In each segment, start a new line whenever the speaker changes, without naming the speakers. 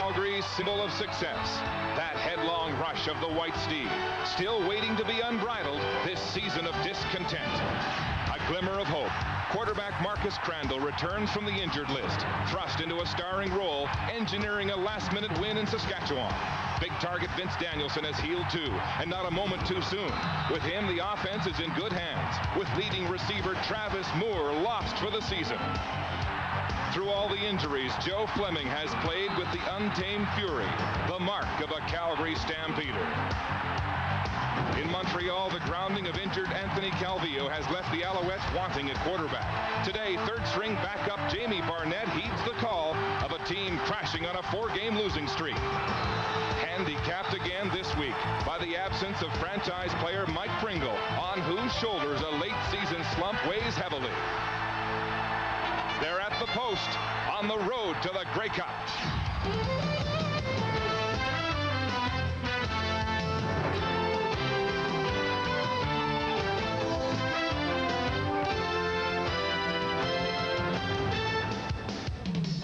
Calgary's symbol of success. That headlong rush of the White Steed, still waiting to be unbridled this season of discontent. A glimmer of hope. Quarterback Marcus Crandall returns from the injured list, thrust into a starring role, engineering a last-minute win in Saskatchewan. Big target Vince Danielson has healed too, and not a moment too soon. With him, the offense is in good hands, with leading receiver Travis Moore lost for the season. Through all the injuries, Joe Fleming has played with the untamed fury, the mark of a Calgary Stampeder. In Montreal, the grounding of injured Anthony Calvillo has left the Alouettes wanting at quarterback. Today, third-string backup Jamie Barnett heeds the call of a team crashing on a 4-game losing streak. Handicapped again this week by the absence of franchise player Mike Pringle, on whose shoulders a late-season slump weighs heavily. They're at the post on the road to the Grey Cup.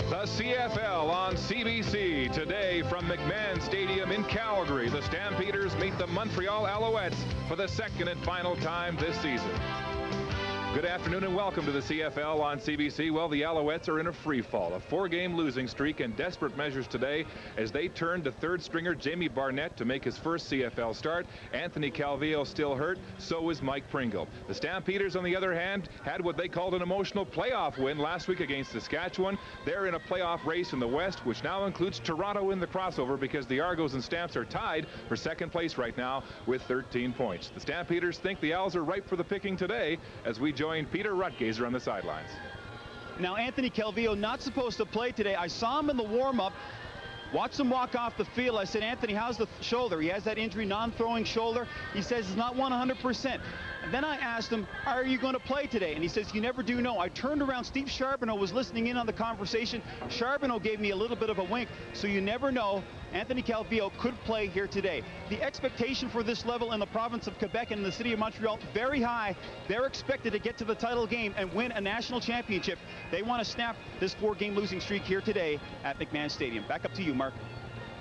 The CFL on CBC today from McMahon Stadium in Calgary. The Stampeders meet the Montreal Alouettes for the second and final time this season. Good afternoon and welcome to the CFL on CBC. Well, the Alouettes are in a free fall, a 4-game losing streak, and desperate measures today as they turn to third stringer Jamie Barnett to make his first CFL start. Anthony Calvillo still hurt, so is Mike Pringle. The Stampeders, on the other hand, had what they called an emotional playoff win last week against Saskatchewan. They're in a playoff race in the West, which now includes Toronto in the crossover because the Argos and Stamps are tied for second place right now with 13 points. The Stampeders think the Owls are ripe for the picking today as we join Peter Rutgazer on the sidelines.
Now, Anthony Calvillo not supposed to play today. I saw him in the warm-up. Watched him walk off the field. I said, Anthony, how's the shoulder? He has that injury, non-throwing shoulder. He says it's not 100%. And then I asked him, are you going to play today? And he says, you never do know. I turned around. Steve Charbonneau was listening in on the conversation. Charbonneau gave me a little bit of a wink. So you never know. Anthony Calvillo could play here today. The expectation for this level in the province of Quebec and in the city of Montreal, very high. They're expected to get to the title game and win a national championship. They want to snap this 4-game losing streak here today at McMahon Stadium. Back up to you, Mark.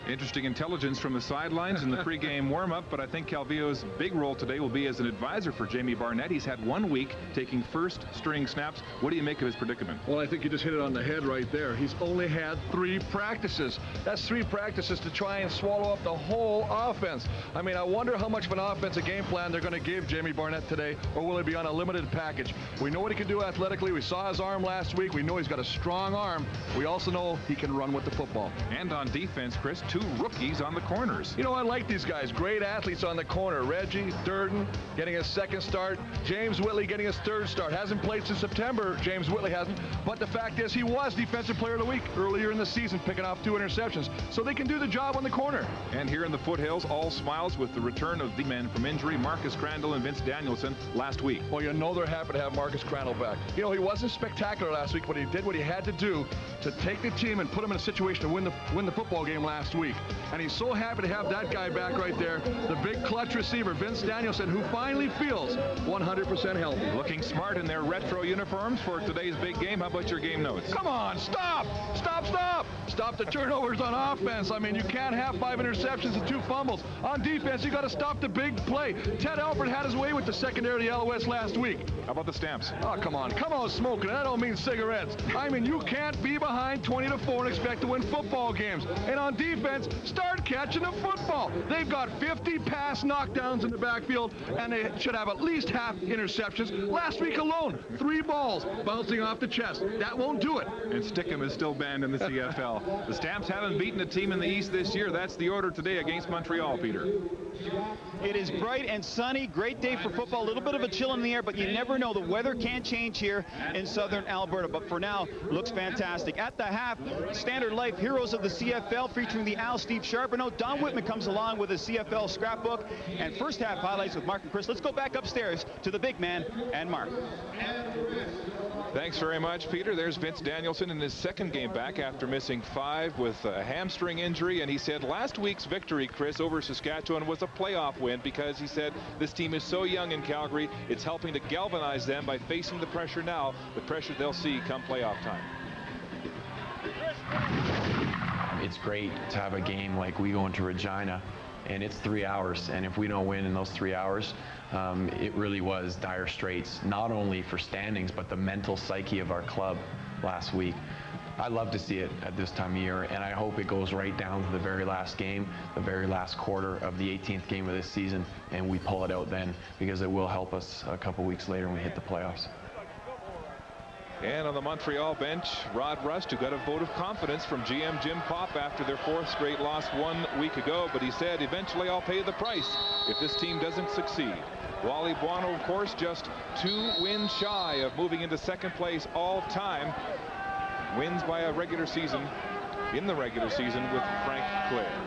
Interesting intelligence from the sidelines in the pregame warm-up, but I think Calvillo's big role today will be as an advisor for Jamie Barnett. He's had 1 week taking first-string snaps. What do you make of his predicament?
Well, I think you just hit it on the head right there. He's only had 3 practices. That's 3 practices to try and swallow up the whole offense. I mean, I wonder how much of an offensive game plan they're going to give Jamie Barnett today, or will he be on a limited package? We know what he can do athletically. We saw his arm last week. We know he's got a strong arm. We also know he can run with the football.
And on defense, Chris, 2 rookies on the corners.
You know, I like these guys. Great athletes on the corner. Reggie Durden getting his 2nd start. James Whitley getting his 3rd start. Hasn't played since September. James Whitley hasn't. But the fact is, he was Defensive Player of the Week earlier in the season, picking off 2 interceptions. So they can do the job on the corner.
And here in the foothills, all smiles with the return of the men from injury, Marcus Crandall and Vince Danielson, last week.
Well, you know they're happy to have Marcus Crandall back. You know, he wasn't spectacular last week, but he did what he had to do to take the team and put them in a situation to win the football game last week. And he's so happy to have that guy back right there, the big clutch receiver, Vince Danielson, who finally feels 100% healthy.
Looking smart in their retro uniforms for today's big game. How about your game notes?
Come on, stop! Stop, stop! Stop the turnovers on offense. I mean, you can't have 5 interceptions and 2 fumbles. On defense, you got to stop the big play. Ted Alford had his way with the secondary of the Alouettes last week.
How about the Stamps?
Oh, come on smoking. I don't mean cigarettes. I mean, you can't be behind 20-4 and expect to win football games. And on defense, start catching the football. They've got 50 pass knockdowns in the backfield, and they should have at least half interceptions. Last week alone, 3 balls bouncing off the chest. That won't do it.
And Stickham is still banned in the CFL. The Stamps haven't beaten a team in the East this year. That's the order today against Montreal, Peter.
It is bright and sunny. Great day for football. A little bit of a chill in the air, but you never know. The weather can change here in southern Alberta. But for now, looks fantastic. At the half, Standard Life Heroes of the CFL featuring the Owl, Steve Charbonneau. Don Whitman comes along with his CFL scrapbook. And first half highlights with Mark and Chris. Let's go back upstairs to the big man and Mark.
Thanks very much, Peter. There's Vince Danielson in his 2nd game back after missing 5 with a hamstring injury. And he said last week's victory, Chris, over Saskatchewan was a playoff win because he said this team is so young in Calgary, it's helping to galvanize them by facing the pressure now, the pressure they'll see come playoff time.
It's great to have a game like we go into Regina, and it's 3 hours, and if we don't win in those 3 hours, it really was dire straits, not only for standings, but the mental psyche of our club last week. I love to see it at this time of year, and I hope it goes right down to the very last game, the very last quarter of the 18th game of this season, and we pull it out then, because it will help us a couple weeks later when we hit the playoffs.
And on the Montreal bench, Rod Rust, who got a vote of confidence from GM Jim Popp after their 4th straight loss 1 week ago, but he said, eventually I'll pay the price if this team doesn't succeed. Wally Buono, of course, just 2 wins shy of moving into 2nd place all time. Wins by a regular season, in the regular season, with Frank Clare.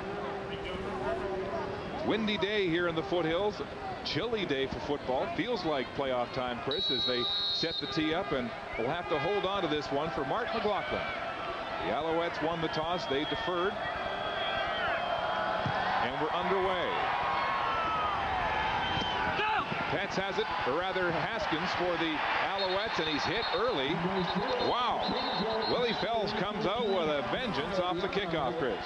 Windy day here in the foothills. Chilly day for football. Feels like playoff time, Chris, as they set the tee up, and will have to hold on to this one for Mark McLaughlin. The Alouettes won the toss. They deferred. And we're underway. Pence has it, or rather Haskins for the Alouettes, and he's hit early. Wow. Willie Fells comes out with a vengeance off the kickoff, Chris.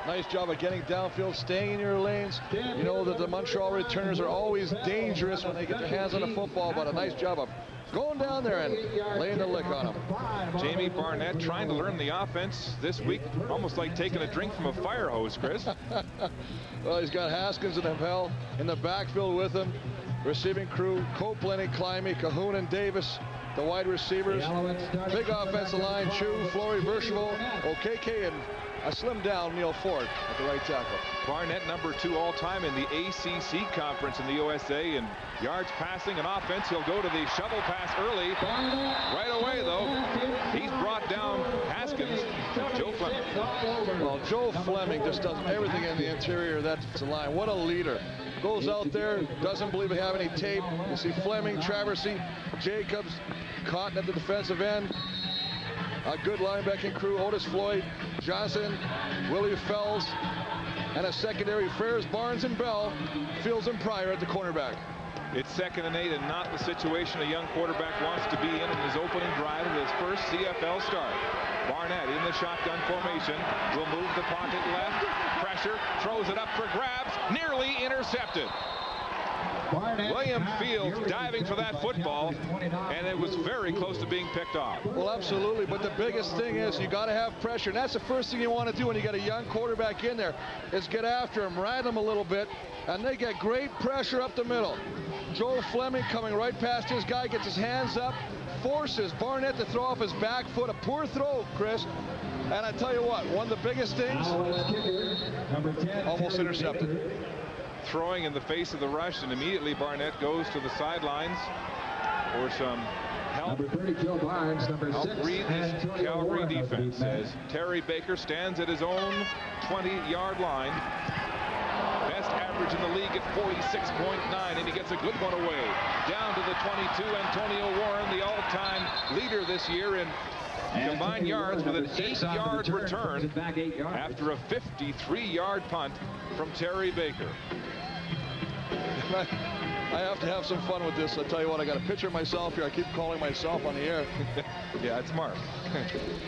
Nice job of getting downfield, staying in your lanes. You know that the Montreal returners are always dangerous when they get their hands on the football, but a nice job of going down there and laying the lick on them.
Jamie Barnett trying to learn the offense this week, almost like taking a drink from a fire hose, Chris.
Well, he's got Haskins and Appel in the backfield with him. Receiving crew, Copeland and Climby, Cahoon and Davis, the wide receivers. Big offensive line, Chu, Flory, Versheville, Okeke, and a slim down Neil Ford at the right tackle.
Barnett, number 2 all-time in the ACC conference in the USA in yards passing and offense. He'll go to the shovel pass early. Right away, though, he's brought down Haskins. Joe Fleming.
Well, Joe Fleming just does everything in the interior of that line. What a leader. Goes out there, doesn't believe they have any tape. You see Fleming, Traversy, Jacobs, Cotton at the defensive end. A good linebacking crew, Otis Floyd, Johnson, Willie Fells, and a secondary, Ferris, Barnes, and Bell, Fields and Pryor at the cornerback.
It's 2nd and 8, and not the situation a young quarterback wants to be in his opening drive of his first CFL start. Barnett in the shotgun formation, will move the pocket left, pressure, throws it up for grabs, nearly intercepted. William Fields diving for that football, and it was very close to being picked off.
Well, absolutely, but the biggest thing is you got to have pressure, and that's the first thing you want to do when you get a young quarterback in there, is get after him, rattle him a little bit, and they get great pressure up the middle. Joe Fleming coming right past his guy, gets his hands up, forces Barnett to throw off his back foot. A poor throw, Chris. And I tell you what, one of the biggest things, almost intercepted.
Throwing in the face of the rush, and immediately Barnett goes to the sidelines for some help.
Number 30, Joe Barnes. Number 6,
read this Calgary defense as Terry Baker stands at his own 20-yard line. Best average in the league at 46.9, and he gets a good one away. Down to the 22, Antonio Warren, the all-time leader this year in combined yards, with an 8-yard return after a 53-yard punt from Terry Baker.
I have to have some fun with this. I tell you what, I got a picture of myself here. I keep calling myself on the air.
Yeah, it's Mark.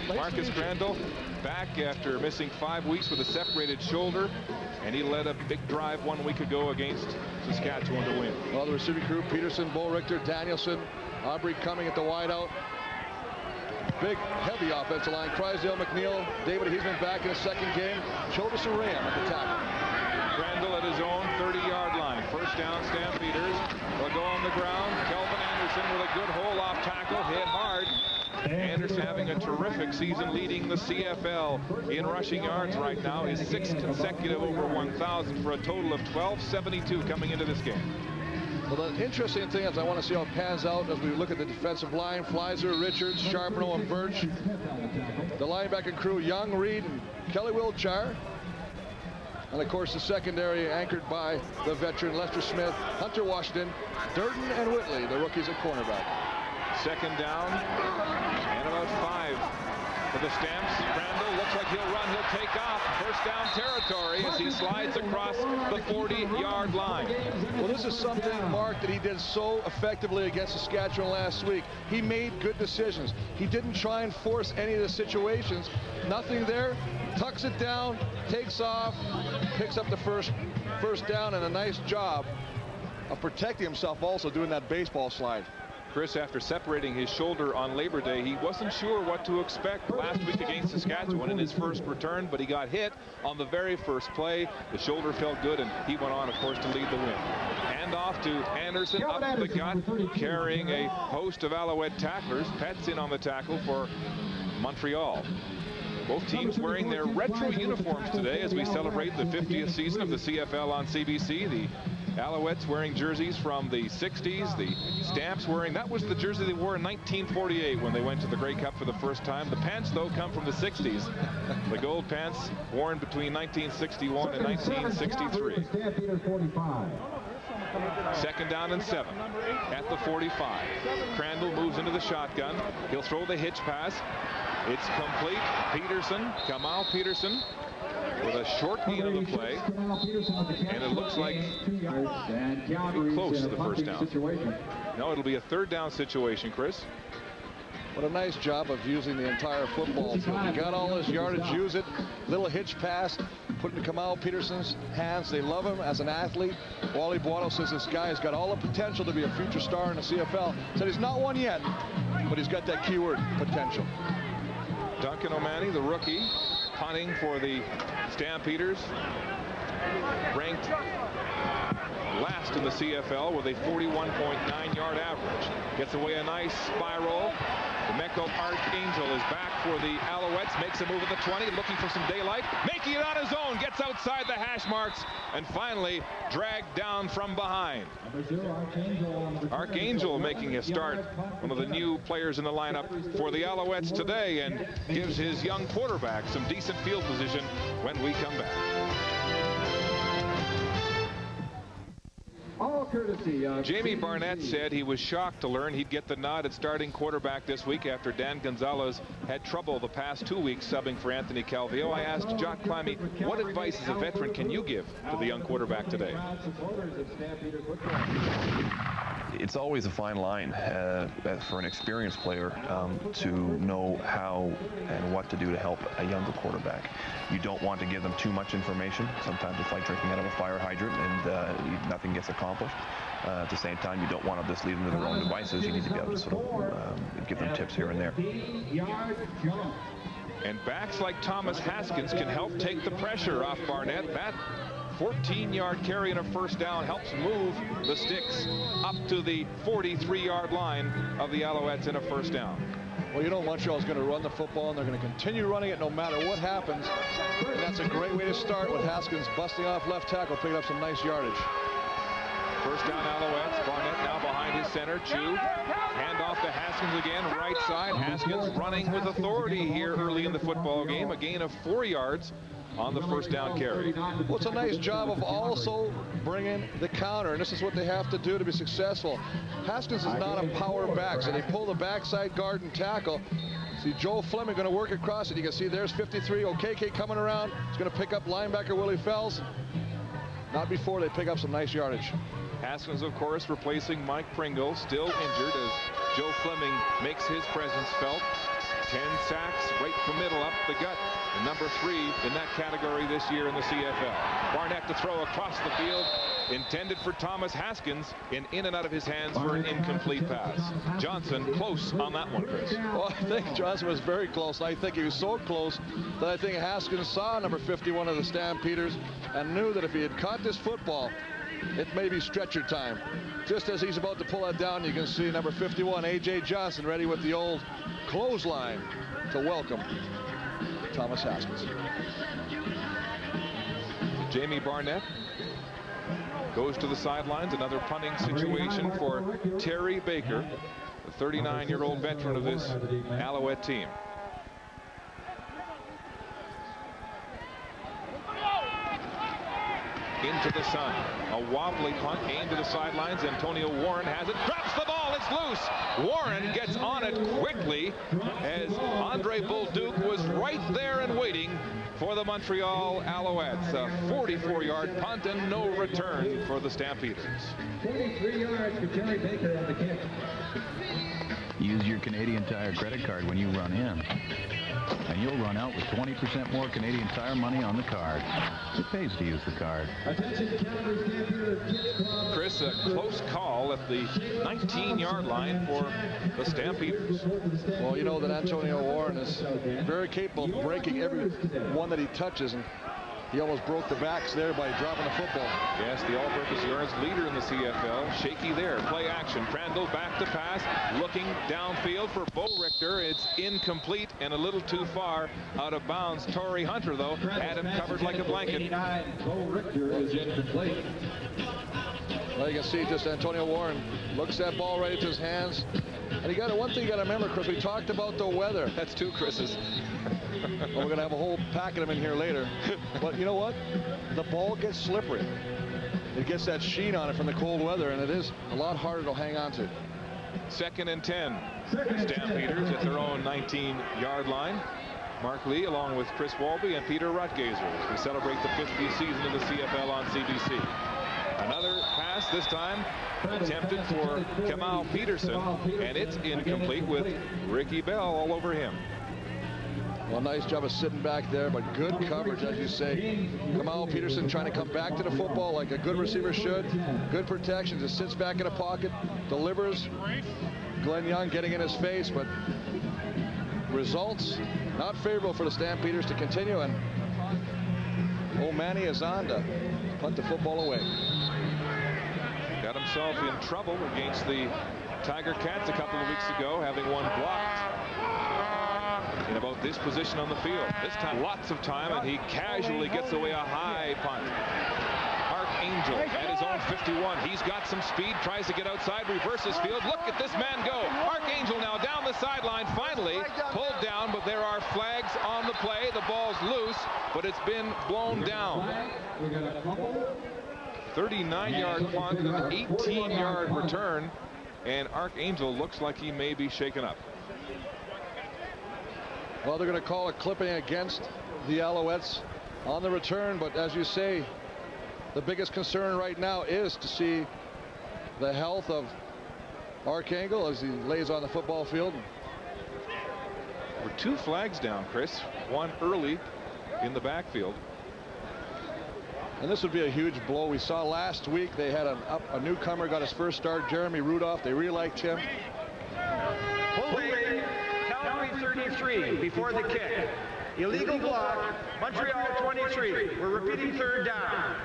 Marcus Crandall back after missing 5 weeks with a separated shoulder, and he led a big drive 1 week ago against Saskatchewan to win.
Well, the receiving crew, Peterson, Bo Richter, Danielson, Aubrey coming at the wideout. Big, heavy offensive line. Crysdale, McNeil, David Heisman back in his 2nd game. Childress and Ram at the tackle.
Crandall at his own 30-yard line. First down, Stampeders. They'll go on the ground. Kelvin Anderson with a good hole-off tackle. Hit hard. Anderson having a terrific season, leading the CFL in rushing yards right now. His 6th consecutive over 1,000 for a total of 1,272 coming into this game.
Well, the interesting thing is I want to see how it pans out as we look at the defensive line. Fleiser, Richards, Charbonneau, and Birch. The linebacker crew, Young, Reed, and Kelly Wiltshire. And, of course, the secondary anchored by the veteran Lester Smith, Hunter Washington, Durden, and Whitley, the rookies at cornerback.
2nd down and about 5 for the Stamps. Crandall looks like he'll run. He'll take off. First down territory as he slides across the 40-yard line.
Well, this is something, Mark, that he did so effectively against Saskatchewan last week. He made good decisions. He didn't try and force any of the situations. Nothing there. Tucks it down, takes off, picks up the first down, and a nice job of protecting himself also doing that baseball slide.
Chris, after separating his shoulder on Labor Day, he wasn't sure what to expect last week against Saskatchewan in his first return, but he got hit on the very first play. The shoulder felt good, and he went on, of course, to lead the win. Hand off to Anderson up the gut, carrying a host of Alouette tacklers. Pet's in on the tackle for Montreal. Both teams wearing their retro uniforms today as we celebrate the 50th season of the CFL on CBC. The Alouettes wearing jerseys from the 60s. The Stamps wearing, that was the jersey they wore in 1948 when they went to the Grey Cup for the first time. The pants, though, come from the 60s. The gold pants worn between 1961 and 1963. Second down and 7 at the 45. Crandall moves into the shotgun. He'll throw the hitch pass. It's complete. Peterson, Kamal Peterson, with a short gain of the play, and it looks like it'll be close to the first down. No, it'll be a third down situation, Chris.
What a nice job of using the entire football field. He got all his yardage, use it. Little hitch pass, put into Kamal Peterson's hands. They love him as an athlete. Wally Buono says this guy has got all the potential to be a future star in the CFL. Said he's not one yet, but he's got that keyword, potential.
Duncan O'Mahony, the rookie, punting for the Stampeders, ranked last in the CFL with a 41.9-yard average. Gets away a nice spiral. The Mecco Archangel is back for the Alouettes, makes a move at the 20, looking for some daylight, making it on his own, gets outside the hash marks, and finally dragged down from behind. Archangel making a start, one of the new players in the lineup for the Alouettes today, and gives his young quarterback some decent field position when we come back.
All courtesy of
Jamie Barnett said he was shocked to learn he'd get the nod at starting quarterback this week after Dan Gonzalez had trouble the past 2 weeks subbing for Anthony Calvillo. I asked Jock Climby, what advice as a veteran can you give to the young quarterback today?
It's always a fine line for an experienced player to know how and what to do to help a younger quarterback. You don't want to give them too much information. Sometimes it's like drinking out of a fire hydrant and nothing gets accomplished. At the same time, you don't want to just leave them to their own devices. You need to be able to sort of give them tips here and there.
And backs like Thomas Haskins can help take the pressure off Barnett. That 14-yard carry and a first down helps move the sticks up to the 43-yard line of the Alouettes in a first down.
Well, you know Montreal's going to run the football, and they're going to continue running it no matter what happens. And that's a great way to start with Haskins busting off left tackle, picking up some nice yardage.
First down Alouettes. Barnett now behind his center. Chew. Hand off to Haskins again. Right side. Haskins running with authority here early in the football game. A gain of 4 yards on the first down carry.
Well, it's a nice job of also bringing the counter, and this is what they have to do to be successful. Haskins is not a power back, so they pull the backside guard and tackle. See Joe Fleming going to work across it. You can see there's 53. OKK coming around. He's going to pick up linebacker Willie Fells. Not before they pick up some nice yardage.
Haskins, of course, replacing Mike Pringle, still injured as Joe Fleming makes his presence felt. 10 sacks right from middle up the gut. And number 3 in that category this year in the CFL. Barnett to throw across the field, intended for Thomas Haskins, and in and out of his hands for an incomplete pass. Johnson close on that one, Chris.
Well, I think Johnson was very close. I think he was so close that I think Haskins saw number 51 of the Stampeders and knew that if he had caught this football, it may be stretcher time. Just as he's about to pull that down, you can see number 51, A.J. Johnson, ready with the old clothesline to welcome Thomas Haskins.
Jamie Barnett goes to the sidelines. Another punting situation for Terry Baker, the 39-year-old veteran of this Alouette team. into the sun. A wobbly punt aimed to the sidelines. Antonio Warren has it, drops the ball, it's loose. Warren gets on it quickly as Andre Bolduc was right there and waiting for the Montreal Alouettes. A 44-yard punt and no return for the Stampeders.
43 yards for Jerry Baker on the kick.
Use your Canadian Tire credit card when you run in, and you'll run out with 20% more Canadian Tire money on the card. It pays to use the card.
Chris, a close call at the 19-yard line for the Stampeders.
Well, you know that Antonio Warren is very capable of breaking every one that he touches, and he almost broke the backs there by dropping the football.
Yes, the all-purpose yards leader in the CFL. Shaky there. Play action. Crandall back to pass. Looking downfield for Bo Richter. It's incomplete and a little too far out of bounds. Torrey Hunter, though, had him covered like a blanket.
Bo Richter is incomplete.
Well, you can see just Antonio Warren looks that ball right into his hands. And one thing you got to remember, Chris, we talked about the weather.
That's two Chris's.
Well, we're going to have a whole pack of them in here later. But you know what? The ball gets slippery. It gets that sheen on it from the cold weather, and it is a lot harder to hang on to.
2nd and 10. Stampeders at their own 19-yard line. Mark Lee along with Chris Walby and Peter Rutgazer as we celebrate the 50th season of the CFL on CBC. Another pass, this time attempted for Kamal Peterson, and it's incomplete with Ricky Bell all over him.
Well, nice job of sitting back there, but good coverage, as you say. Kamal Peterson trying to come back to the football like a good receiver should. Good protection, just sits back in a pocket, delivers. Glenn Young getting in his face, but results not favorable for the Stampeders to continue, and Omani Azanda punt the football away.
Got himself in trouble against the Tiger Cats a couple of weeks ago, having one blocked in about this position on the field. This time lots of time, and he casually gets away a high punt. Archangel at his own 51. He's got some speed, tries to get outside, reverses field. Look at this man go. Archangel now down the sideline, finally pulled down, but there are flags on the play. The ball's loose, but it's been blown down. 39-yard punt, an 18-yard return, and Archangel looks like he may be shaken up.
Well, they're going to call a clipping against the Alouettes on the return, but as you say, the biggest concern right now is to see the health of Archangel as he lays on the football field.
There were 2 flags down, Chris. One early in the backfield.
And this would be a huge blow. We saw last week they had a newcomer got his first start, Jeremy Rudolph. They really liked him.
Holding Calgary 33 before the kick. Illegal block, Montreal 23. We're repeating 3rd down.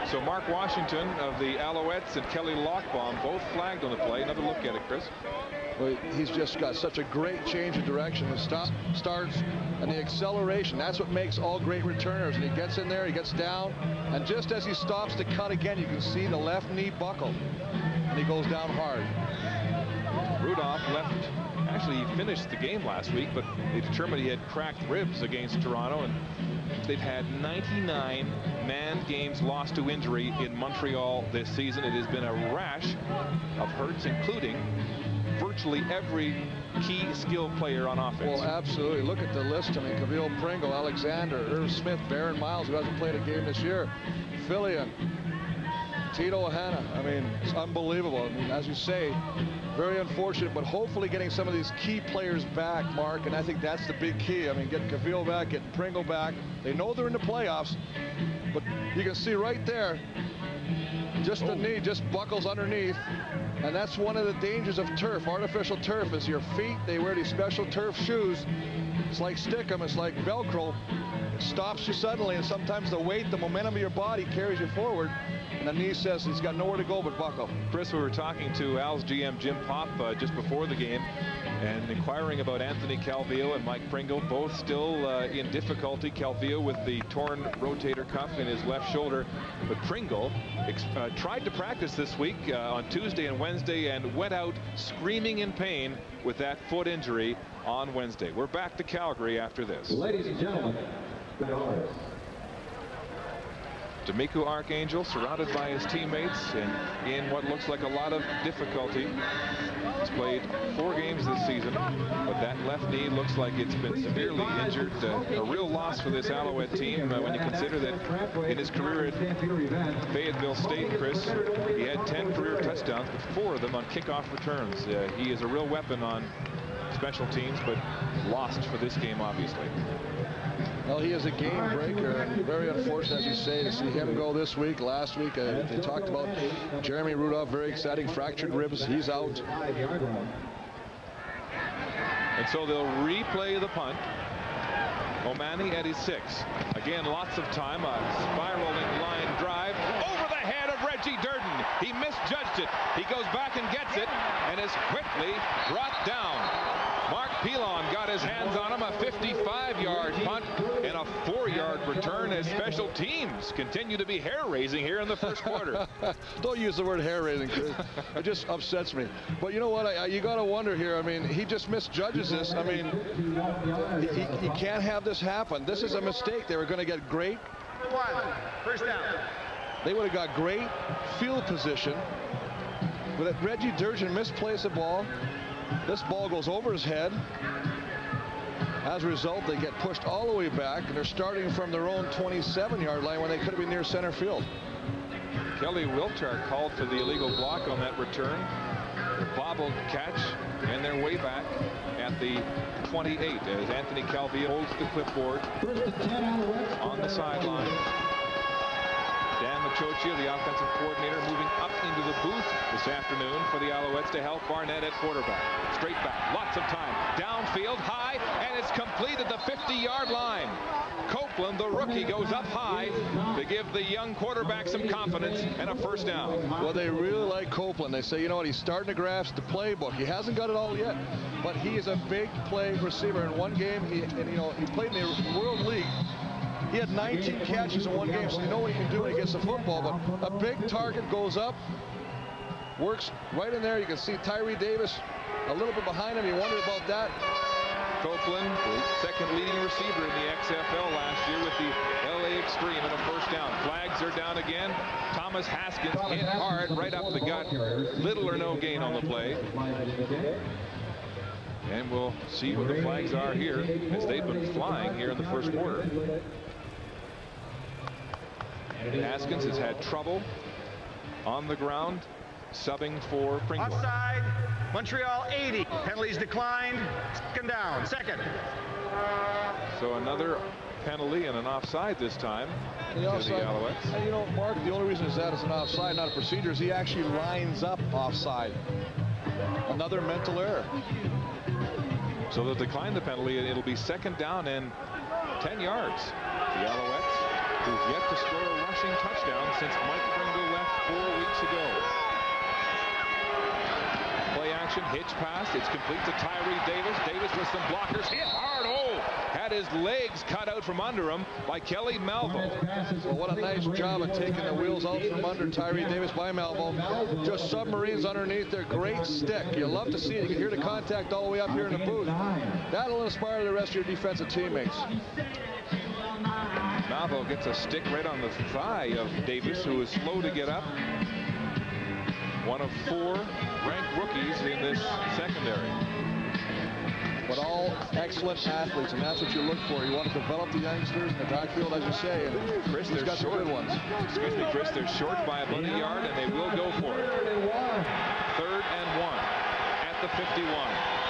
So Mark Washington of the Alouettes and Kelly Lockbaum both flagged on the play. Another look at it, Chris.
Well, he's just got such a great change of direction. The starts and the acceleration. That's what makes all great returners. And he gets in there, he gets down, and just as he stops to cut again, you can see the left knee buckle, and he goes down hard.
Rudolph left. Actually, he finished the game last week, but they determined he had cracked ribs against Toronto, and they've had 99 manned games lost to injury in Montreal this season. It has been a rash of hurts, including virtually every key skill player on offense.
Well, absolutely. Look at the list. I mean, Kavil Pringle, Alexander, Irv Smith, Baron Miles, who hasn't played a game this year, Fillion, Tito Hanna. I mean, it's unbelievable. I mean, as you say, very unfortunate, but hopefully getting some of these key players back, Mark, and I think that's the big key. I mean, getting Kavil back, getting Pringle back. They know they're in the playoffs, but you can see right there, just the knee just buckles underneath, and that's one of the dangers of turf, artificial turf, is your feet. They wear these special turf shoes. It's like Stickum, it's like Velcro. It stops you suddenly, and sometimes the weight, the momentum of your body carries you forward, and the knee says he's got nowhere to go but buckle.
Chris, we were talking to Al's GM Jim Pop just before the game and inquiring about Anthony Calvillo and Mike Pringle, both still in difficulty. Calvillo with the torn rotator cuff in his left shoulder, but Pringle tried to practice this week on Tuesday and Wednesday and went out screaming in pain with that foot injury on Wednesday. We're back to Calgary after this.
Ladies and gentlemen,
D'Amico Archangel surrounded by his teammates and in what looks like a lot of difficulty. He's played 4 games this season, but that left knee looks like it's been severely injured. A real loss for this Alouette team when you consider that in his career at Fayetteville State, Chris, he had 10 career touchdowns, but 4 of them on kickoff returns. He is a real weapon on special teams, but lost for this game, obviously.
Well, he is a game breaker, and very unfortunate, as you say, to see him go this week. Last week, they talked about Jeremy Rudolph, very exciting, fractured ribs. He's out.
And so they'll replay the punt. O'Mahony at his 6. Again, lots of time. A spiraling line drive over the head of Reggie Durden. He misjudged it. He goes back and gets it and is quickly brought down. Mark Pilon got his hands on him. A 55-yard punt and a 4-yard return as special teams continue to be hair-raising here in the first quarter.
Don't use the word hair-raising, Chris. It just upsets me. But you know what? You got to wonder here. I mean, he just misjudges this. I mean, he can't have this happen. This is a mistake. They were going to get great.
First down.
They would have got great field position. But Reggie Durden misplays the ball. This ball goes over his head. As a result, they get pushed all the way back, and they're starting from their own 27-yard line when they could have been near center field.
Kelly Wilchar called for the illegal block on that return. The bobbled catch, and they're way back at the 28 as Anthony Calvillo holds the clipboard on the sideline. Dan Machochia, the offensive coordinator, moving up into the booth this afternoon for the Alouettes to help Barnett at quarterback. Straight back, lots of time. Downfield, high, and it's complete at the 50-yard line. Copeland, the rookie, goes up high to give the young quarterback some confidence and a first down.
Well, they really like Copeland. They say, you know what, he's starting to grasp the playbook. He hasn't got it all yet, but he is a big play receiver. In one game, he played in the World League. He had 19 catches in one game, so you know what he can do when he gets the football. But a big target goes up, works right in there. You can see Tyree Davis a little bit behind him. You wonder about that.
Copeland, the second leading receiver in the XFL last year with the LA Extreme and a first down. Flags are down again. Thomas Haskins hit hard right up the gut. Little or no gain on the play. And we'll see what the flags are here as they've been flying here in the first quarter. Haskins has had trouble on the ground, subbing for Pringle.
Offside, Montreal 80. Penalties declined. Second down. Second.
So another penalty and an offside this time to the Alouettes.
And you know, Mark, the only reason is that it's an offside, not a procedure, is he actually lines up offside. Another mental error.
So they'll decline the penalty, and it'll be second down and 10 yards. The Alouettes, who've yet to score a rushing touchdown since Mike Pringle left 4 weeks ago. Play action, hitch pass. It's complete to Tyree Davis. Davis with some blockers. Hit hard. Oh, had his legs cut out from under him by Kelly Malvo.
Well, what a nice job of taking the wheels out from under Tyree Davis by Malvo. Just submarines underneath their great stick. You love to see it. You can hear the contact all the way up here in the booth. That'll inspire the rest of your defensive teammates.
Malvo gets a stick right on the thigh of Davis, who is slow to get up. One of 4 ranked rookies in this secondary.
But all excellent athletes, and that's what you look for. You want to develop the youngsters in the backfield, as you say, and
Chris,
he's got some good ones.
Excuse me, Chris, they're short by about a yard, and they will go for it. 3rd and 1 at the 51.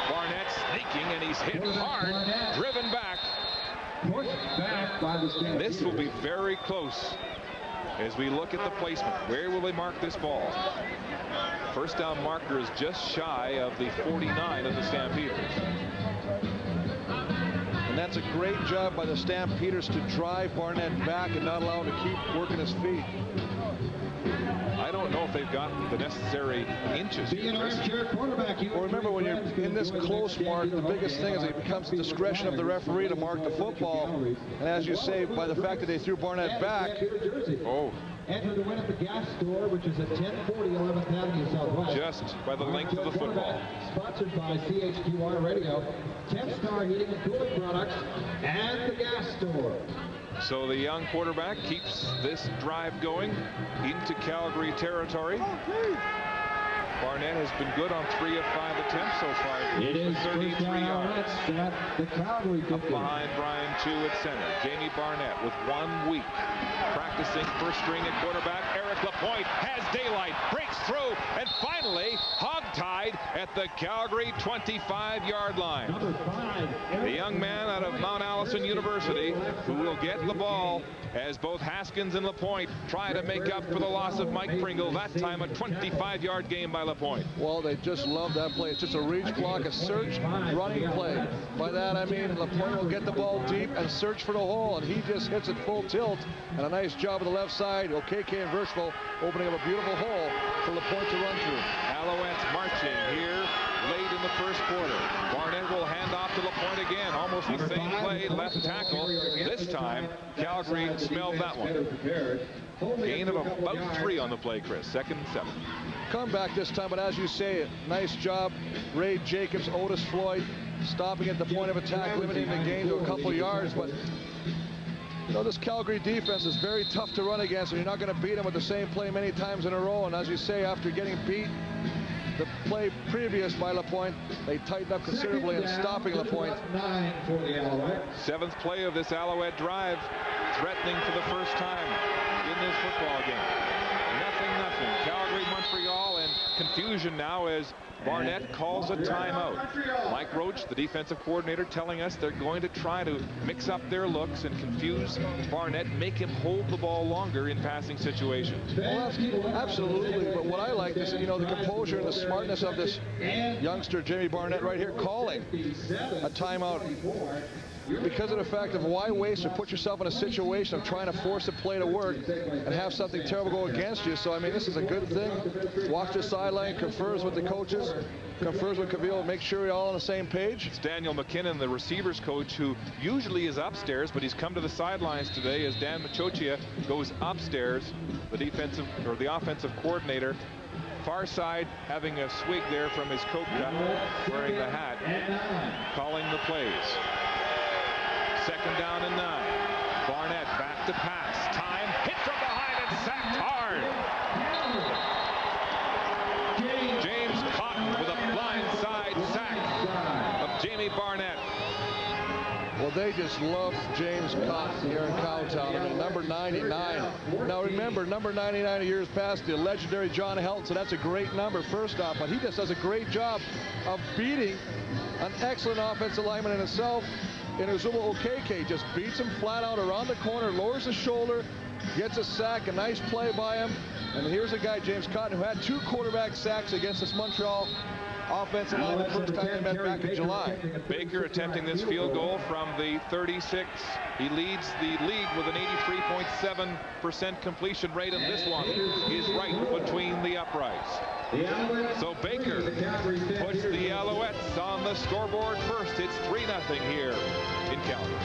Barnett sneaking, and he's hit hard, driven back. This will be very close as we look at the placement. Where will they mark this ball? First down marker is just shy of the 49 of the Stampeders.
And that's a great job by the Stampeders to drive Barnett back and not allow him to keep working his feet.
I don't know if they've got the necessary inches here, Chris.
Well, remember, when you're in this close, Mark, the biggest thing is it becomes the discretion of the referee to mark the football. And as you say, by the fact that they threw Barnett back.
Oh.
Enter the win at the gas store, which is at 1040 11th Avenue Southwest.
Just by the length of the football.
Sponsored by CHQR Radio, 10 Star Heating and Cooling Products, and the gas store.
So the young quarterback keeps this drive going into Calgary territory. Barnett has been good on 3 of 5 attempts so far.
It is
33 yards.
The Calgary
Up behind Brian Chu at center. Jamie Barnett with 1 week practicing first string at quarterback. Eric Lapointe has daylight, breaks through, and finally hogtied at the Calgary 25-yard line. The young man out of Mount Allison University who will get the ball as both Haskins and Lapointe try to make up for the loss of Mike Pringle. That time a 25-yard game by Lapointe.
Well, they just love that play. It's just a reach block, a search running play. By that I mean Lapointe will get the ball deep and search for the hole, and he just hits it full tilt. And a nice job on the left side. OKK and Virchville opening up a beautiful hole for Lapointe to run through.
Alouettes marching here late in the first quarter. Barnett will hand off to Lapointe again. Almost the same play, left tackle. This time, Calgary smelled that one. Gain of about 3 on the play, Chris. 2nd and 7.
Come back this time, but as you say, nice job. Ray Jacobs, Otis Floyd, stopping at the point of attack, limiting the gain to a couple yards. But you know, this Calgary defense is very tough to run against, and you're not going to beat them with the same play many times in a row. And as you say, after getting beat the play previous by Lapointe, they tightened up considerably in stopping Lapointe.
7th play of this Alouette drive, threatening for the first time in this football game. Nothing. Calgary, Montreal, and confusion now as Barnett calls a timeout. Mike Roach, the defensive coordinator, telling us they're going to try to mix up their looks and confuse Barnett, make him hold the ball longer in passing situations.
Well, absolutely. But what I like is, you know, the composure and the smartness of this youngster, Jamie Barnett, right here, calling a timeout. Because of the fact of why waste or put yourself in a situation of trying to force a play to work and have something terrible go against you. So, I mean, this is a good thing. Walks the sideline, confers with the coaches, confers with Cavill, make sure you're all on the same page.
It's Daniel McKinnon, the receivers coach, who usually is upstairs, but he's come to the sidelines today as Dan Machochia goes upstairs, the offensive coordinator. Far side, having a swig there from his coat cup, wearing the hat, calling the plays. 2nd down and 9. Barnett back to pass. Time hit from behind and sacked hard. James Cotton with a blindside sack of Jamie Barnett.
Well, they just love James Cotton here in Cowtown. I mean, number 99. Now remember, number 99 of years past, the legendary John Helton, so that's a great number first off, but he just does a great job of beating an excellent offensive lineman in himself. And Uzuma OKK just beats him flat out around the corner, lowers the shoulder, gets a sack, a nice play by him. And here's a guy, James Cotton, who had 2 quarterback sacks against this Montreal offensive line the first time they met back in July.
Baker attempting this field goal from the 36. He leads the league with an 83.7% completion rate, and this one is right between the uprights. So Baker puts the Alouettes on the scoreboard first. It's 3-0 here in Calgary.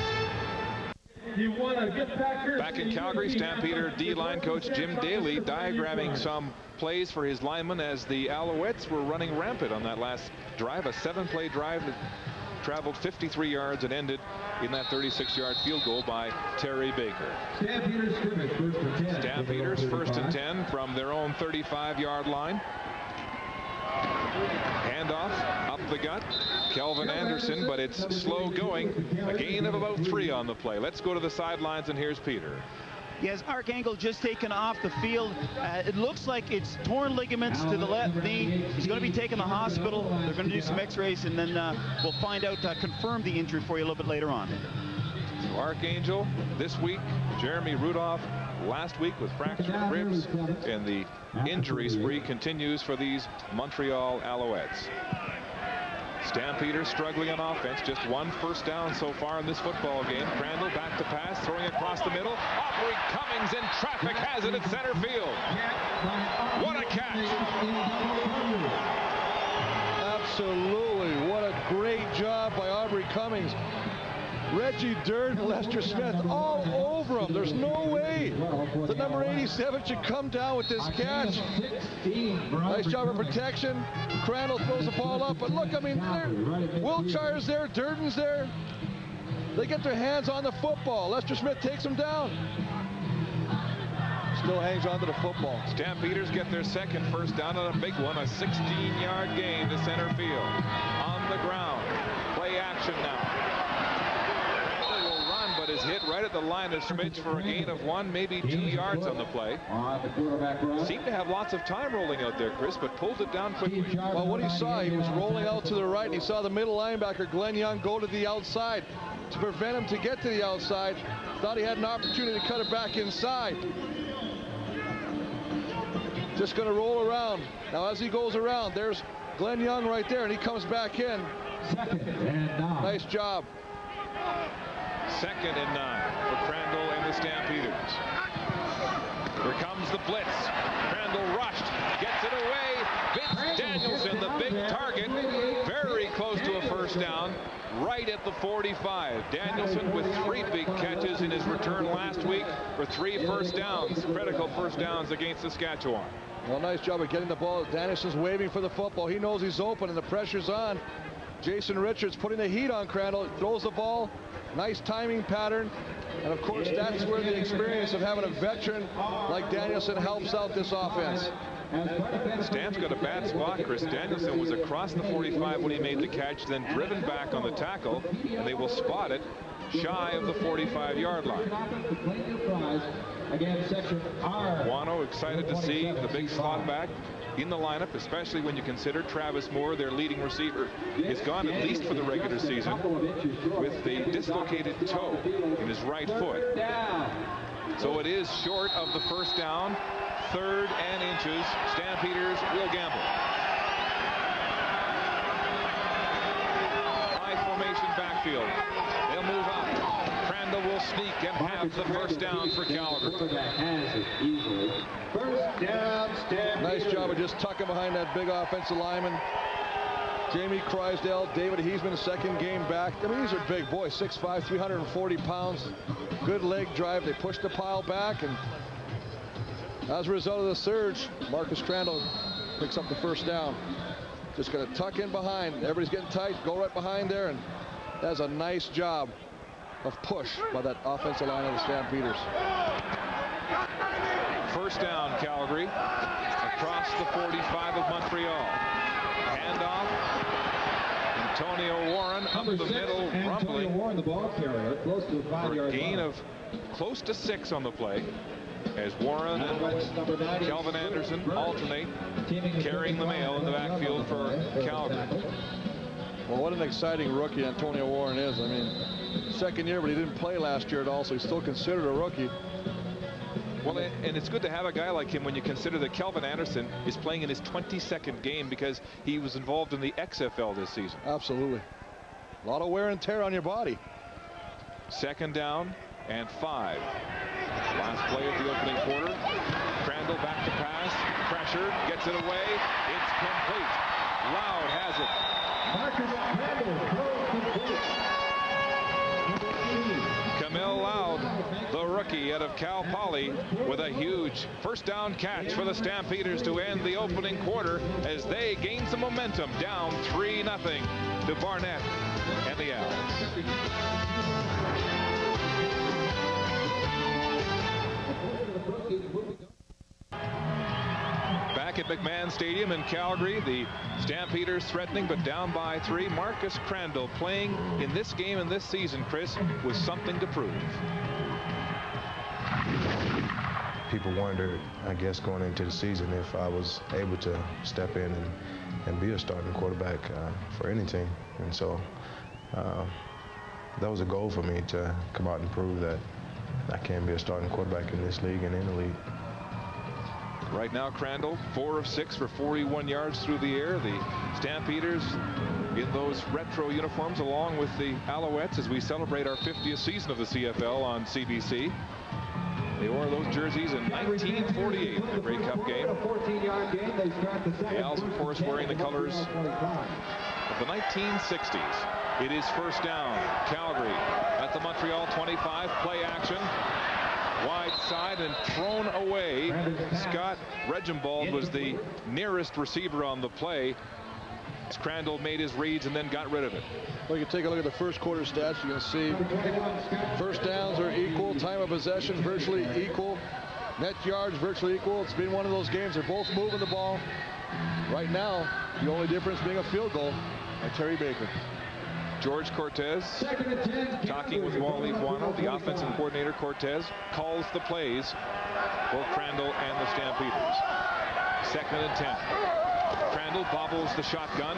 Back in Calgary, Stampeder D-line coach Jim Daly diagramming some plays for his linemen as the Alouettes were running rampant on that last drive, a 7-play drive that traveled 53 yards and ended in that 36-yard field goal by Terry Baker. Stampeders 1st and 10 from their own 35-yard line. Handoff up the gut. Kelvin Anderson, but it's slow going. A gain of about 3 on the play. Let's go to the sidelines, and here's Peter.
Yes, Arc Angle just taken off the field. It looks like it's torn ligaments to the left knee. He's going to be taken to the hospital. They're going to do some x-rays, and then we'll find out, confirm the injury for you a little bit later on.
So Archangel this week, Jeremy Rudolph last week with fractured ribs, and the injury spree continues for these Montreal Alouettes. Stampeders struggling on offense, just 1 first down so far in this football game. Crandall back to pass, throwing across the middle. Aubrey Cummings in traffic has it at center field. What a catch!
Absolutely, what a great job by Aubrey Cummings. Reggie Durden, Lester Smith, all over him. There's no way the number 87 should come down with this catch. Nice job of protection. Crandall throws the ball up, but look, I mean, Wiltshire's there, Durden's there. They get their hands on the football. Lester Smith takes them down. Still hangs on to the football.
Stampeders get their second first down on a big one, a 16-yard gain to center field. On the ground, play action now. They will run, but is hit right at the line of scrimmage for a gain of 1, maybe 2 yards on the play. Seemed to have lots of time rolling out there, Chris, but pulled it down quickly.
Well, what he saw, he was rolling out to the right, and he saw the middle linebacker, Glenn Young, go to the outside to prevent him to get to the outside. Thought he had an opportunity to cut it back inside. Just going to roll around. Now, as he goes around, there's Glenn Young right there, and he comes back in. Nice job.
2nd and 9 for Crandall and the Stampeders. Here comes the blitz. Crandall rushed, gets it away. Vince Danielson, the big target, very close to a first down, right at the 45. Danielson with 3 big catches in his return last week for 3 first downs, critical first downs against Saskatchewan.
Well, nice job of getting the ball. Danielson's waving for the football. He knows he's open, and the pressure's on. Jason Richards putting the heat on Crandall. Throws the ball. Nice timing pattern. And, of course, that's where the experience of having a veteran like Danielson helps out this offense.
Stamp's got a bad spot, Chris. Danielson was across the 45 when he made the catch, then driven back on the tackle, and they will spot it shy of the 45-yard line. Wano excited to see the big slot back in the lineup, especially when you consider Travis Moore, their leading receiver, is gone at least for the regular season with the dislocated toe in his right foot. So it is short of the first down. 3rd and inches. Stampeders will gamble. High formation backfield. They'll move up. Crandall will sneak and have the first down for Calgary.
First down, Stampeders.
Nice job of just tucking behind that big offensive lineman. Jamie Crysdale, David Heisman, second game back. I mean, these are big boys, 6'5", 340 pounds. Good leg drive. They push the pile back, and as a result of the surge, Marcus Crandall picks up the first down. Just going to tuck in behind. Everybody's getting tight. Go right behind there, and that's a nice job of push by that offensive line of the Stampeders.
First down, Calgary, across the 45 of Montreal. Handoff. Antonio Warren up the middle, rumbling.
Warren, the ball carrier, close to a 5-yard
for a gain of close to 6 on the play, as Warren and Kelvin Anderson alternate carrying the mail in the backfield for Calgary.
Well, what an exciting rookie Antonio Warren is. I mean, second year, but he didn't play last year at all, so he's still considered a rookie.
Well, and it's good to have a guy like him when you consider that Kelvin Anderson is playing in his 22nd game because he was involved in the XFL this season.
Absolutely. A lot of wear and tear on your body.
2nd down and 5. Last play of the opening quarter. Crandall back to pass. Pressure. Gets it away. It's complete. Loud has it.
Marcus Crandall throws complete.
Camille Loud, the rookie out of Cal Poly, with a huge first down catch for the Stampeders to end the opening quarter as they gain some momentum, down 3-0 to Barnett and the Owls. Back at McMahon Stadium in Calgary, the Stampeders threatening but down by 3. Marcus Crandall playing in this game and this season, Chris, with something to prove.
People wondered, I guess, going into the season if I was able to step in and be a starting quarterback for any team. And so that was a goal for me, to come out and prove that I can be a starting quarterback in this league and in the league.
Right now, Crandall, 4 of 6 for 41 yards through the air. The Stampeders in those retro uniforms along with the Alouettes as we celebrate our 50th season of the CFL on CBC. They wore those jerseys in 1948 in the Grey Cup game. The Owls, of course, wearing the colors of the 1960s. It is first down. Calgary at the Montreal 25. Play action. Wide side and thrown away. Scott Regimbald was the nearest receiver on the play. Crandall made his reads and then got rid of it.
Well, you can take a look at the first quarter stats. You can see first downs are equal, time of possession virtually equal, net yards virtually equal. It's been one of those games. They're both moving the ball. Right now, the only difference being a field goal by Terry Baker.
George Cortez talking with Wally Buono. The offensive coordinator, Cortez, calls the plays for Crandall and the Stampeders. 2nd and 10. Crandall bobbles the shotgun.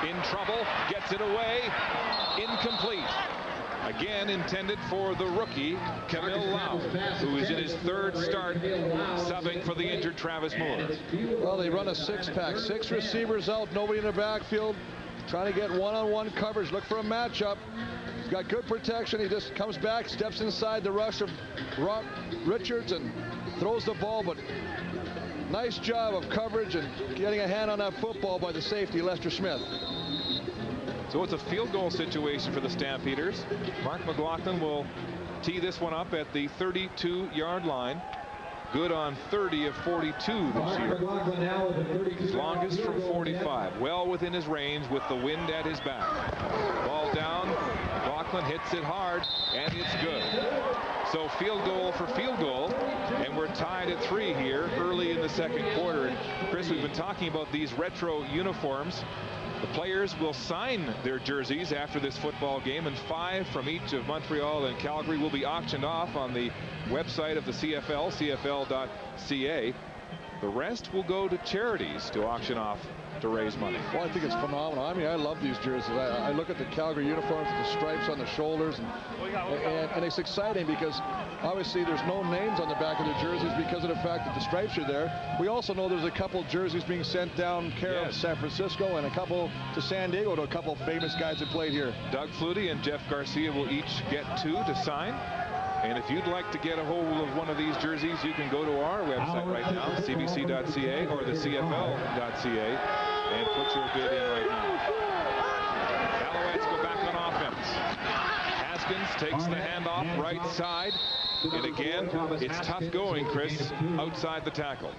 In trouble. Gets it away. Incomplete. Again intended for the rookie, Camille Lau, who is in his 3rd start, subbing for the injured Travis Moore.
Well, they run a 6-pack. 6 receivers out, nobody in the backfield. Trying to get one-on-one coverage. Look for a matchup. He's got good protection. He just comes back, steps inside the rush of Richards and throws the ball. But nice job of coverage and getting a hand on that football by the safety, Lester Smith.
So it's a field goal situation for the Stampeders. Mark McLaughlin will tee this one up at the 32-yard line. Good on 30 of 42 this year. His longest from 45. Well within his range with the wind at his back. Ball down. McLaughlin hits it hard, and it's good. So field goal for field goal, and we're tied at 3 here early in the 2nd quarter. And Chris, we've been talking about these retro uniforms. The players will sign their jerseys after this football game, and 5 from each of Montreal and Calgary will be auctioned off on the website of the CFL, cfl.ca. The rest will go to charities to auction off to raise money.
Well, I think it's phenomenal. I mean, I love these jerseys. I look at the Calgary uniforms with the stripes on the shoulders, and it's exciting because obviously there's no names on the back of the jerseys because of the fact that the stripes are there. We also know there's a couple jerseys being sent down care of San Francisco and a couple to San Diego to a couple famous guys that played here.
Doug Flutie and Jeff Garcia will each get 2 to sign. And if you'd like to get a hold of one of these jerseys, you can go to our website right now, cbc.ca or the cfl.ca, and put your bid in right now. Alouettes go back on offense. Haskins takes the handoff right side. And again, it's tough going, Chris, outside the tackle.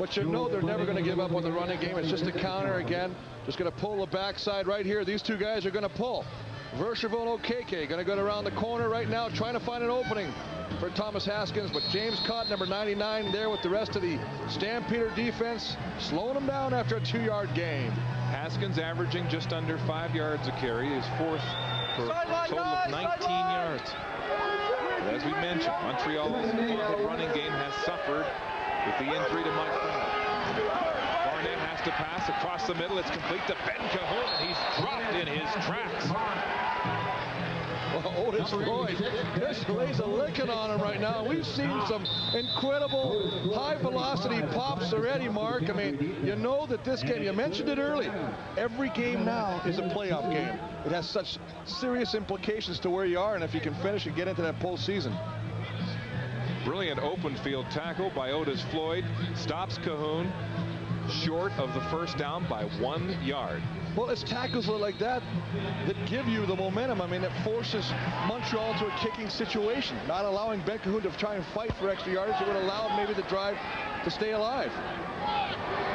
But you know they're never going to give up on the running game. It's just a counter again. Just going to pull the backside right here. These 2 guys are going to pull. Verschoval and Okeke going to go around the corner right now, trying to find an opening for Thomas Haskins. But James Cott, number 99, there with the rest of the Stampeder defense, slowing him down after a 2-yard gain.
Haskins averaging just under 5 yards a carry, is 4th for a total of 19 yards. But as we mentioned, Montreal's running game has suffered with the injury to Mike Brown. Barnett has to pass across the middle. It's complete to Ben Cahoon, and he's dropped in his tracks.
Well, Otis Floyd just lays a licking on him right now. We've seen some incredible high-velocity pops already, Mark. I mean, you know that this game, you mentioned it early, every game now is a playoff game. It has such serious implications to where you are, and if you can finish and get into that postseason.
Brilliant open field tackle by Otis Floyd. Stops Cahoon short of the first down by 1 yard.
Well, it's tackles like that that give you the momentum. I mean, it forces Montreal to a kicking situation, not allowing Ben Cahoon to try and fight for extra yardage. It would allow maybe the drive to stay alive.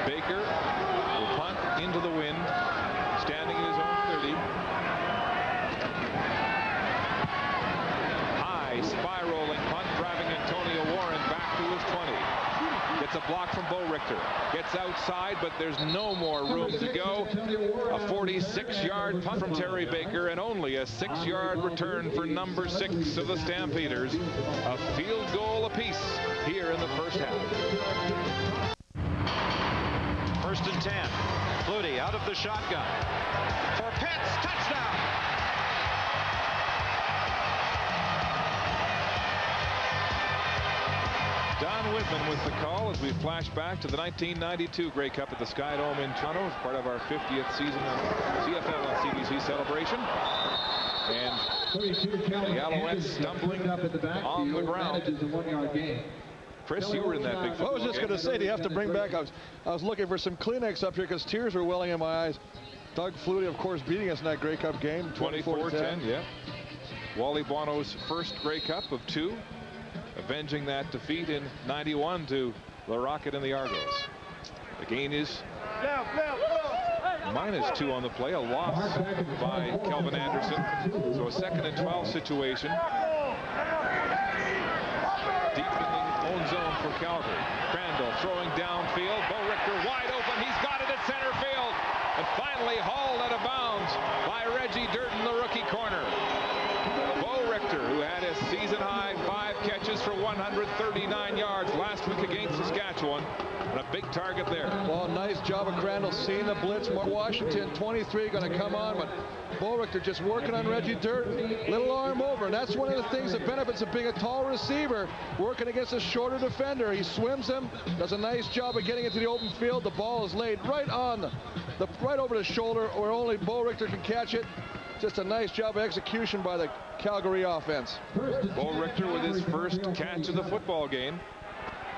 Baker will punt into the wind, standing in his own 30. High spiraling punt, driving Antonio Warren back to his 20. Gets a block from Bo Richter. Gets outside, but there's no more room to go. A 46-yard punt from Terry Baker, and only a 6-yard return for number 6 of the Stampeders. A field goal apiece here in the first half.
1st and 10. Flutie out of the shotgun. For Pitts, touchdown!
Don Whitman with the call as we flash back to the 1992 Grey Cup at the Sky Dome in Toronto as part of our 50th season of CFL on CBC celebration. And the Alouettes stumbling on the ground. Chris, you were in that big football
I was just going to say, do you have to bring back? I was looking for some Kleenex up here because tears were welling in my eyes. Doug Flutie, of course, beating us in that Grey Cup game.
24-10, yeah. Wally Buono's first Grey Cup of 2. Avenging that defeat in 91 to the Rocket and the Argos. The gain is -2 on the play, a loss by Kelvin Anderson. So a 2nd and 12 situation. Deep in the own zone for Calgary. Crandall throwing downfield. Bo Richter wide open. He's got it at center field. And finally hauled out of bounds by Reggie Durden, the rookie corner. Bo Richter, who had a season-high 5 catches for 139 yards last week against Saskatchewan. And a big target there.
Well, nice job of Crandall seeing the blitz. Washington, 23, going to come on, but Bo Richter just working on Reggie Durden. Little arm over, and that's one of the things that benefits of being a tall receiver, working against a shorter defender. He swims him, does a nice job of getting into the open field. The ball is laid right on right over the shoulder, where only Bo Richter can catch it. Just a nice job of execution by the Calgary offense.
Bo Richter with his first catch of the football game,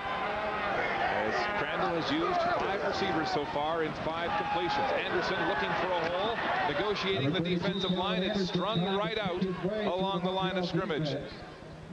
as Crandall has used 5 receivers so far in 5 completions. Anderson looking for a hole, negotiating the defensive line. It's strung right out along the line of scrimmage.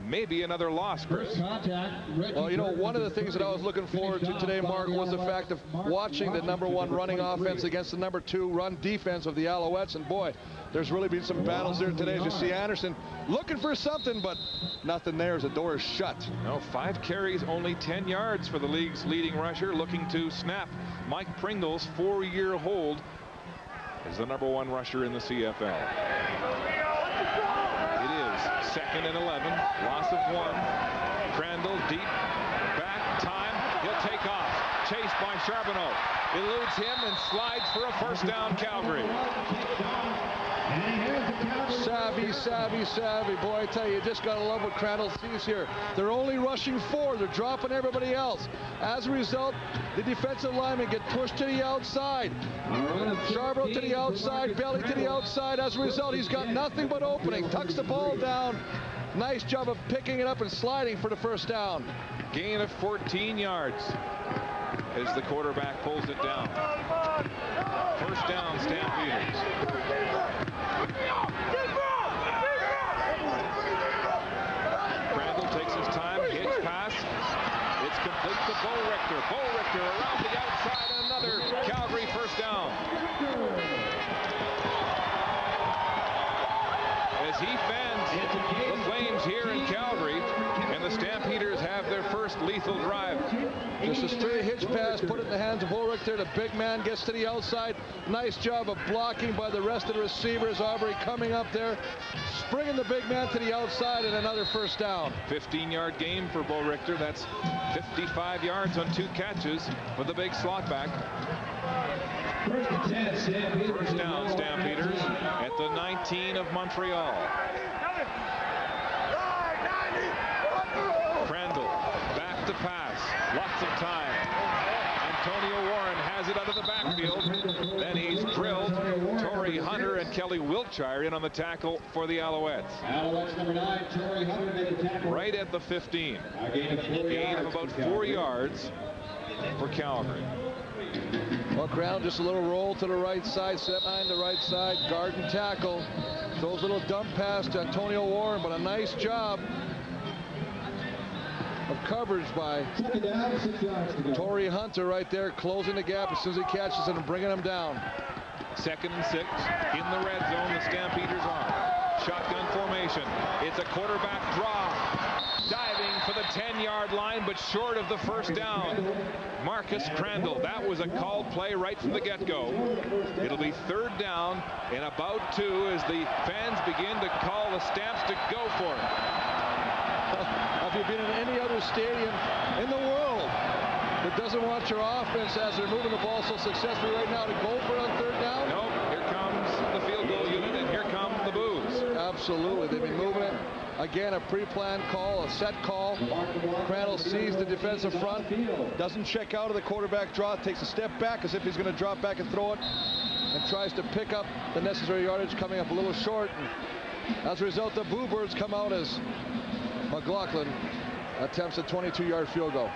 Maybe another loss, Chris.
Well, you know, one of the things that I was looking forward to today, Mark, was the fact of watching the #1 running offense against the #2 run defense of the Alouettes. And boy, there's really been some battles there today, as you see Anderson looking for something, but nothing there as the door is shut.
No, 5 carries, only 10 yards for the league's leading rusher, looking to snap Mike Pringle's 4-year hold as the #1 rusher in the CFL. 2nd and 11, loss of 1. Crandall deep, back, time, he'll take off. Chased by Charbonneau, eludes him and slides for a first down, Calgary.
Savvy. Boy, I tell you, you just got to love what Crandall sees here. They're only rushing 4. They're dropping everybody else. As a result, the defensive linemen get pushed to the outside. Charbonneau to the outside, Belly to the outside. As a result, he's got nothing but opening. Tucks the ball down. Nice job of picking it up and sliding for the first down.
Gain of 14 yards as the quarterback pulls it down. First down, Stampeders. Crandall takes his time, hitch pass. It's complete to Bo Richter. Bo Richter around the outside, and another Calgary first down. As he fends the Flames here in Calgary, and the Stampeders have their first lethal drive.
Just a straight hitch pass, put it in the hands of Bo Richter. The big man gets to the outside. Nice job of blocking by the rest of the receivers. Aubrey coming up there, springing the big man to the outside, and another first down.
15-yard game for Bo Richter. That's 55 yards on 2 catches for the big slot back. First down, Stampeders at the 19 of Montreal. Crandall back to pass. Lots of time. Antonio Warren has it out of the backfield. Then he's drilled. Torrey Hunter and Kelly Wiltshire in on the tackle for the Alouettes.
Alouettes number 9, Torrey Hunter made the tackle.
Right at the 15. Gain of about 4 yards for Calgary.
Well, Crandall just a little roll to the right side, set behind the right side, guard and tackle. Throws a little dump pass to Antonio Warren, but a nice job of coverage by Torrey Hunter right there, closing the gap as soon as he catches it and bringing him down.
2nd and 6 in the red zone. The Stampeders on shotgun formation. It's a quarterback draw, diving for the 10-yard line, but short of the first down. Marcus Crandall. That was a called play right from the get-go. It'll be 3rd down and about 2 as the fans begin to call the Stamps to go for it.
Have you been in any other stadium in the world that doesn't want your offense, as they're moving the ball so successfully right now, to go for it on 3rd down?
Nope. Here comes the field goal unit, and here come the boos.
Absolutely. They've been moving it. Again, a pre-planned call, a set call. Crandall sees the defensive front, doesn't check out of the quarterback draw, takes a step back as if he's going to drop back and throw it, and tries to pick up the necessary yardage, coming up a little short. And as a result, the Boo Birds come out as McLaughlin attempts a 22-yard field goal.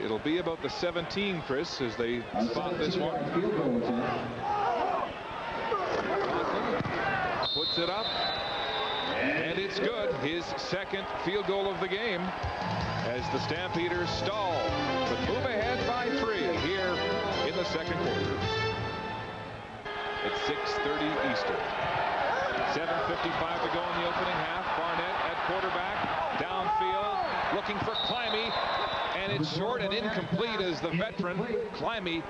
It'll be about the 17, Chris, as they spot this one. Puts it up, and it's good. His 2nd field goal of the game as the Stampeders stall, but move ahead by 3 here in the second quarter. It's 6:30 Eastern. 7:55 to go in the opening half. Barnett at quarterback, downfield, looking for Climby, and it's short and incomplete as the veteran Climby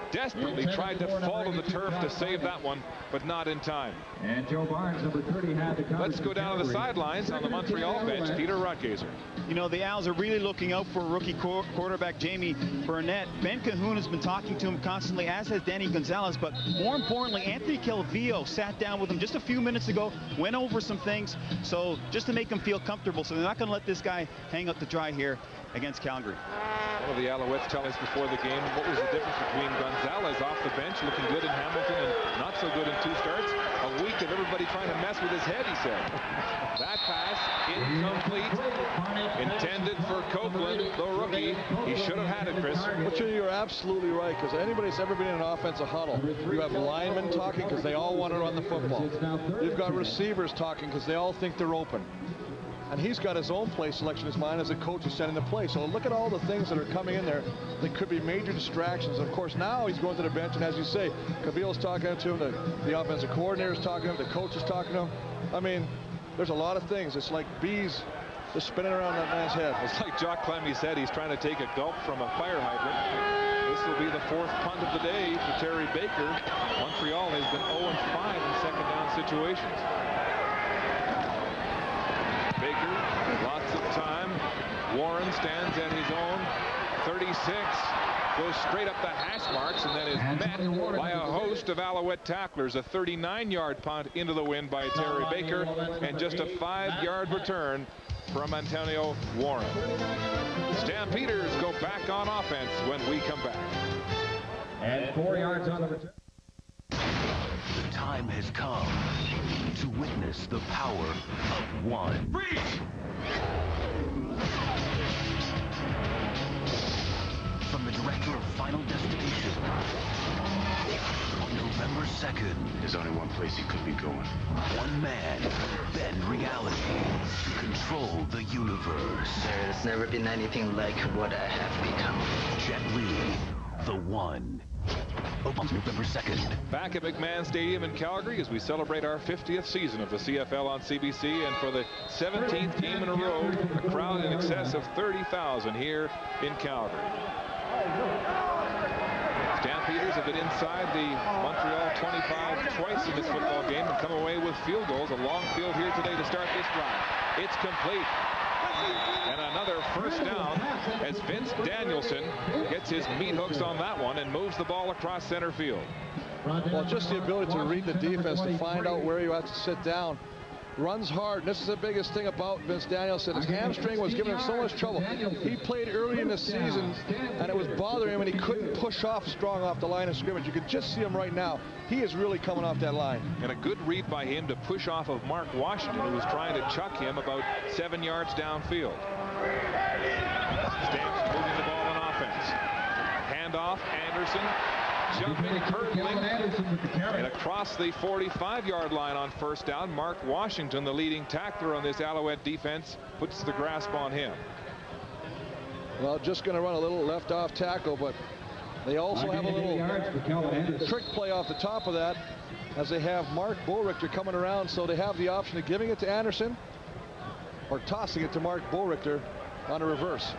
desperately tried to fall to the turf to save that one, but not in time.
And Joe Barnes, number 30, had the coverage.
Let's go down to the sidelines on the Montreal bench. Peter Rutgazer.
You know, the Owls are really looking out for rookie quarterback Jamie Burnett. Ben Cahoon has been talking to him constantly, as has Danny Gonzalez. But more importantly, Anthony Calvillo sat down with him just a few minutes ago, went over some things, so just to make him feel comfortable. So they're not going to let this guy hang up to dry here against Calgary.
One of the Alouettes tell us before the game what was the difference between Gonzalez off the bench looking good in Hamilton and not so good in 2 starts. A week of everybody trying to mess with his head, he said. That pass incomplete, intended for Copeland, the rookie. He should have had it, Chris.
But you're absolutely right, because anybody that's ever been in an offensive huddle, you have linemen talking because they all want to run the football. You've got receivers talking because they all think they're open. And he's got his own play selection in his mind as a coach is setting the play. So look at all the things that are coming in there that could be major distractions. Of course, now he's going to the bench, and as you say, Cavillo's talking to him, the offensive coordinator's talking to him, the coach is talking to him. I mean, there's a lot of things. It's like bees just spinning around that man's head.
It's like Jock Clemmy said, he's trying to take a gulp from a fire hydrant. This will be the 4th punt of the day for Terry Baker. Montreal has been 0-5 in second down situations. Baker, lots of time. Warren stands at his own 36, goes straight up the hash marks, and then is met by a host of Alouette tacklers. A 39-yard punt into the wind by Terry Baker, and just a 5-yard return from Antonio Warren. Stampeders go back on offense when we come back.
And 4 yards on the return.
The time has come to witness the power of one. Freeze! From the director of Final Destination, on November 2nd,
there's only one place he could be going.
One man bend reality to control the universe.
There's never been anything like what I have become.
Jet Li, the One. Opens November 2nd.
Back at McMahon Stadium in Calgary as we celebrate our 50th season of the CFL on CBC, and for the 17th game in a row, a crowd in excess of 30,000 here in Calgary. Stampeders have been inside the Montreal 25 twice in this football game and come away with field goals. A long field here today to start this drive. It's complete. And another first down as Vince Danielson gets his meat hooks on that one and moves the ball across center field.
Well, just the ability to read the defense, to find out where you have to sit down. Runs hard. This is the biggest thing about Vince Danielson. His hamstring was giving him so much trouble. He played early in the season, and it was bothering him, and he couldn't push off strong off the line of scrimmage. You can just see him right now. He is really coming off that line.
And a good read by him to push off of Mark Washington, who was trying to chuck him about 7 yards downfield. Stamps moving the ball on offense. Handoff, Anderson. Jumping, hurdling, and across the 45-yard line on first down. Mark Washington, the leading tackler on this Alouette defense, puts the grasp on him.
Well, just going to run a little left-off tackle, but they also have a little trick play off the top of that, as they have Mark Boerichter coming around, so they have the option of giving it to Anderson or tossing it to Mark Boerichter on a reverse.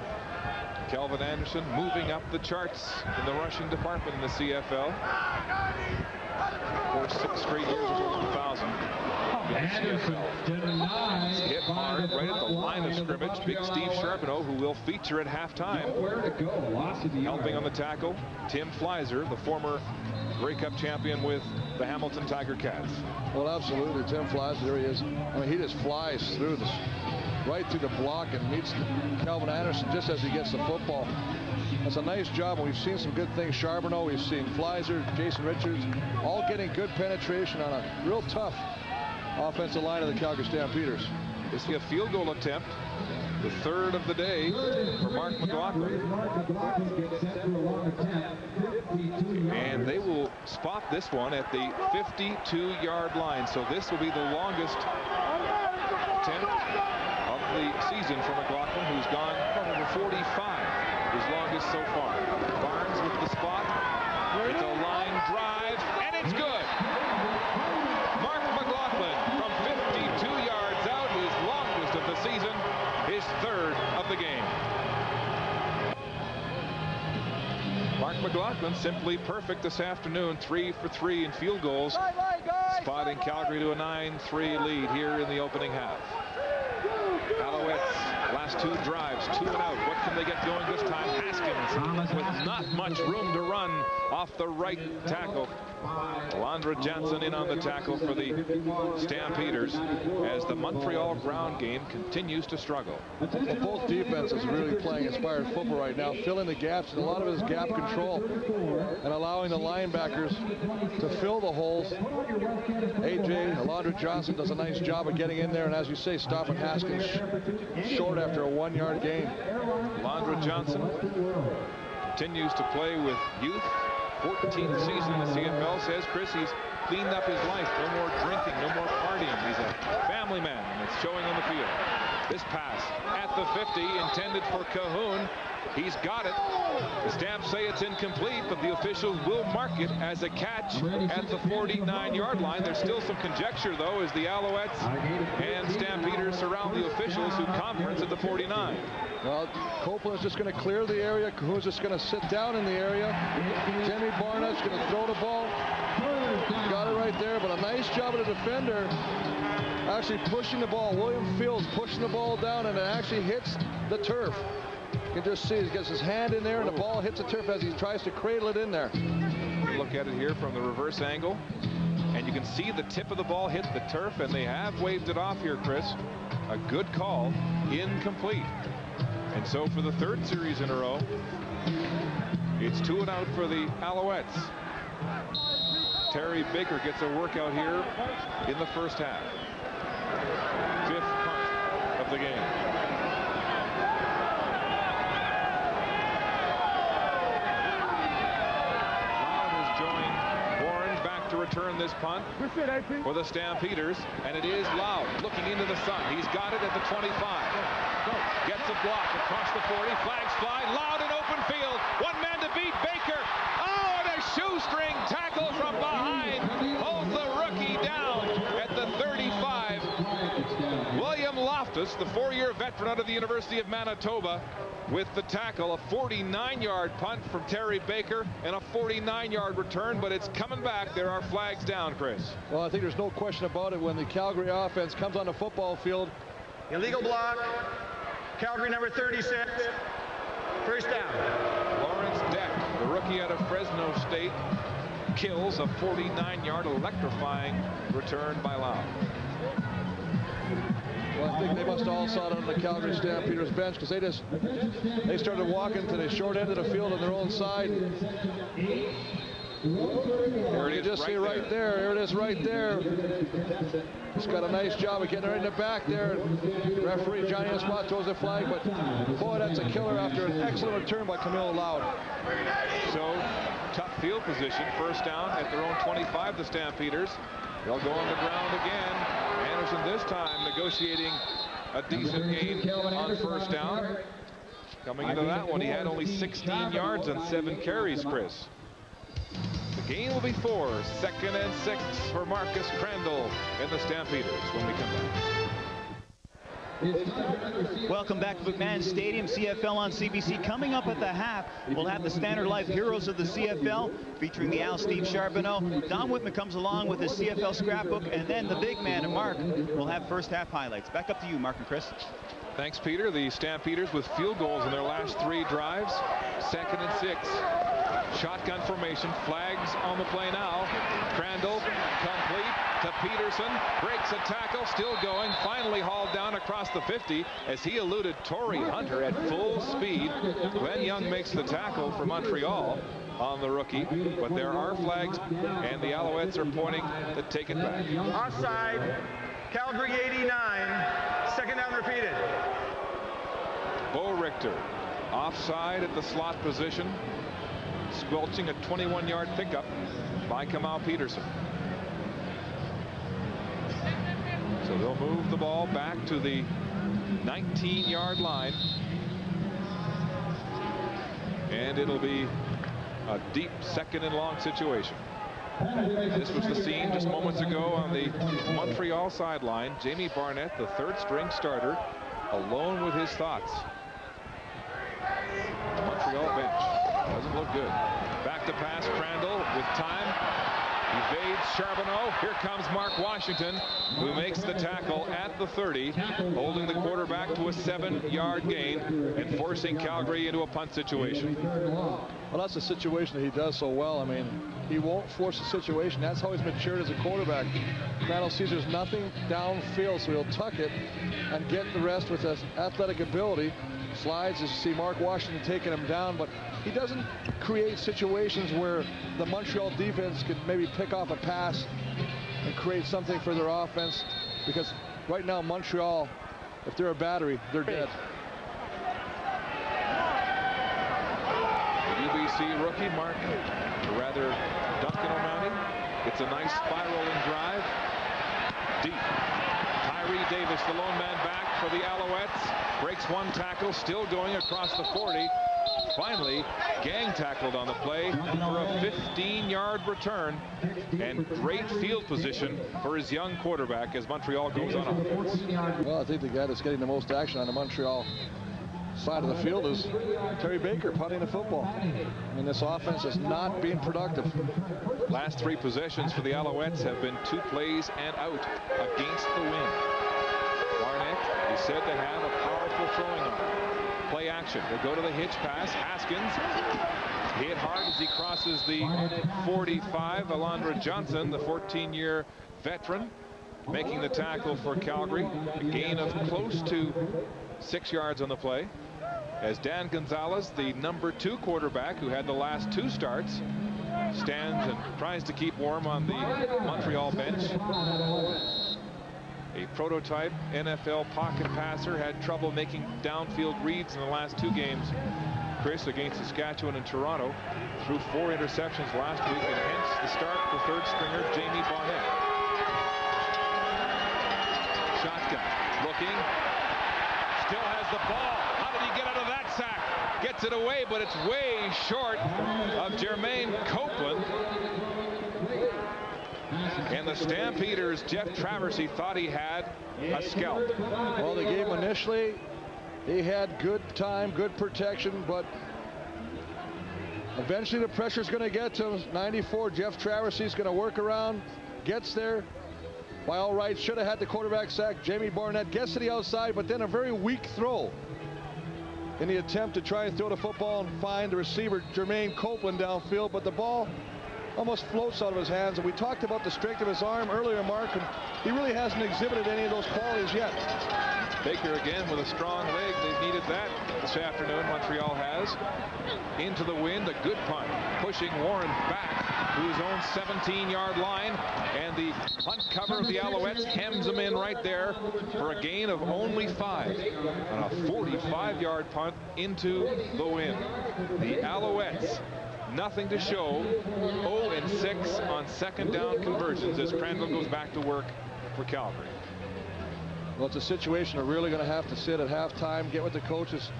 Kelvin Anderson moving up the charts in the rushing department in the CFL. For 6 straight years over 1,000 in the CFL. Hit hard right at the line of scrimmage. Big Steve Charbonneau, who will feature at halftime. Helping on the tackle, Tim Fleiser, the former Grey Cup champion with the Hamilton Tiger Cats.
Well, absolutely. Tim Fleiser, there he is. I mean, he just flies through this, right through the block, and meets Calvin Anderson just as he gets the football. That's a nice job, and we've seen some good things. Charbonneau, we've seen Fleiser, Jason Richards, all getting good penetration on a real tough offensive line of the Calgary Stampeders.
This will be a field goal attempt, the 3rd of the day for Mark McLaughlin. And they will spot this one at the 52-yard line. So this will be the longest attempt of the season for McLaughlin, who's gone over 45, his longest so far. Barnes with the spot, It's a line drive, and it's good. Mark McLaughlin from 52 yards out, his longest of the season, his third of the game. Mark McLaughlin simply perfect this afternoon, 3 for 3 in field goals, spotting Calgary to a 9-3 lead here in the opening half. Alouettes, last 2 drives, 2 and out. What can they get going this time? Haskins with not much room to run off the right tackle. Alondra Jansen in on the tackle for the Stampeders as the Montreal ground game continues to struggle.
Well, both defenses are really playing inspired football right now, filling the gaps, and a lot of it is gap control and allowing the linebackers to fill the holes. AJ, Alondra Johnson does a nice job of getting in there, and as you say, stopping Haskins short after a 1-yard gain.
Alondra Johnson continues to play with youth. 14th season in the CFL, says Chris. He's cleaned up his life. No more drinking, no more partying. He's a family man, and it's showing on the field. This pass at the 50, intended for Cahoon. He's got it. The Stamps say it's incomplete, but the officials will mark it as a catch at the 49-yard line. There's still some conjecture, though, as the Alouettes and Stampeders surround the officials who conference at the 49.
Well, Copeland's just going to clear the area. Cahoon's just going to sit down in the area. Jamie Barnett's going to throw the ball. Got it right there, but a nice job of the defender actually pushing the ball. William Fields pushing the ball down, and it actually hits the turf. You can just see he gets his hand in there, and the ball hits the turf as he tries to cradle it in there.
Look at it here from the reverse angle, and you can see the tip of the ball hit the turf, and they have waved it off here, Chris. A good call, incomplete. And so for the 3rd series in a row, it's 2 and out for the Alouettes. Terry Baker gets a workout here in the first half. 5th punt of the game. Loud has joined Warren back to return this punt for the Stampeders, and it is Loud looking into the sun. He's got it at the 25. Gets a block across the 40. Flags fly. Loud in open field. One man to beat. Baker. Oh, and a shoestring tackle from behind. Holds the rookie down at the 35. William Loftus, the 4-year veteran out of the University of Manitoba, with the tackle. A 49-yard punt from Terry Baker and a 49-yard return, but it's coming back. There are flags down, Chris.
Well, I think there's no question about it. When the Calgary offense comes on the football field,
illegal block. Calgary number 36. First down.
Lawrence Deck, the rookie out of Fresno State, kills a 49-yard electrifying return by Loud.
Well, I think they must have all saw it on the Calgary Stampeders bench, because they started walking to the short end of the field on their own side.
There it is,
just see right there. There it is right there. He's got a nice job of getting right in the back there. Referee Johnny Espot throws the flag, but boy, that's a killer after an excellent return by Camille Loud.
So tough field position. First down at their own 25, the Stampeders. They'll go on the ground again. Anderson this time negotiating a decent gain on first down. Coming into that one, he had only 16 yards and 7 carries, Chris. The gain will be 4. 2nd and 6 for Marcus Crandall and the Stampeders when we come back.
Welcome back to McMahon Stadium. CFL on CBC. Coming up at the half, we'll have the Standard Life Heroes of the CFL featuring the Al Steve Charbonneau. Don Whitman comes along with his CFL scrapbook, and then the big man, Mark, will have first half highlights. Back up to you, Mark and Chris.
Thanks, Peter. The Stampeders with field goals in their last 3 drives. 2nd and 6. Shotgun formation. Flags on the play now. Crandall complete to Peterson. Breaks a tackle. Still going. Finally hauled down across the 50 as he eluded Torrey Hunter at full speed. Glenn Young makes the tackle for Montreal on the rookie, but there are flags, and the Alouettes are pointing to take it back.
Offside. Calgary 89. 2nd down repeated.
Bo Richter offside at the slot position, squelching a 21-yard pickup by Kamal Peterson. So they'll move the ball back to the 19-yard line, and it'll be
a deep second and long situation. This was the scene just moments ago on the Montreal sideline. Jamie Barnett, the third-string starter, alone with his thoughts. The Montreal bench doesn't look good. Back to pass, Crandall with time. Evades Charbonneau. Here comes Mark Washington, who makes the tackle at the 30, holding the quarterback to a 7-yard gain and forcing Calgary into a punt situation.
Well, that's a situation that he does so well. I mean, he won't force a situation. That's how he's matured as a quarterback. Crandall sees there's nothing downfield, so he'll tuck it and get the rest with his athletic ability. Slides as you see Mark Washington taking him down, but he doesn't create situations where the Montreal defense could maybe pick off a pass and create something for their offense, because right now Montreal, if they're a battery, they're dead.
The UBC rookie Mark, or rather Duncan O'Malley, gets a nice spiraling drive deep. Tyree Davis, the lone man back for the Alouettes, breaks one tackle, still going across the 40. Finally, gang tackled on the play for a 15-yard return, and great field position for his young quarterback as Montreal goes on offense.
Well, I think the guy that's getting the most action on the Montreal side of the field is Terry Baker, punting the football. I mean, this offense is not being productive.
Last 3 possessions for the Alouettes have been 2 plays and out against the wind. Barnett is said to have a powerful throwing arm. Play action. They go to the hitch pass. Haskins hit hard as he crosses the 45. Alondra Johnson, the 14-year veteran, making the tackle for Calgary. A gain of close to 6 yards on the play, as Dan Gonzalez, the number 2 quarterback who had the last 2 starts, stands and tries to keep warm on the Montreal bench. A prototype NFL pocket passer, had trouble making downfield reads in the last 2 games. Chris, against Saskatchewan and Toronto, threw 4 interceptions last week, and hence the start for third stringer Jamie Barnett. Shotgun, looking, still has the ball. How did he get out of that sack? Gets it away, but it's way short of Jermaine Copeland. And the Stampeders, Jeff Traversy thought he had a scalp.
Well, the game initially, he had good time, good protection, but eventually the pressure's going to get to him. 94, Jeff Traversy's going to work around, gets there. By all rights, should have had the quarterback sack. Jamie Barnett gets to the outside, but then a very weak throw in the attempt to try and throw the football and find the receiver, Jermaine Copeland, downfield, but the ball almost floats out of his hands. And we talked about the strength of his arm earlier, Mark, and he really hasn't exhibited any of those qualities yet.
Baker again with a strong leg. They've needed that this afternoon. Montreal has. Into the wind, a good punt, pushing Warren back to his own 17-yard line, and the punt cover of the Alouettes hems him in right there for a gain of only 5 on a 45-yard punt into the wind. The Alouettes, nothing to show, 0-6 on second down conversions as Crandall goes back to work for Calgary.
Well, it's a situation they're really going to have to sit at halftime, get with the coaches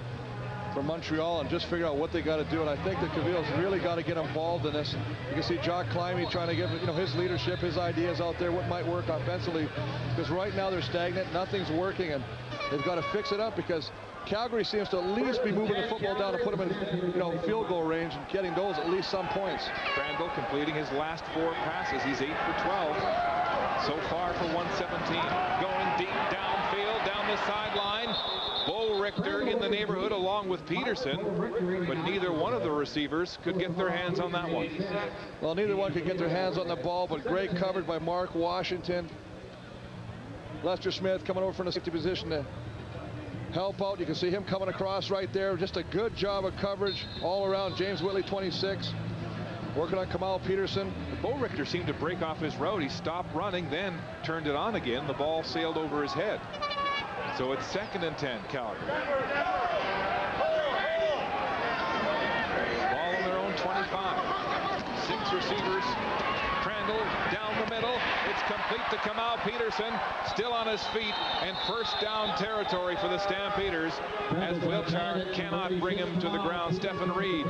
from Montreal, and just figure out what they got to do. And I think that Cavillo's really got to get involved in this. You can see Jock Climby trying to give his leadership, his ideas out there, what might work offensively, because right now they're stagnant, nothing's working, and they've got to fix it up, because Calgary seems to at least be moving the football down to put them in field goal range and getting those at least some points.
Crandall completing his last 4 passes. He's 8 for 12 so far for 117. Going deep downfield, down the sideline. Bo Richter in the neighborhood along with Peterson, but neither one of the receivers could get their hands on that one.
Well, neither one could get their hands on the ball, but great coverage by Mark Washington. Lester Smith coming over from the safety position to help out. You can see him coming across right there. Just a good job of coverage all around. James Whitley, 26, working on Kamal Peterson.
Bo Richter seemed to break off his route. He stopped running, then turned it on again. The ball sailed over his head. So it's 2nd and 10, Calgary. Ball on their own 25. 6 receivers. Crandall down the middle. It's complete to Kamal Peterson, still on his feet, and first down territory for the Stampeders as Wiltshire cannot bring him to the ground. Stephen Reed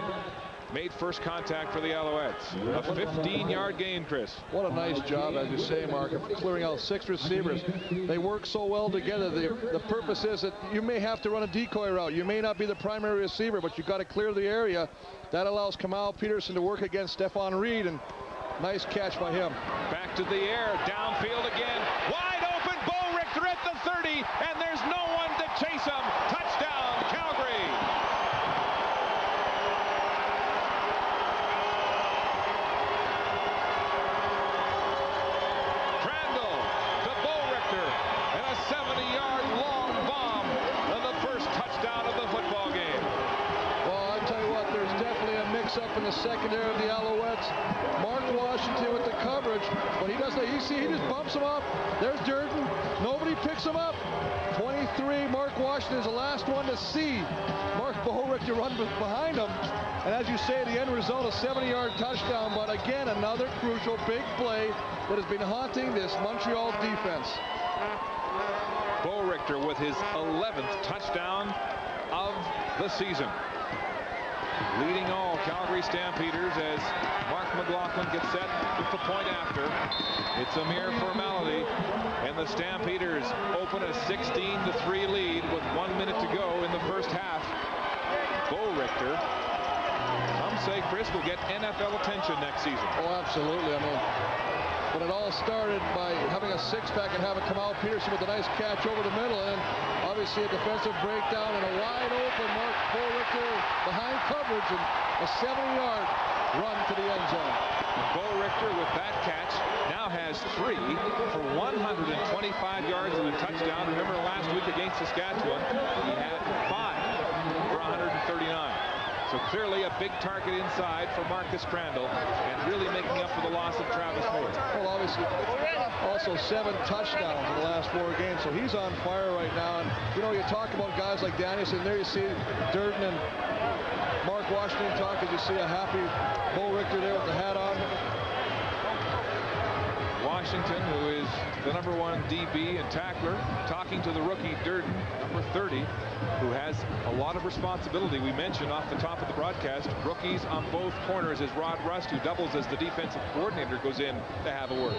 made first contact for the Alouettes. A 15-yard gain, Chris.
What a nice job, as you say, Mark, of clearing out 6 receivers. They work so well together. The purpose is that you may have to run a decoy route. You may not be the primary receiver, but you've got to clear the area. That allows Kamal Peterson to work against Stephon Reed, and nice catch by him.
Back to the air, downfield again. Wide open, Bo Richter at the 30, and there's no one to chase him. Touchdown, Calgary. Crandall to Bo Richter, and a 70-yard long bomb, and the first touchdown of the football game.
Well, I'll tell you what, there's definitely a mix-up in the secondary of the Alouettes. Mark Washington with the coverage, but he doesn't. He just bumps him up. There's Durden. Nobody picks him up. 23. Mark Washington is the last one to see Mark Bo Richter run behind him. And as you say, the end result, a 70-yard touchdown. But again, another crucial big play that has been haunting this Montreal defense.
Bo Richter with his 11th touchdown of the season. Leading all Calgary Stampeders as Mark McLaughlin gets set with the point after. It's a mere formality, and the Stampeders open a 16-3 lead with 1 minute to go in the first half. Bo Richter, some say, Chris, will get NFL attention next season.
Oh, absolutely. I mean, but it all started by having a six-pack and having Kamal Peterson with a nice catch over the middle, and obviously a defensive breakdown and a wide open Mark Bo Richter behind coverage, and a 70-yard run to the end zone.
Bo Richter with that catch now has 3 for 125 yards and a touchdown. Remember last week against Saskatchewan, he had 5 for 139. So clearly a big target inside for Marcus Crandall, and really making up for the loss of Travis Moore.
Well, obviously, also 7 touchdowns in the last 4 games, so he's on fire right now. And, you know, you talk about guys like Danielson, there you see Durden and Mark Washington talk, as you see a happy Bo Richter there with the hat on.
Washington, who is the #1 DB and tackler, talking to the rookie Durden, number 30, who has a lot of responsibility. We mentioned off the top of the broadcast, rookies on both corners, as Rod Rust, who doubles as the defensive coordinator, goes in to have a word.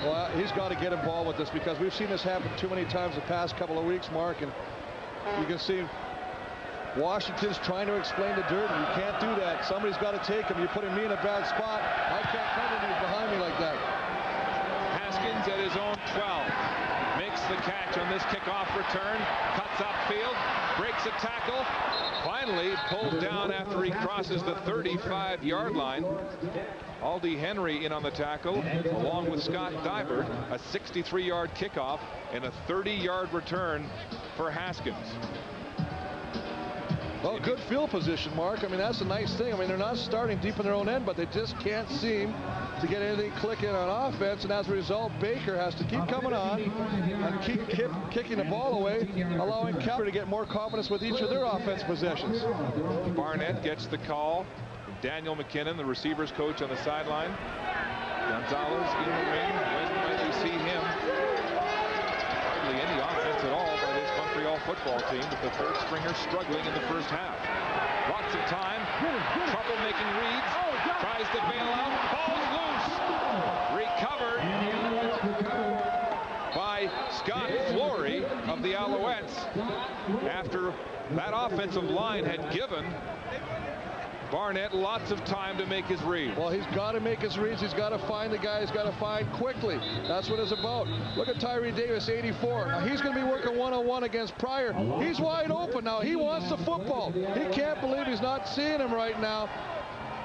Well, he's got to get involved with this, because we've seen this happen too many times the past couple of weeks, Mark, and you can see Washington's trying to explain to Durden, you can't do that. Somebody's got to take him. You're putting me in a bad spot. I can't cover him. He's behind me like that.
Haskins at his own 12. Makes the catch on this kickoff return. Cuts upfield. Breaks a tackle. Finally pulled down after he crosses the 35-yard line. Aldi Henry in on the tackle, along with Scott Dybert. A 63-yard kickoff and a 30-yard return for Haskins.
Well, good field position, Mark. I mean, that's a nice thing. I mean, they're not starting deep in their own end, but they just can't seem to get anything clicking on offense, and as a result, Baker has to keep coming on and keep kicking the ball away, allowing Calgary to get more confidence with each of their offense possessions.
Barnett gets the call. Daniel McKinnon, the receivers coach, on the sideline. Gonzalez in the wing. When might we see him? Hardly any offense at all by this Montreal football team, with the third stringer struggling in the first half. Lots of time. Trouble making reads. Tries to bail out. Ball's loose. Recovered by Scott Flory of the Alouettes, after that offensive line had given Barnett lots of time to make his read.
Well, he's got to make his reads. He's got to find the guy. He's got to find quickly. That's what it's about. Look at Tyree Davis, 84. Now, he's going to be working one-on-one against Pryor. He's wide open now. He wants the football. He can't believe he's not seeing him right now.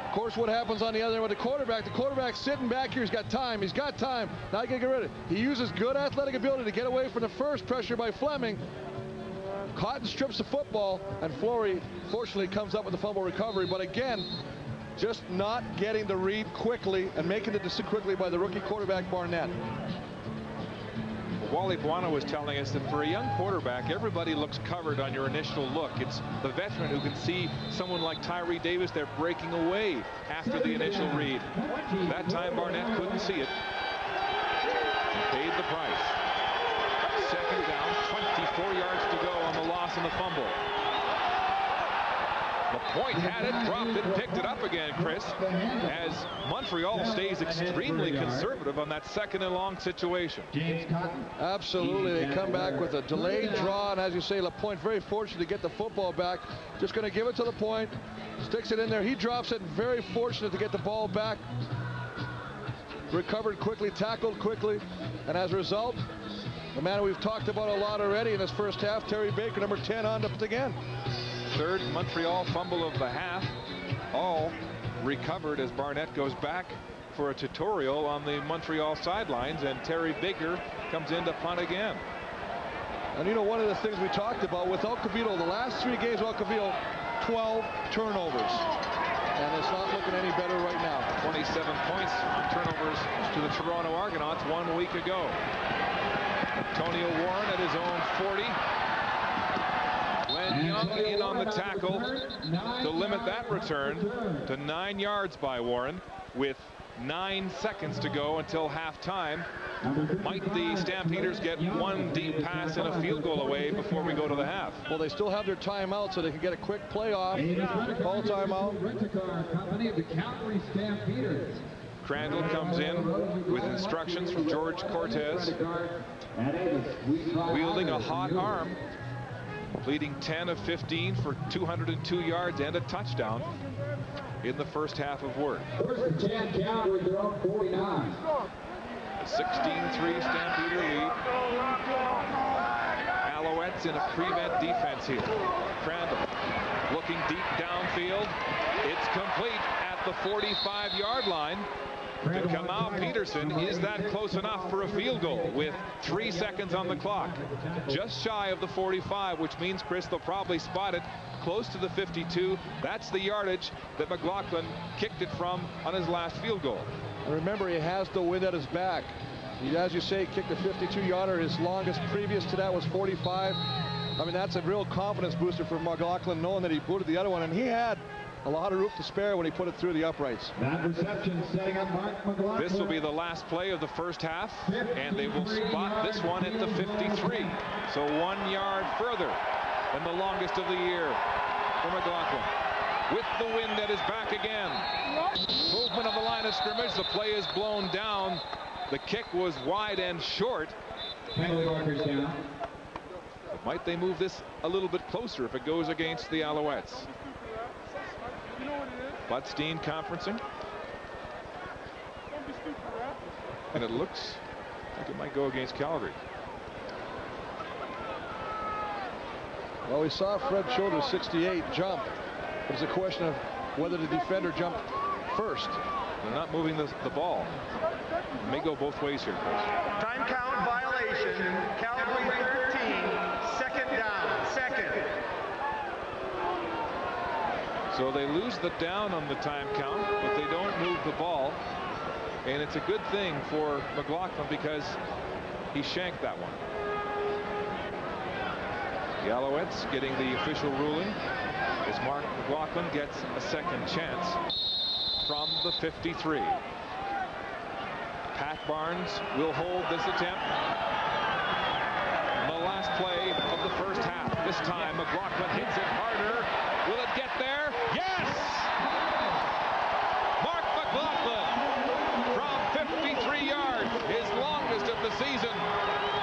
Of course, what happens on the other end with the quarterback's sitting back here. He's got time. He's got time. Now he can get rid of it. He uses good athletic ability to get away from the first pressure by Fleming. Cotton strips the football, and Flory fortunately comes up with the fumble recovery. But again, just not getting the read quickly and making the decision quickly by the rookie quarterback Barnett.
Wally Buono was telling us that for a young quarterback, everybody looks covered on your initial look. It's the veteran who can see someone like Tyree Davis there breaking away after the initial read. That time Barnett couldn't see it. He paid the price. Second down, 24 yards to go on the loss and the fumble. LaPointe had it, dropped it, picked it up again, Chris, as Montreal stays extremely conservative on that second and long situation.
Absolutely. They come back with a delayed draw, and as you say, LaPointe very fortunate to get the football back. Just going to give it to LaPointe, sticks it in there. He drops it, very fortunate to get the ball back. Recovered quickly, tackled quickly, and as a result, the man we've talked about a lot already in this first half, Terry Baker, number 10, on to it again.
Third Montreal fumble of the half, all recovered as Barnett goes back for a tutorial on the Montreal sidelines, and Terry Baker comes in to punt again.
And you know, one of the things we talked about with El Cabildo, the last 3 games of El Cabildo, 12 turnovers. And it's not looking any better right now.
27 points on turnovers to the Toronto Argonauts 1 week ago. Antonio Warren at his own 40. Glenn Young in on the tackle to limit that return to 9 yards by Warren with 9 seconds to go until halftime. Might the Stampeders get one deep pass and a field goal away before we go to the half?
Well, they still have their timeout, so they can get a quick playoff. Ball timeout.
Rent-a-car company of the Calgary Stampeders.
Crandall comes in with instructions from George Cortez, wielding a hot arm, leading 10 of 15 for 202 yards and a touchdown in the first half of work.
First and 10, Calgary, their own 49.
A 16-3 Stampeder lead. Alouettes in a prevent defense here. Crandall looking deep downfield. It's complete at the 45-yard line to Kamau Peterson. Is that close enough for a field goal with 3 seconds on the clock? Just shy of the 45, which means, Chris, they'll probably spot it close to the 52. That's the yardage that McLaughlin kicked it from on his last field goal.
And remember, he has the wind at his back. He, as you say, kicked a 52-yarder. His longest previous to that was 45. I mean, that's a real confidence booster for McLaughlin, knowing that he booted the other one, and he had a lot of room to spare when he put it through the uprights.
That reception setting up Mark McLaughlin.
This will be the last play of the first half, and they will spot this one at the 53. So 1 yard further than the longest of the year for McLaughlin. With the wind at his back again. Movement of the line of scrimmage. The play is blown down. The kick was wide and short.
Penalty markers down.
But might they move this a little bit closer if it goes against the Alouettes? Butstein conferencing. And it looks like it might go against Calgary.
Well, we saw Fred Childers, 68, jump. It's a question of whether the defender jumped first.
They're not moving the ball. It may go both ways here, Chris.
Time count violation. Calgary 13. Second down. Second.
So they lose the down on the time count, but they don't move the ball. And it's a good thing for McLaughlin because he shanked that one. The Alouettes getting the official ruling as Mark McLaughlin gets a second chance from the 53. Pat Barnes will hold this attempt. The last play of the first half. This time McLaughlin hits it harder. Will it get there? Yes! Mark McLaughlin from 53 yards, his longest of the season.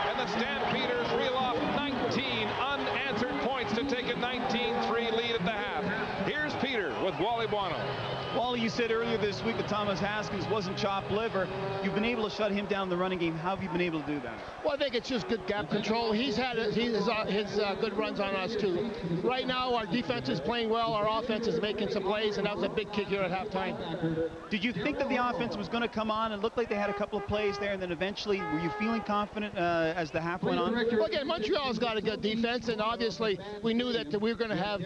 And the Stampeders reel off 19 unanswered points to take a 19-3 lead at the half. Here's Peter with Wally Buono.
Wally, you said earlier this week that Thomas Haskins wasn't chopped liver. You've been able to shut him down in the running game. How have you been able to do that?
Well, I think it's just good gap control. He's had his good runs on us, too. Right now, our defense is playing well. Our offense is making some plays, and that was a big kick here at halftime.
Did you think that the offense was going to come on? It looked like they had a couple of plays there, and then eventually, were you feeling confident as the half went on?
Well, again, Montreal's got a good defense, and obviously, we knew that we were going to have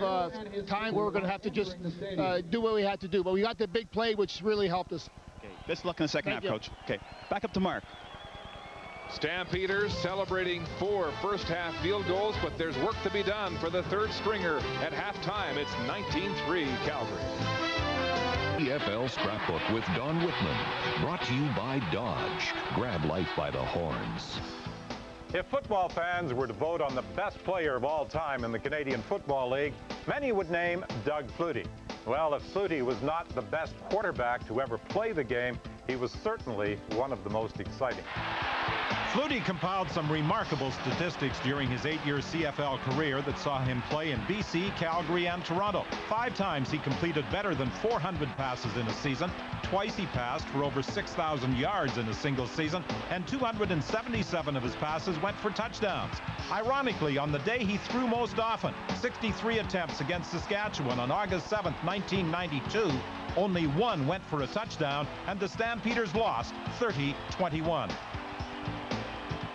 time where we were going to have to just do what we had to do. But we got the big play, which really helped us.
Okay, best of luck in the second half, Coach. Okay, back up to Mark.
Stampeders celebrating 4 first-half field goals, but there's work to be done for the third stringer at halftime. It's 19-3 Calgary.
CFL Scrapbook with Don Whitman, brought to you by Dodge. Grab life by the horns.
If football fans were to vote on the best player of all time in the Canadian Football League, many would name Doug Flutie. Well, if Flutie was not the best quarterback to ever play the game, he was certainly one of the most exciting.
Flutie compiled some remarkable statistics during his 8-year CFL career that saw him play in BC, Calgary, and Toronto. 5 times he completed better than 400 passes in a season. Twice he passed for over 6,000 yards in a single season, and 277 of his passes went for touchdowns. Ironically, on the day he threw most often, 63 attempts against Saskatchewan on August 7th, 1992, only 1 went for a touchdown, and the Stampeders lost 30-21.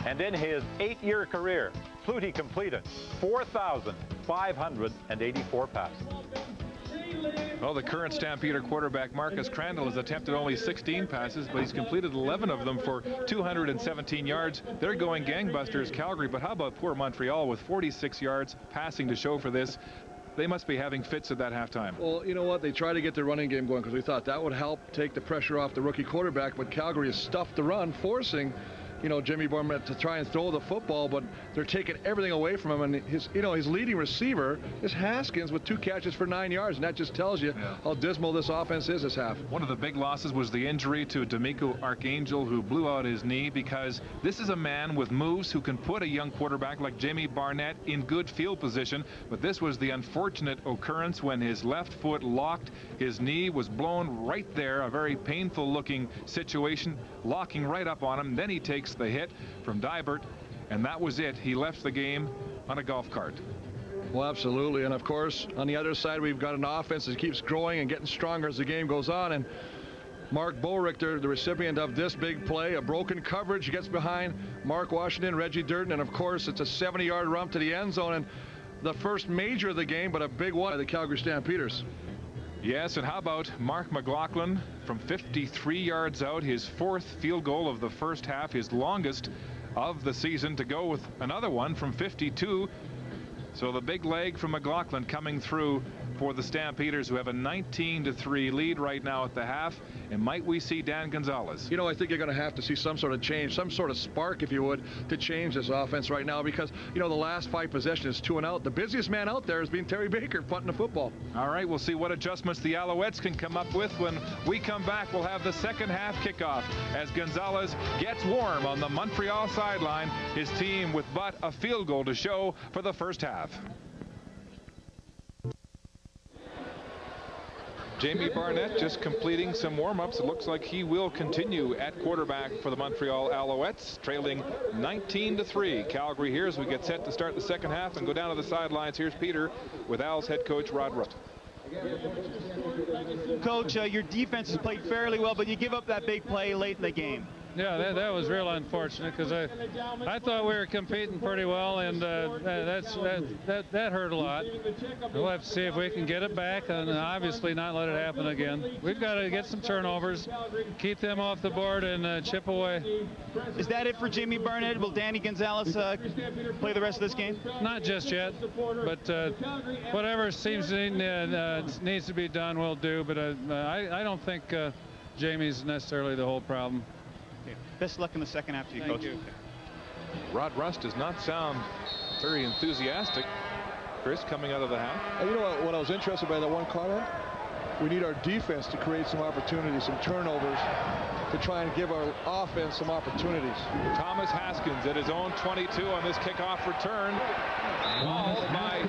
And in his 8-year career, Flutie completed 4,584 passes.
Well, the current Stampeder quarterback Marcus Crandall has attempted only 16 passes, but he's completed 11 of them for 217 yards. They're going gangbusters, Calgary, but how about poor Montreal with 46 yards passing to show for this? They must be having fits at that halftime.
Well, you know what? They tried to get their running game going because we thought that would help take the pressure off the rookie quarterback, but Calgary has stuffed the run, forcing Jimmy Barnett to try and throw the football, but they're taking everything away from him. And his leading receiver is Haskins with 2 catches for 9 yards, and that just tells you how dismal this offense is this half.
One of the big losses was the injury to D'Amico Archangel, who blew out his knee, because this is a man with moves who can put a young quarterback like Jamie Barnett in good field position. But this was the unfortunate occurrence when his left foot locked. His knee was blown right there, a very painful looking situation, locking right up on him. Then he takes the hit from Dybert, and that was it. He left the game on a golf cart.
Well, absolutely. And of course, on the other side, we've got an offense that keeps growing and getting stronger as the game goes on. And Mark Boerichter, the recipient of this big play, a broken coverage, gets behind Mark Washington, Reggie Durden, and of course, it's a 70-yard romp to the end zone, and the first major of the game, but a big one by the Calgary Stampeders.
Yes, and how about Mark McLaughlin from 53 yards out, his 4th field goal of the first half, his longest of the season, to go with another one from 52. So the big leg from McLaughlin coming through for the Stampeders, who have a 19-3 lead right now at the half. And might we see Dan Gonzalez?
I think you're going to have to see some sort of change, some sort of spark, if you would, to change this offense right now, because the last 5 possessions, 2 and out. The busiest man out there has been Terry Baker punting the football.
All right, we'll see what adjustments the Alouettes can come up with. When we come back, we'll have the second half kickoff as Gonzalez gets warm on the Montreal sideline, his team with but a field goal to show for the first half. Jamie Barnett just completing some warm-ups. It looks like he will continue at quarterback for the Montreal Alouettes, trailing 19-3. Calgary here as we get set to start the second half and go down to the sidelines. Here's Peter with Al's head coach Rod Rust.
Coach, your defense has played fairly well, but you give up that big play late in the game.
Yeah, that was real unfortunate, because I thought we were competing pretty well, and that hurt a lot. We'll have to see if we can get it back, and obviously not let it happen again. We've got to get some turnovers, keep them off the board, and chip away.
Is that it for Jamie Barnett? Will Danny Gonzalez play the rest of this game?
Not just yet, but whatever seems needs to be done, we'll do. But I don't think Jamie's necessarily the whole problem.
Best of luck in the second half to you, Coach.
Thank you.
Rod Rust does not sound very enthusiastic. Chris, coming out of the half.
You know what I was interested by that one comment? We need our defense to create some opportunities, some turnovers, to try and give our offense some opportunities.
Thomas Haskins at his own 22 on this kickoff return. Mauled by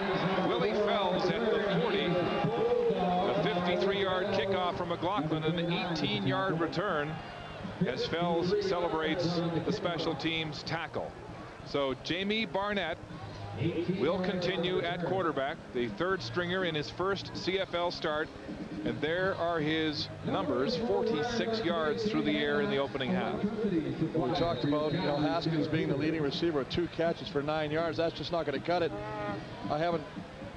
Willie Fells at the 40. A 53-yard kickoff from McLaughlin, an 18-yard return, as Fells celebrates the special teams tackle. So Jamie Barnett will continue at quarterback, the 3rd stringer in his first CFL start, and there are his numbers: 46 yards through the air in the opening half.
We talked about Haskins being the leading receiver with 2 catches for 9 yards. That's just not going to cut it.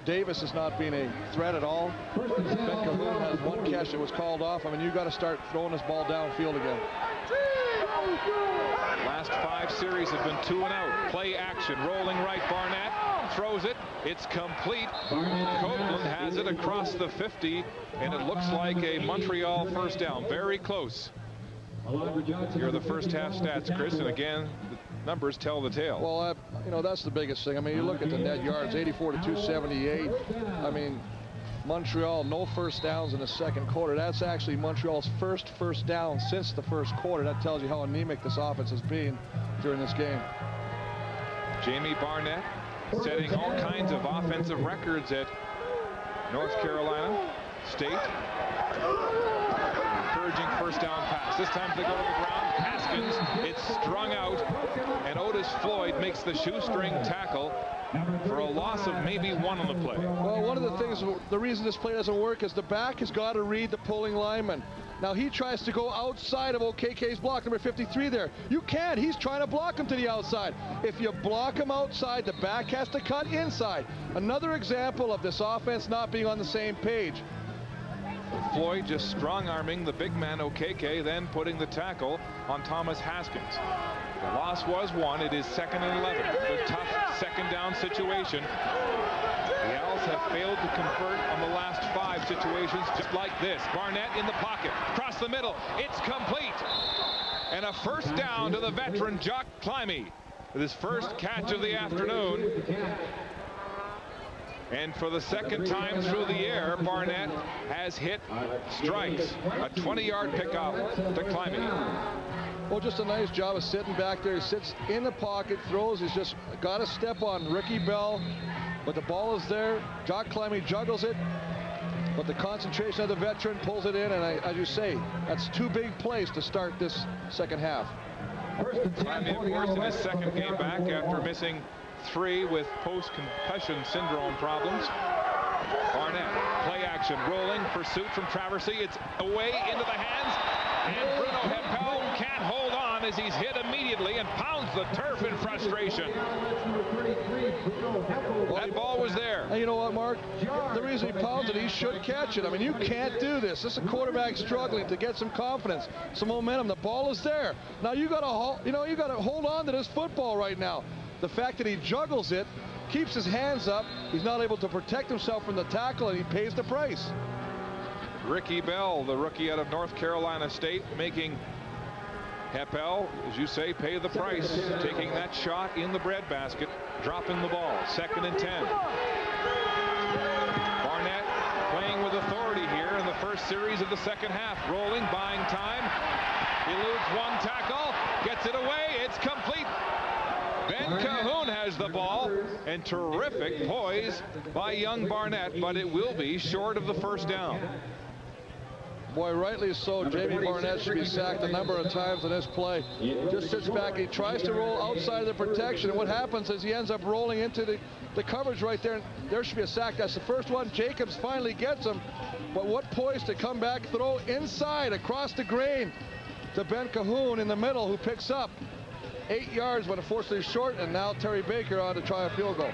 Davis has not been a threat at all. Ben Cahoon has 1 catch that was called off. I mean, you've got to start throwing this ball downfield again.
Last 5 series have been 2 and out. Play action, rolling right. Barnett throws it. It's complete. Copeland has it across the 50, and it looks like a Montreal first down. Very close. Here are the first half stats, Chris, and again, numbers tell the tale.
Well, you know, that's the biggest thing. I mean, you look at the net yards, 84 to 278. I mean, Montreal, no first downs in the second quarter. That's actually Montreal's first down since the first quarter. That tells you how anemic this offense has been during this game.
Jamie Barnett setting all kinds of offensive records at North Carolina State. Encouraging first down pass. This time they go to the ground. Haskins, it's strung out, and Otis Floyd makes the shoestring tackle for a loss of maybe one on the play.
Well, one of the things, the reason this play doesn't work is the back has got to read the pulling lineman. Now he tries to go outside of OKK's block, number 53 there. You can't. He's trying to block him to the outside. If you block him outside, the back has to cut inside. Another example of this offense not being on the same page.
Floyd just strong-arming the big man OKK, then putting the tackle on Thomas Haskins. The loss was one. It is 2nd and 11. It's a tough second down situation. The Owls have failed to convert on the last 5 situations just like this. Barnett in the pocket, across the middle. It's complete. And a first down to the veteran Jock Climie with his first catch of the afternoon. And for the second time through the air, Barnett has hit strikes. A 20-yard pickup to Climie.
Well, just a nice job of sitting back there. He sits in the pocket, throws. He's just got to step on Ricky Bell, but the ball is there. Jock Climie juggles it, but the concentration of the veteran pulls it in, and as you say, that's 2 big plays to start this second half.
Climie, of course, in his second game back after missing 3 with post-concussion syndrome problems. Barnett, play action, rolling, pursuit from Traversy. It's away into the hands, and Bruno Heppel can't hold on as he's hit immediately and pounds the turf in frustration. That ball was there.
And you know what, Mark? The reason he pounds it, he should catch it. I mean, you can't do this. This is a quarterback struggling to get some confidence, some momentum. The ball is there. Now you got to hold on to this football right now. The fact that he juggles it, keeps his hands up, he's not able to protect himself from the tackle, and he pays the price.
Ricky Bell, the rookie out of North Carolina State, making Heppel, as you say, pay the price, taking that shot in the breadbasket, dropping the ball. 2nd and 10. Barnett playing with authority here in the first series of the second half, rolling, buying time. Eludes one tackle, gets it away, it's complete. Ben Cahoon has the ball, and terrific poise by young Barnett, but it will be short of the first down.
Boy, rightly so. Jamie Barnett should be sacked a number of times in this play. Just sits back, he tries to roll outside of the protection, and what happens is he ends up rolling into the coverage right there, and there should be a sack. That's the first one. Jacobs finally gets him, but what poise to come back, throw inside across the grain to Ben Cahoon in the middle, who picks up 8 yards, but unfortunately short, and now Terry Baker on to try a field goal.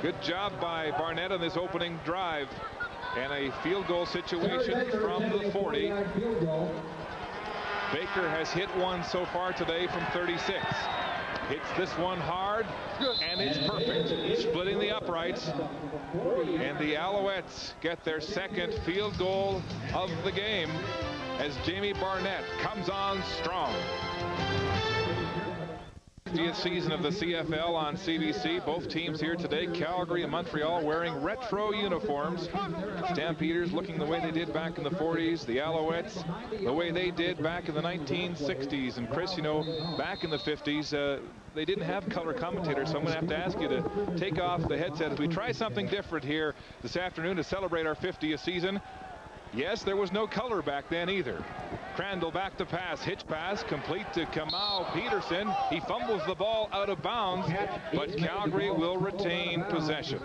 Good job by Barnett on this opening drive, and a field goal situation from the 40. Baker has hit one so far today from 36. Hits this one hard, and it's perfect, splitting the uprights. And the Alouettes get their second field goal of the game as Jamie Barnett comes on strong. 50th season of the CFL on CBC. Both teams here today, Calgary and Montreal, wearing retro uniforms. Stampeders looking the way they did back in the 40s. The Alouettes the way they did back in the 1960s. And Chris, you know, back in the 50s, they didn't have color commentators, so I'm going to have to ask you to take off the headset as we try something different here this afternoon to celebrate our 50th season. Yes, there was no color back then either. Crandall back to pass, hitch pass, complete to Kamau Peterson. He fumbles the ball out of bounds, but Calgary will retain possession.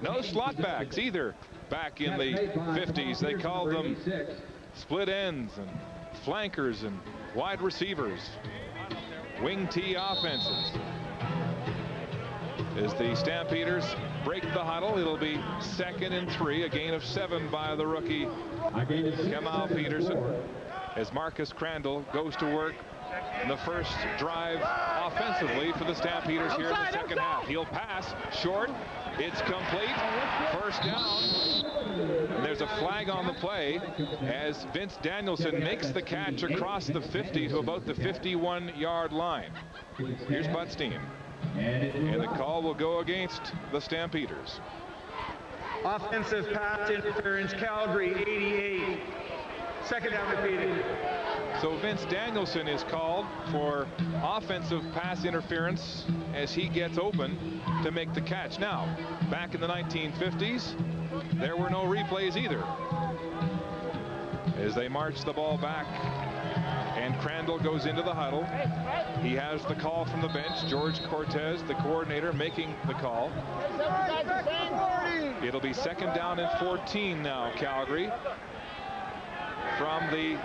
No slot backs either back in the 50s. They called them split ends and flankers and wide receivers. Wing T offenses. As the Stampeders break the huddle, it'll be 2nd and 3, a gain of 7 by the rookie Kamau Peterson, as Marcus Crandall goes to work in the first drive offensively for the Stampeders here in the second half. He'll pass short. It's complete. First down And there's a flag on the play as Vince Danielson makes the catch across the 50 to about the 51-yard line. Here's Butstein. And the call will go against the Stampeders.
Offensive pass interference, Calgary 88. Second down repeated.
So Vince Danielson is called for offensive pass interference as he gets open to make the catch. Now, back in the 1950s, there were no replays either. As they march the ball back, and Crandall goes into the huddle. He has the call from the bench. George Cortez, the coordinator, making the call. It'll be second down and 14 now, Calgary. From the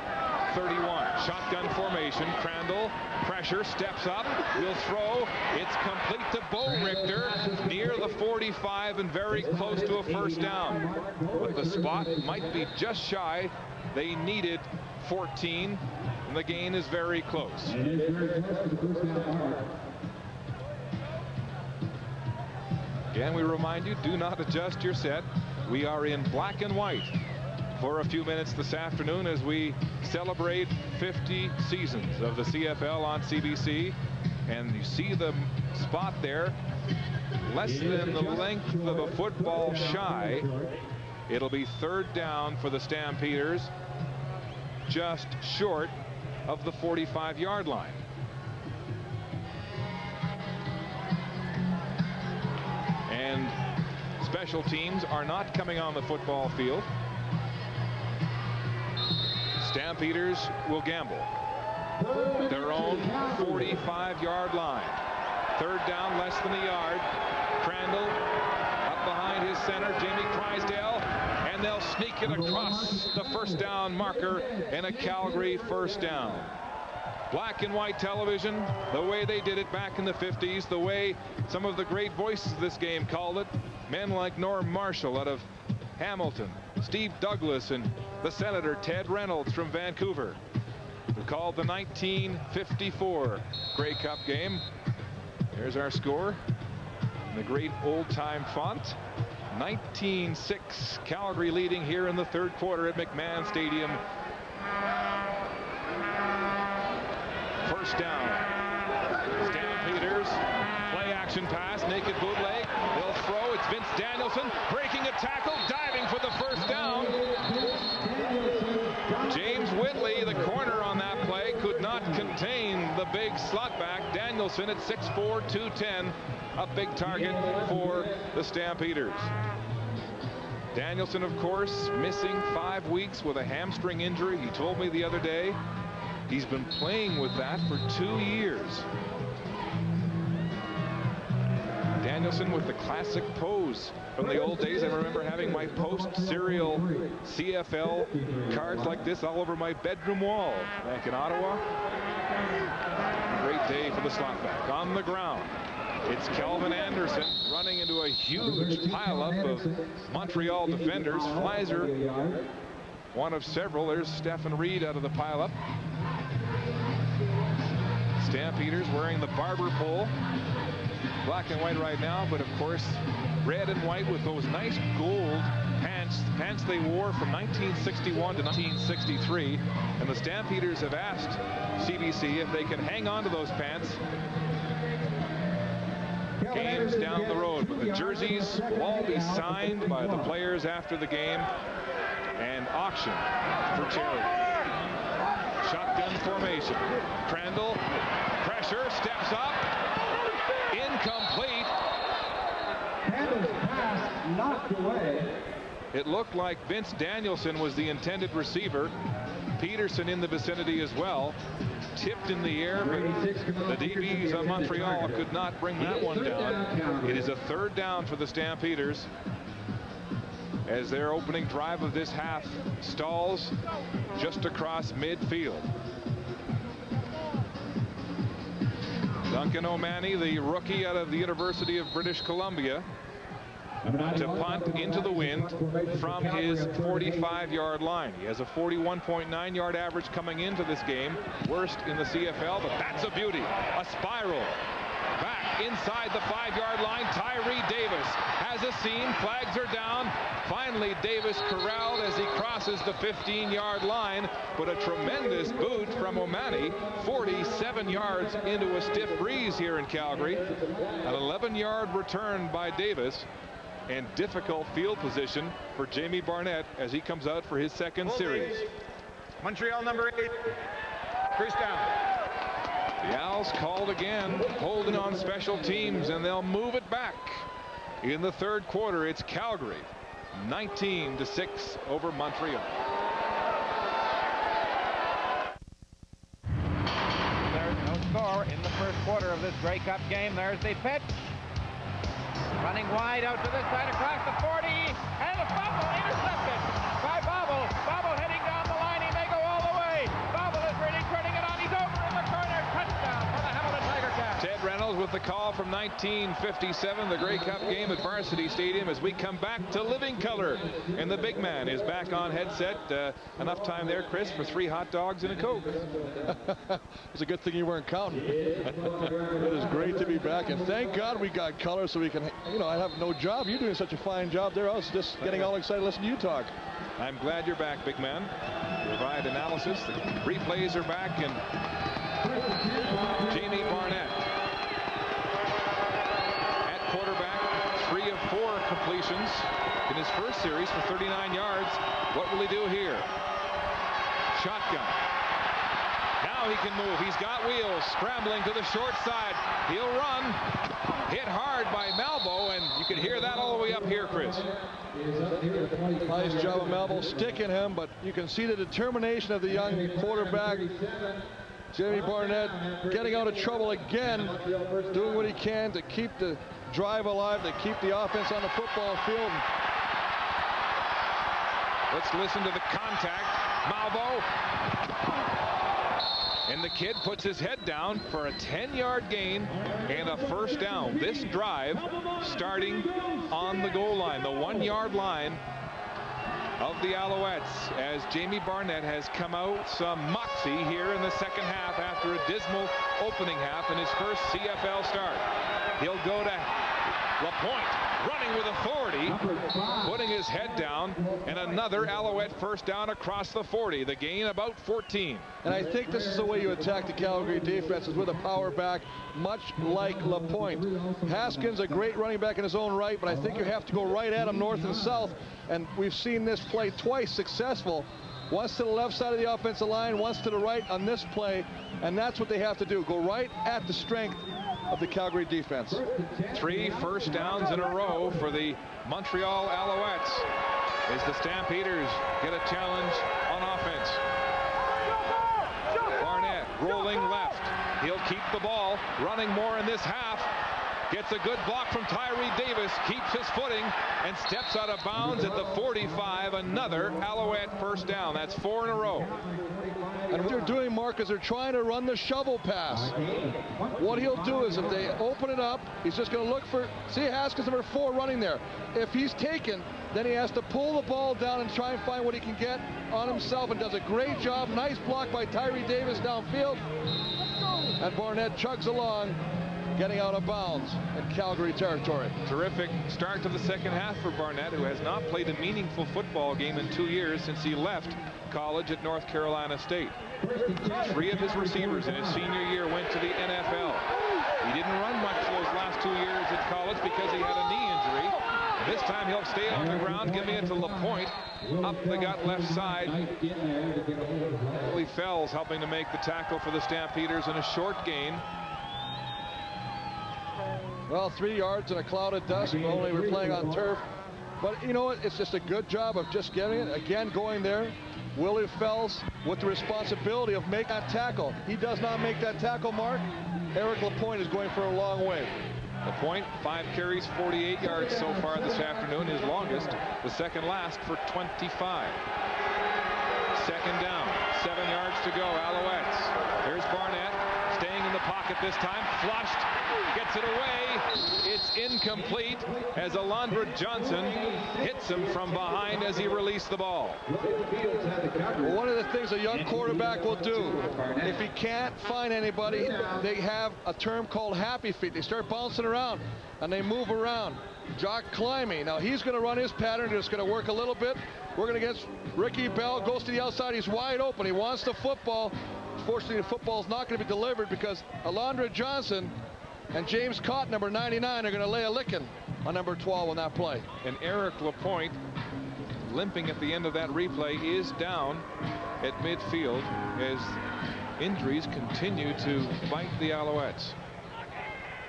31. Shotgun formation. Crandall, pressure, steps up, will throw. It's complete to Bo Richter near the 45 and very close to a first down. But the spot might be just shy. They needed 14, and the gain is very close. Again, we remind you, do not adjust your set. We are in black and white for a few minutes this afternoon as we celebrate 50 seasons of the CFL on CBC. And you see the spot there, less than the length of a football shy. It'll be third down for the Stampeders, just short of the 45-yard line. And special teams are not coming on the football field. Stampeders will gamble. Their own 45-yard line. Third down, less than a yard. Crandall up behind his center, Jamie Crysdale, and they'll sneak it across the first down marker and a Calgary first down. Black and white television, the way they did it back in the 50s, the way some of the great voices of this game called it. Men like Norm Marshall out of Hamilton, Steve Douglas, and the Senator Ted Reynolds from Vancouver, who called the 1954 Grey Cup game. Here's our score in the great old-time font. 19-6, Calgary leading here in the third quarter at McMahon Stadium. First down. Stampeders, play action pass, naked bootleg. They'll throw. It's Vince Danielson breaking a tackle, diving for the first down. James Whitley, the corner on that play, could not contain the big slot back. Danielson at 6'4", 210, a big target for the Stampeders. Danielson, of course, missing 5 weeks with a hamstring injury. He told me the other day he's been playing with that for 2 years. Danielson with the classic pose from the old days. I remember having my post serial CFL cards like this all over my bedroom wall back in Ottawa. Great day for the slot back. On the ground, it's Kelvin Anderson running into a huge pileup of Montreal defenders. Fleiser, one of several. There's Stephen Reed out of the pileup. Stampeders wearing the barber pole. Black and white right now, but of course red and white with those nice gold pants they wore from 1961 to 1963. And the Stampeders have asked CBC if they can hang on to those pants games down the road. But the jerseys will all be signed by the players after the game and auctioned for charity. Shotgun formation. Crandall, pressure, steps up. Incomplete.
Pass knocked away.
It looked like Vince Danielson was the intended receiver. Peterson in the vicinity as well. Tipped in the air, but the DBs of Montreal could not bring that one down. It is a third down for the Stampeders as their opening drive of this half stalls just across midfield. Duncan O'Mahony, the rookie out of the University of British Columbia, to punt into the wind from his 45-yard line. He has a 41.9-yard average coming into this game, worst in the CFL, but that's a beauty. A spiral back inside the 5-yard line. Tyree Davis has has a seam. Flags are down. Finally, Davis corralled as he crosses the 15-yard line. But a tremendous boot from O'Mahony, 47 yards into a stiff breeze here in Calgary. An 11-yard return by Davis. And difficult field position for Jamie Barnett as he comes out for his second series.
Montreal number 8. First down.
The Owls called again, holding on special teams, and they'll move it back. In the third quarter, it's Calgary, 19-6 over Montreal.
There's no score in the first quarter of this Grey Cup game. There's the pitch. Running wide out to this side across the 40, and a fumble intercepted by Bobble. Bobble heading down the line. He may go all the way. Bobble is really turning it on. He's over in the corner. Touchdown for the Hamilton Tiger Cats.
Ted Reynolds with the call from 1957, the Grey Cup game at Varsity Stadium, as we come back to living color. And the big man is back on headset. Enough time there, Chris, for 3 hot dogs and a Coke.
It's a good thing you weren't counting. It is great to be back, and thank God we got color so we can, you know, I have no job. You're doing such a fine job there. I was just getting all excited listening to you talk.
I'm glad you're back, big man. Provide analysis. The replays are back, and Jamie Barnett at quarterback, 3 of 4 completions in his first series for 39 yards. What will he do here? Shotgun. Now he can move. He's got wheels. Scrambling to the short side. He'll run. Hit hard by Malvo, and you can hear that all the way up here, Chris.
Nice job of Malvo sticking him, but you can see the determination of the young quarterback. Jamie Barnett getting out of trouble again, doing what he can to keep the drive alive, to keep the offense on the football field.
Let's listen to the contact. Malvo. And the kid puts his head down for a 10-yard gain and a first down. This drive starting on the goal line, the 1-yard line of the Alouettes, as Jamie Barnett has come out some moxie here in the second half after a dismal opening half in his first CFL start. He'll go to LaPointe, running with authority, putting his head down, and another Alouette first down across the 40. The gain about 14.
And I think this is the way you attack the Calgary defense, is with a power back, much like LaPointe. Haskins, a great running back in his own right, but I think you have to go right at him north and south, and we've seen this play twice successful. Once to the left side of the offensive line, once to the right on this play, and that's what they have to do. Go right at the strength of the Calgary defense.
3 first downs in a row for the Montreal Alouettes as the Stampeders get a challenge on offense. Barnett rolling left. He'll keep the ball, running more in this half. Gets a good block from Tyree Davis, keeps his footing, and steps out of bounds at the 45. Another Alouette first down. That's 4 in a row.
And what they're doing, Mark, is they're trying to run the shovel pass. What he'll do is if they open it up, he's just going to look for, see Haskins number 4 running there. If he's taken, then he has to pull the ball down and try and find what he can get on himself, and does a great job. Nice block by Tyree Davis downfield. And Barnett chugs along, getting out of bounds in Calgary territory.
Terrific start to the second half for Barnett, who has not played a meaningful football game in 2 years since he left college at North Carolina State. 3 of his receivers in his senior year went to the NFL. He didn't run much those last 2 years at college because he had a knee injury. This time he'll stay on the ground, giving it to LaPointe. Up the gut left side. Willie Fells helping to make the tackle for the Stampeders in a short gain.
Well, 3 yards in a cloud of dust. Only we're playing on turf. But you know what? It's just a good job of just getting it. Again, going there. Willie Fells with the responsibility of making that tackle. He does not make that tackle, Mark. Eric LaPointe is going for a long way.
LaPointe, 5 carries, 48 yards so far this afternoon. His longest, the second last for 25. Second down, 7 yards to go. Alouettes. Here's Barnett. staying in the pocket this time. Flushed. Gets it away. It's incomplete as Alondra Johnson hits him from behind as he released the ball.
Well, one of the things a young quarterback will do, if he can't find anybody, they have a term called happy feet. They start bouncing around and they move around. Jock climbing. Now he's going to run his pattern. Just going to work a little bit. Working against Ricky Bell. Goes to the outside. He's wide open. He wants the football. Fortunately, the football's not going to be delivered because Alondra Johnson and James Cott, number 99, are going to lay a licking on number 12 on that play.
And Eric Lapointe, limping at the end of that replay, is down at midfield as injuries continue to bite the Alouettes.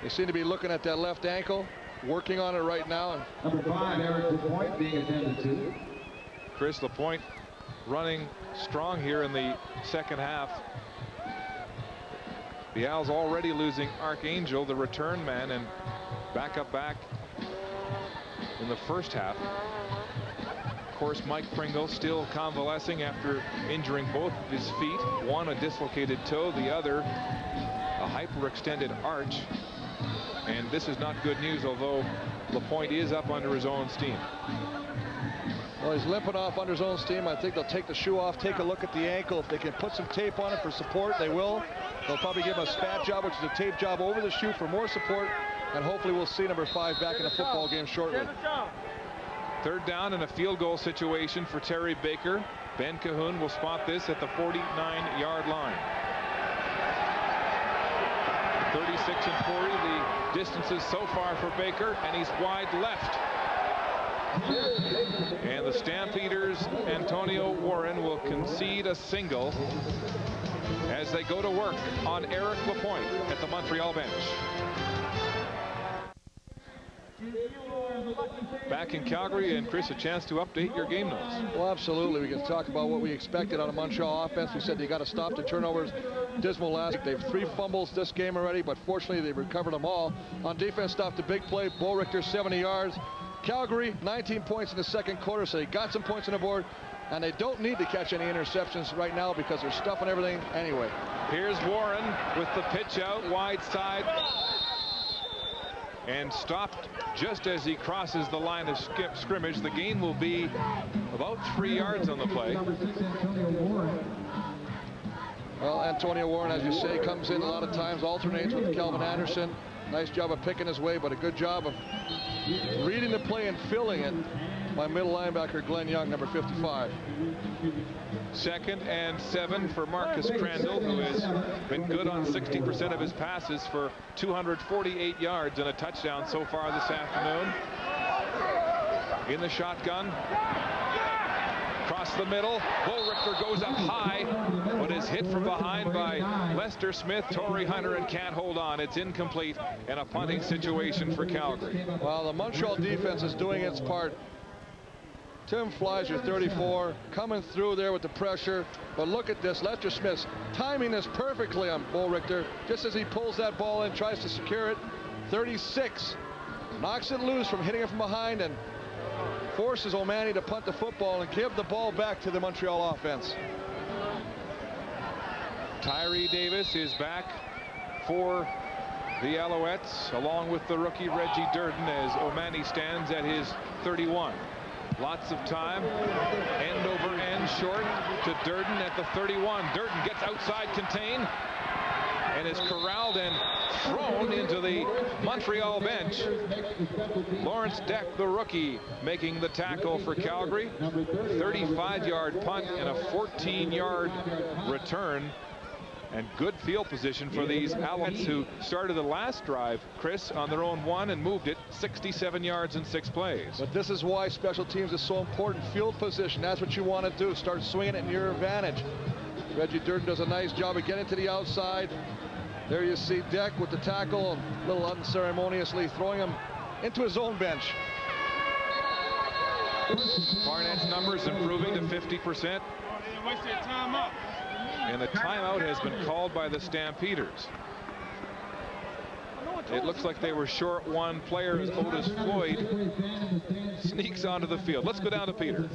They seem to be looking at that left ankle, working on it right now.
Number 5, Eric Lapointe, being attended to.
Chris Lapointe running strong here in the second half. The Owls already losing Archangel, the return man, and back in the first half. Of course, Mike Pringle still convalescing after injuring both of his feet. One a dislocated toe, the other a hyperextended arch. And this is not good news, although Lapointe is up under his own steam.
Well, he's limping off under his own steam. I think they'll take the shoe off, take a look at the ankle. If they can put some tape on it for support, they will. They'll probably give him a spat job, which is a tape job over the shoe for more support. And hopefully we'll see number 5 back in the football game shortly.
Third down and a field goal situation for Terry Baker. Ben Cahoon will spot this at the 49-yard line. 36 and 40, the distances so far for Baker, and he's wide left. And the Stampeders' Antonio Warren will concede a single as they go to work on Eric Lapointe at the Montreal bench. Back in Calgary, and Chris, a chance to update your game notes.
Well, absolutely. We can talk about what we expected out of Montreal offense. We said they got to stop the turnovers. Dismal last week. They have 3 fumbles this game already, but fortunately they recovered them all. On defense, stopped the big play. Bo Richter, 70 yards. Calgary, 19 points in the second quarter, so they got some points on the board, and they don't need to catch any interceptions right now because they're stuffing everything anyway.
Here's Warren with the pitch out wide side and stopped just as he crosses the line of scrimmage. The gain will be about 3 yards on the play.
Well, Antonio Warren, as you say, comes in a lot of times, alternates with Calvin Anderson. Nice job of picking his way, but a good job of reading the play and filling it by middle linebacker Glenn Young, number 55.
2nd and 7 for Marcus Crandall, who has been good on 60% of his passes for 248 yards and a touchdown so far this afternoon. In the shotgun. Across the middle. Bo Richter goes up high, but is hit from behind by Lester Smith, Torrey Hunter, and can't hold on. It's incomplete and a punting situation for Calgary.
Well, the Montreal defense is doing its part. Tim Fleischer, 34, coming through there with the pressure. But look at this. Lester Smith timing this perfectly on Bo Richter. Just as he pulls that ball in, tries to secure it. 36. Knocks it loose from hitting it from behind and forces O'Mani to punt the football and give the ball back to the Montreal offense.
Tyree Davis is back for the Alouettes, along with the rookie Reggie Durden, as O'Mani stands at his 31. Lots of time, end over end short to Durden at the 31. Durden gets outside contain and is corralled and thrown into the Montreal bench. Lawrence Deck, the rookie, making the tackle for Calgary. 35-yard punt and a 14-yard return. And good field position for these Alouettes, who started the last drive, Chris, on their own 1 and moved it 67 yards in 6 plays.
But this is why special teams is so important. Field position, that's what you want to do. Start swinging it in your advantage. Reggie Durden does a nice job of getting to the outside. There you see Deck with the tackle, a little unceremoniously throwing him into his own bench.
Barnett's numbers improving to 50%. And the timeout has been called by the Stampeders. It looks like they were short one player as Otis Floyd sneaks onto the field. Let's go down to Peter.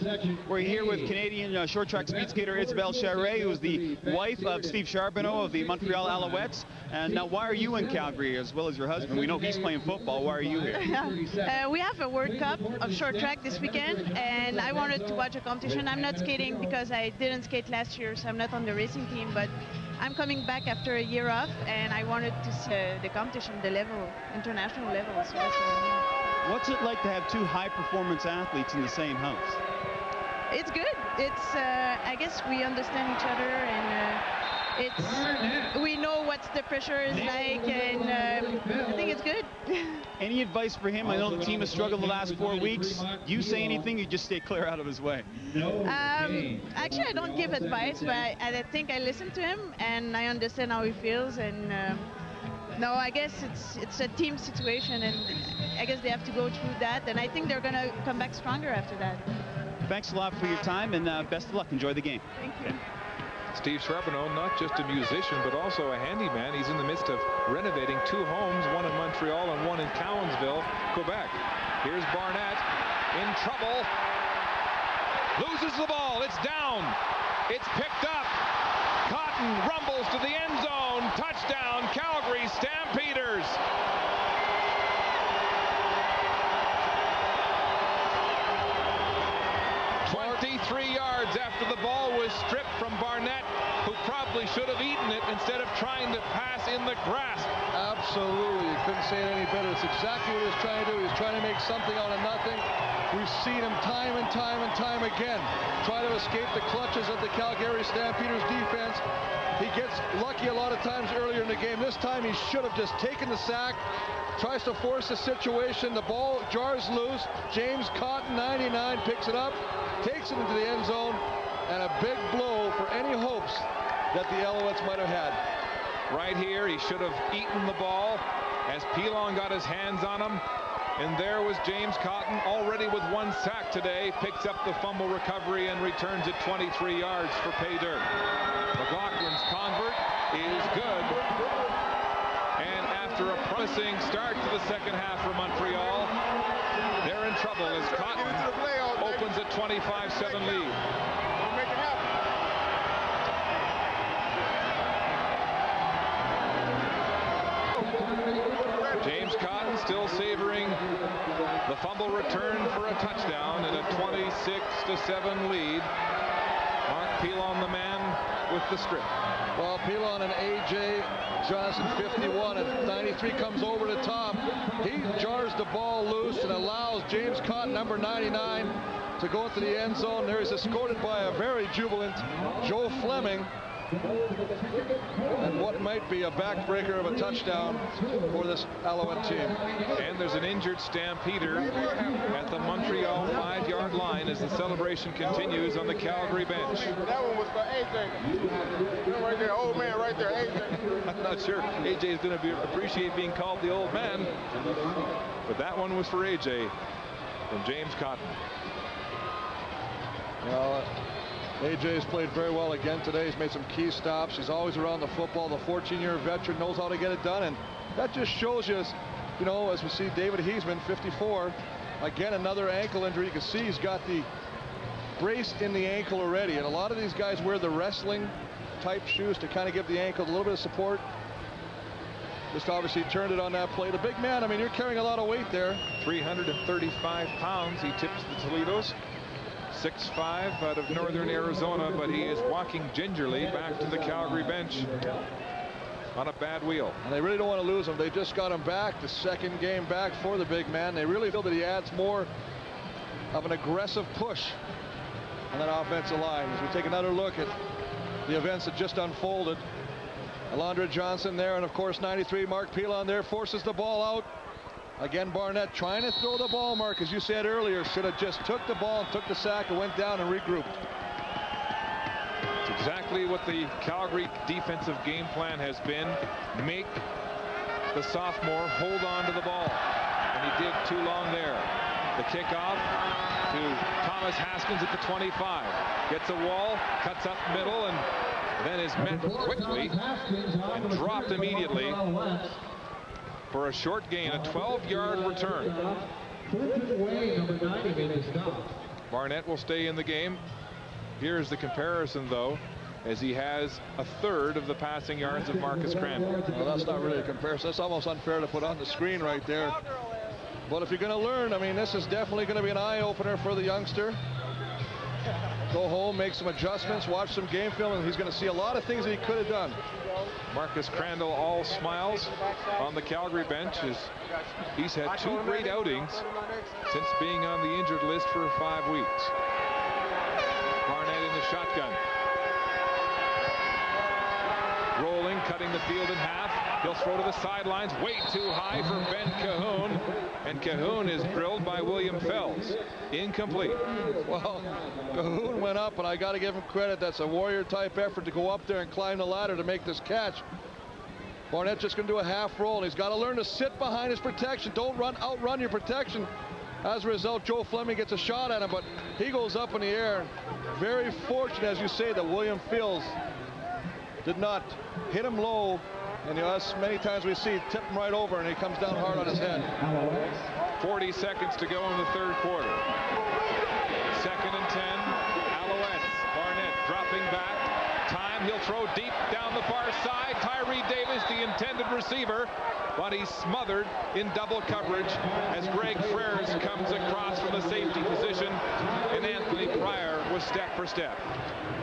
We're here with Canadian short track speed skater Isabelle Charret, who is the wife of Steve Charbonneau of the Montreal Alouettes. And now, why are you in Calgary as well as your husband? We know he's playing football. Why are you here?
We have a World Cup of short track this weekend, and I wanted to watch a competition. I'm not skating because I didn't skate last year, so I'm not on the racing team, but I'm coming back after a year off, and I wanted to see the competition, the level, international level. So that's what I'm here.
What's it like to have two high-performance athletes in the same house?
It's good. It's I guess we understand each other, and we know what the pressure is like, and I think it's good.
Any advice for him? I know the team has struggled the last 4 weeks. You say anything, you just stay clear out of his way?
Actually, I don't give advice, but I think I listen to him, and I understand how he feels, and no, I guess it's a team situation, and I guess they have to go through that, and I think they're going to come back stronger after that.
Thanks a lot for your time, and best of luck. Enjoy the game.
Thank you.
Steve Charbonneau, not just a musician, but also a handyman. He's in the midst of renovating 2 homes, one in Montreal and one in Cowansville, Quebec. Here's Barnett in trouble. Loses the ball. It's down. It's picked up. Cotton rumbles to the end zone. Touchdown, Calgary Stampeders. Yards after the ball was stripped from Barnett, who probably should have eaten it instead of trying to pass in the grass.
Absolutely. You couldn't say it any better. It's exactly what he was trying to do. He was trying to make something out of nothing. We've seen him time and time again try to escape the clutches of the Calgary Stampeders defense. He gets lucky a lot of times earlier in the game. This time he should have just taken the sack. Tries to force the situation. The ball jars loose. James Cotton, 99, picks it up, takes it into the end zone, and a big blow for any hopes that the Alouettes might have had.
Right here, he should have eaten the ball as Pilon got his hands on him. And there was James Cotton, already with 1 sack today, picks up the fumble recovery and returns it 23 yards for pay dirt. McLaughlin's convert is good. And after a promising start to the second half for Montreal, they're in trouble as Cotton opens a 25-7 lead.
Make it happen.
James Cotton still savoring the fumble return for a touchdown and a 26-7 lead. Mark Pilon, the man with the strip.
Well, Pilon and A.J. Johnson, 51, and 93 comes over the top. He jars the ball loose and allows James Cotton, number 99, to go into the end zone. There he's escorted by a very jubilant Joe Fleming. And what might be a backbreaker of a touchdown for this Alouette team.
And there's an injured Stampeder at the Montreal 5-yard line as the celebration continues on the Calgary bench.
That one was for AJ. Right there, old man right there, AJ.
I'm not sure AJ is going to appreciate being called the old man, but that one was for AJ from James Cotton.
Well, AJ has played very well again today. He's made some key stops. He's always around the football. The 14-year veteran knows how to get it done, and that just shows you, you know, as we see David Heisman, 54, again another ankle injury. You can see he's got the brace in the ankle already, and a lot of these guys wear the wrestling type shoes to kind of give the ankle a little bit of support. Just obviously turned it on that play. The big man, I mean, you're carrying a lot of weight there.
335 pounds. He tips the Toledos. 6'5" out of northern Arizona, but he is walking gingerly back to the Calgary bench on a bad wheel.
And they really don't want to lose him. They just got him back, the second game back for the big man. They really feel that he adds more of an aggressive push on that offensive line. As we take another look at the events that just unfolded. Alondra Johnson there, and of course 93, Mark Pilon there, forces the ball out. Again, Barnett trying to throw the ball, Mark, as you said earlier, should have just took the ball and took the sack and went down and regrouped.
It's exactly what the Calgary defensive game plan has been. Make the sophomore hold on to the ball. And he did too long there. The kickoff to Thomas Haskins at the 25. Gets a wall, cuts up middle, and then is met quickly and dropped immediately for a short gain, a 12-yard return. Barnett will stay in the game. Here's the comparison, though, as he has a third of the passing yards of Marcus Crandall.
Well, that's not really a comparison. That's almost unfair to put on the screen right there. But if you're going to learn, I mean, this is definitely going to be an eye-opener for the youngster. Go home, make some adjustments, watch some game film, and he's going to see a lot of things that he could have done.
Marcus Crandall all smiles on the Calgary bench as he's had 2 great outings since being on the injured list for 5 weeks. Barnett in the shotgun. Rolling, cutting the field in half. He'll throw to the sidelines, way too high for Ben Cahoon, and Cahoon is drilled by William Fells. Incomplete.
Well, Cahoon went up, and I got to give him credit. That's a warrior-type effort to go up there and climb the ladder to make this catch. Barnett's just going to do a half roll, and he's got to learn to sit behind his protection. Don't outrun your protection. As a result, Joe Fleming gets a shot at him, but he goes up in the air. Very fortunate, as you say, that William Fells did not hit him low. And as many times we see, tip him right over, and he comes down hard on his head.
40 seconds to go in the third quarter. 2nd and 10. Alouettes. Barnett dropping back. Time. He'll throw deep down the far side. Tyree Davis, the intended receiver, but he's smothered in double coverage as Greg Frères comes across from the safety position, and Anthony Pryor was step for step.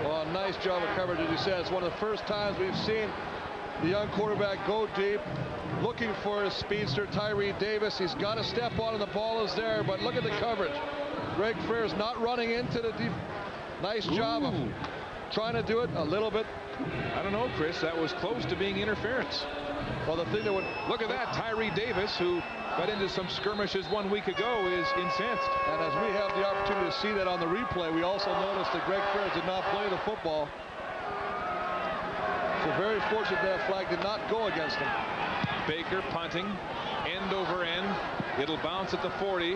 Well, nice job of coverage, as you said. It's one of the first times we've seen the young quarterback go deep, looking for his speedster, Tyree Davis. He's got to step on, and the ball is there, but look at the coverage. Greg Frères not running into the deep. Nice job of trying to do it a little bit.
I don't know, Chris. That was close to being interference.
Well, the thing that would...
Look at that. Tyree Davis, who got into some skirmishes 1 week ago, is incensed.
And as we have the opportunity to see that on the replay, we also noticed that Greg Frères did not play the football. So very fortunate that flag did not go against him.
Baker punting, end over end. It'll bounce at the 40.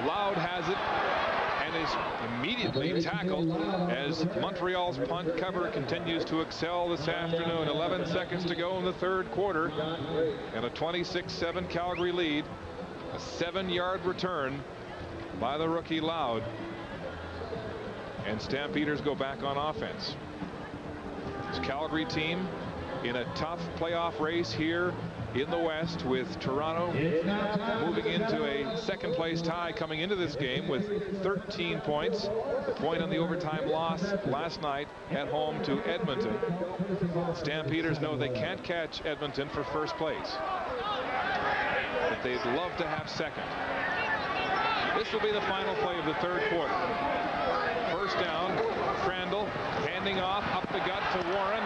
Loud has it and is immediately tackled as Montreal's punt cover continues to excel this afternoon. 11 seconds to go in the third quarter, and a 26-7 Calgary lead. A 7-yard return by the rookie Loud, and Stampeders go back on offense. This Calgary team in a tough playoff race here in the West, with Toronto moving into a second-place tie coming into this game with 13 points. The point on the overtime loss last night at home to Edmonton. Stampeders know they can't catch Edmonton for first place, but they'd love to have second. This will be the final play of the third quarter. First down, Crandall handing off up the gut to Warren,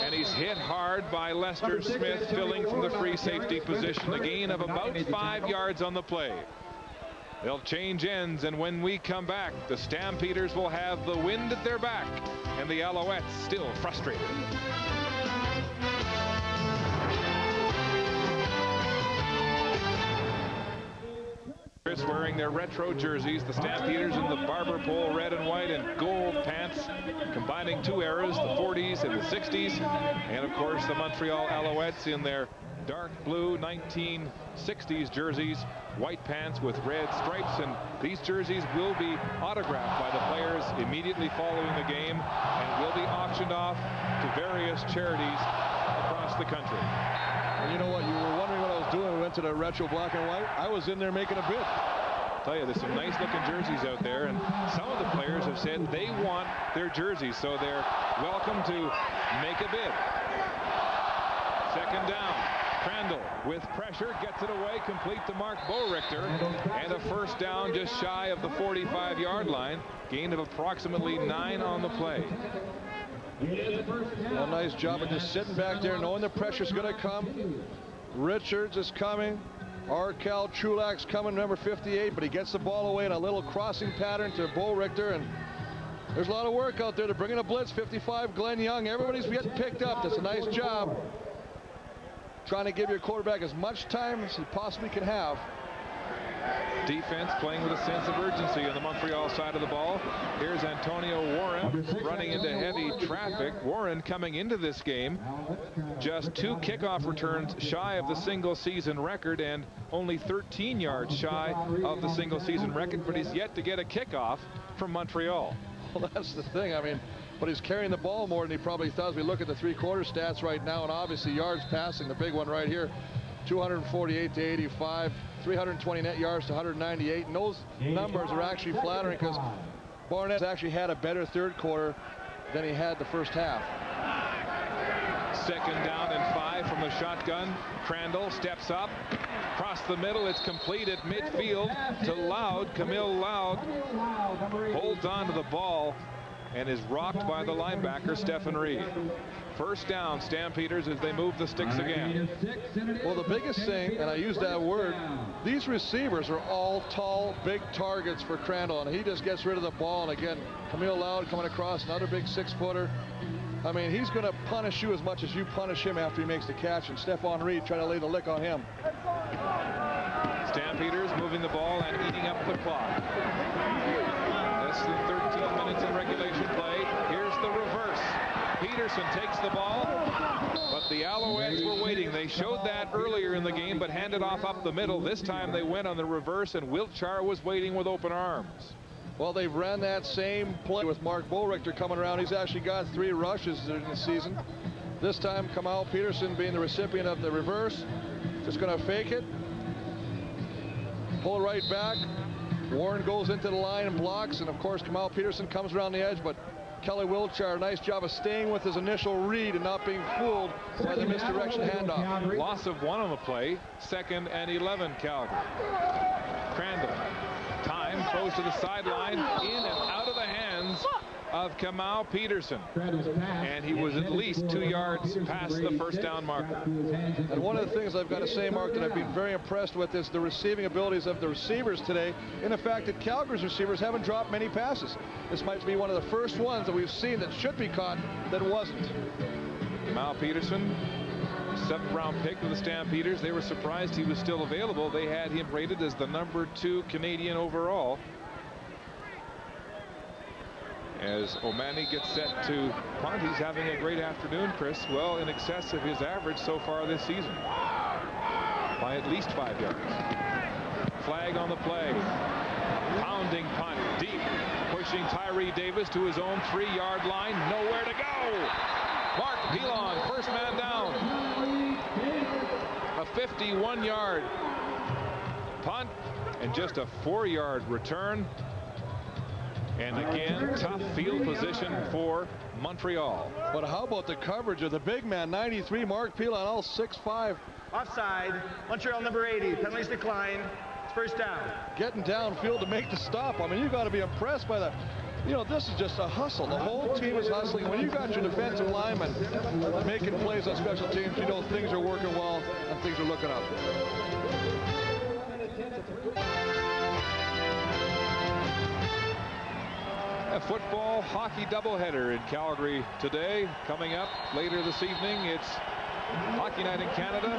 and he's hit hard by Lester Smith, filling from the free safety position. A gain of about 5 yards on the play. They'll change ends, and when we come back, the Stampeders will have the wind at their back, and the Alouettes still frustrated. Chris wearing their retro jerseys, the Stampeders in the barber pole red and white and gold pants, combining 2 eras, the 40s and the 60s, and of course the Montreal Alouettes in their dark blue 1960s jerseys, white pants with red stripes, and these jerseys will be autographed by the players immediately following the game and will be auctioned off to various charities across the country.
And you know what? You were wondering what I was doing. We went to the retro black and white. I was in there making a bid.
I'll tell you, there's some nice looking jerseys out there, and some of the players have said they want their jerseys, so they're welcome to make a bid. Second down. Crandall with pressure gets it away, complete to Mark Boerichter, and a first down just shy of the 45-yard line. Gain of approximately 9 on the play.
A nice job of just sitting back there, knowing the pressure's going to come. Richards is coming. Arkel Trulak's coming, number 58, but he gets the ball away in a little crossing pattern to Boerichter, and there's a lot of work out there to bring in a blitz. 55, Glenn Young. Everybody's getting picked up. That's a nice job. Trying to give your quarterback as much time as he possibly can have.
Defense playing with a sense of urgency on the Montreal side of the ball. Here's Antonio Warren running into heavy traffic. Warren coming into this game just 2 kickoff returns shy of the single season record and only 13 yards shy of the single season record, but he's yet to get a kickoff from Montreal.
Well, that's the thing. I mean, but he's carrying the ball more than he probably thought. As we look at the three-quarter stats right now, and obviously yards passing, the big one right here, 248 to 85, 320 net yards to 198, and those numbers are actually flattering because Barnett actually had a better third quarter than he had the first half.
2nd down and 5 from the shotgun. Crandall steps up across the middle. It's complete at midfield to Loud. Camille Loud holds on to the ball and is rocked by the linebacker Stephen Reed. 1st down, Stampeders, as they move the sticks again.
Well, the biggest thing, and I use that word, these receivers are all tall, big targets for Crandall, and he just gets rid of the ball. And again, Camille Loud coming across, another big 6-footer. I mean, he's going to punish you as much as you punish him after he makes the catch, and Stephon Reed trying to lay the lick on him.
Stampeders moving the ball and eating up the clock. Less than 13 minutes in regulation play. Here's the reverse. Peterson takes the ball, but the Alouettes were waiting. They showed that earlier in the game, but handed off up the middle. This time they went on the reverse, and Wiltshire was waiting with open arms.
Well, they've ran that same play with Mark Bullrichter coming around. He's actually got 3 rushes in the season. This time, Kamal Peterson being the recipient of the reverse. Just going to fake it. Pull right back. Warren goes into the line and blocks, and of course Kamal Peterson comes around the edge, but Kelly Wiltshire, nice job of staying with his initial read and not being fooled by the misdirection handoff.
Loss of 1 on the play. 2nd and 11, Calgary. Crandall. Time throws to the sideline, in and out of the hands of Kamal Peterson. And he was at least 2 yards past the 1st down marker.
And one of the things I've got to say, Mark, that I've been very impressed with is the receiving abilities of the receivers today, and the fact that Calgary's receivers haven't dropped many passes. This might be one of the first ones that we've seen that should be caught that wasn't.
Kamal Peterson, 7th round pick of the Stampeders. They were surprised he was still available. They had him rated as the number 2 Canadian overall. As O'Mani gets set to punt, he's having a great afternoon, Chris. Well, in excess of his average so far this season by at least 5 yards. Flag on the play. Pounding punt deep, pushing Tyree Davis to his own 3-yard line. Nowhere to go. Mark Pilon, 1st man down. A 51-yard punt and just a 4-yard return. And again, tough field position for Montreal.
But how about the coverage of the big man, 93, Mark Pilon, all 6'5".
Offside, Montreal number 80, penalties declined. It's 1st down.
Getting downfield to make the stop. I mean, you got to be impressed by that. You know, this is just a hustle. The whole team is hustling. When you got your defensive linemen making plays on special teams, you know things are working well and things are looking up.
A football hockey doubleheader in Calgary today. Coming up later this evening, it's Hockey Night in Canada.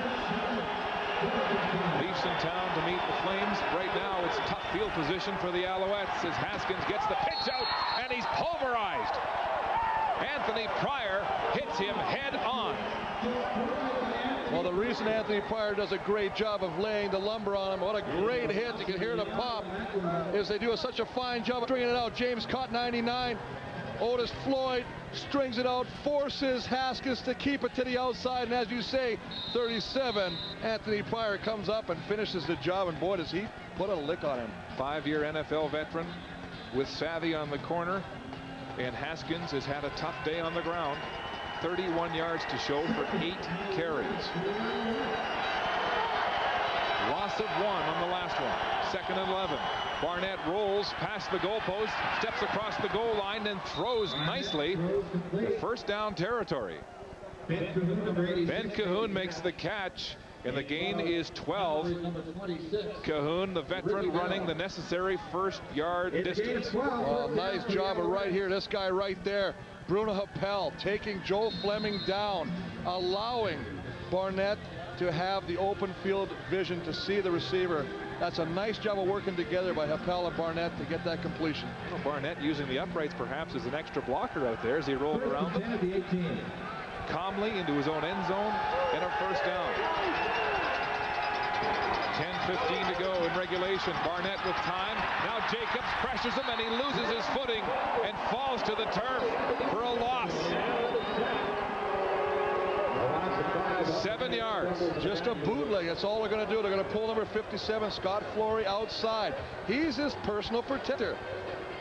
Leafs in town to meet the Flames. Right now, it's tough field position for the Alouettes as Haskins gets the pitch out, and he's pulverized. Anthony Pryor hits him head on.
Well, the reason Anthony Pryor does a great job of laying the lumber on him, what a great hit, you can hear the pop, is they do such a fine job of stringing it out. James caught 99. Otis Floyd strings it out, forces Haskins to keep it to the outside, and as you say, 37, Anthony Pryor comes up and finishes the job, and boy, does he put a lick on him.
5-year NFL veteran with Savvy on the corner, and Haskins has had a tough day on the ground. 31 yards to show for 8 carries. Loss of 1 on the last one. 2nd and 11. Barnett rolls past the goalpost, steps across the goal line, and throws nicely to 1st down territory. Ben Cahoon makes the catch, and the gain is 12. Cahoon, the veteran, running the necessary 1st yard distance.
Well, nice job of right here. This guy right there, Bruno Happel, taking Joe Fleming down, allowing Barnett to have the open field vision to see the receiver. That's a nice job of working together by Happel and Barnett to get that completion.
Well, Barnett using the uprights perhaps as an extra blocker out there as he rolled around him. Calmly into his own end zone and a first down. 10:15 to go in regulation. Barnett with time. Now Jacobs pressures him and he loses his footing and falls to the turf for a loss. 7 yards.
Just a bootleg. That's all they're going to do. They're going to pull number 57, Scott Flory, outside. He's his personal protector.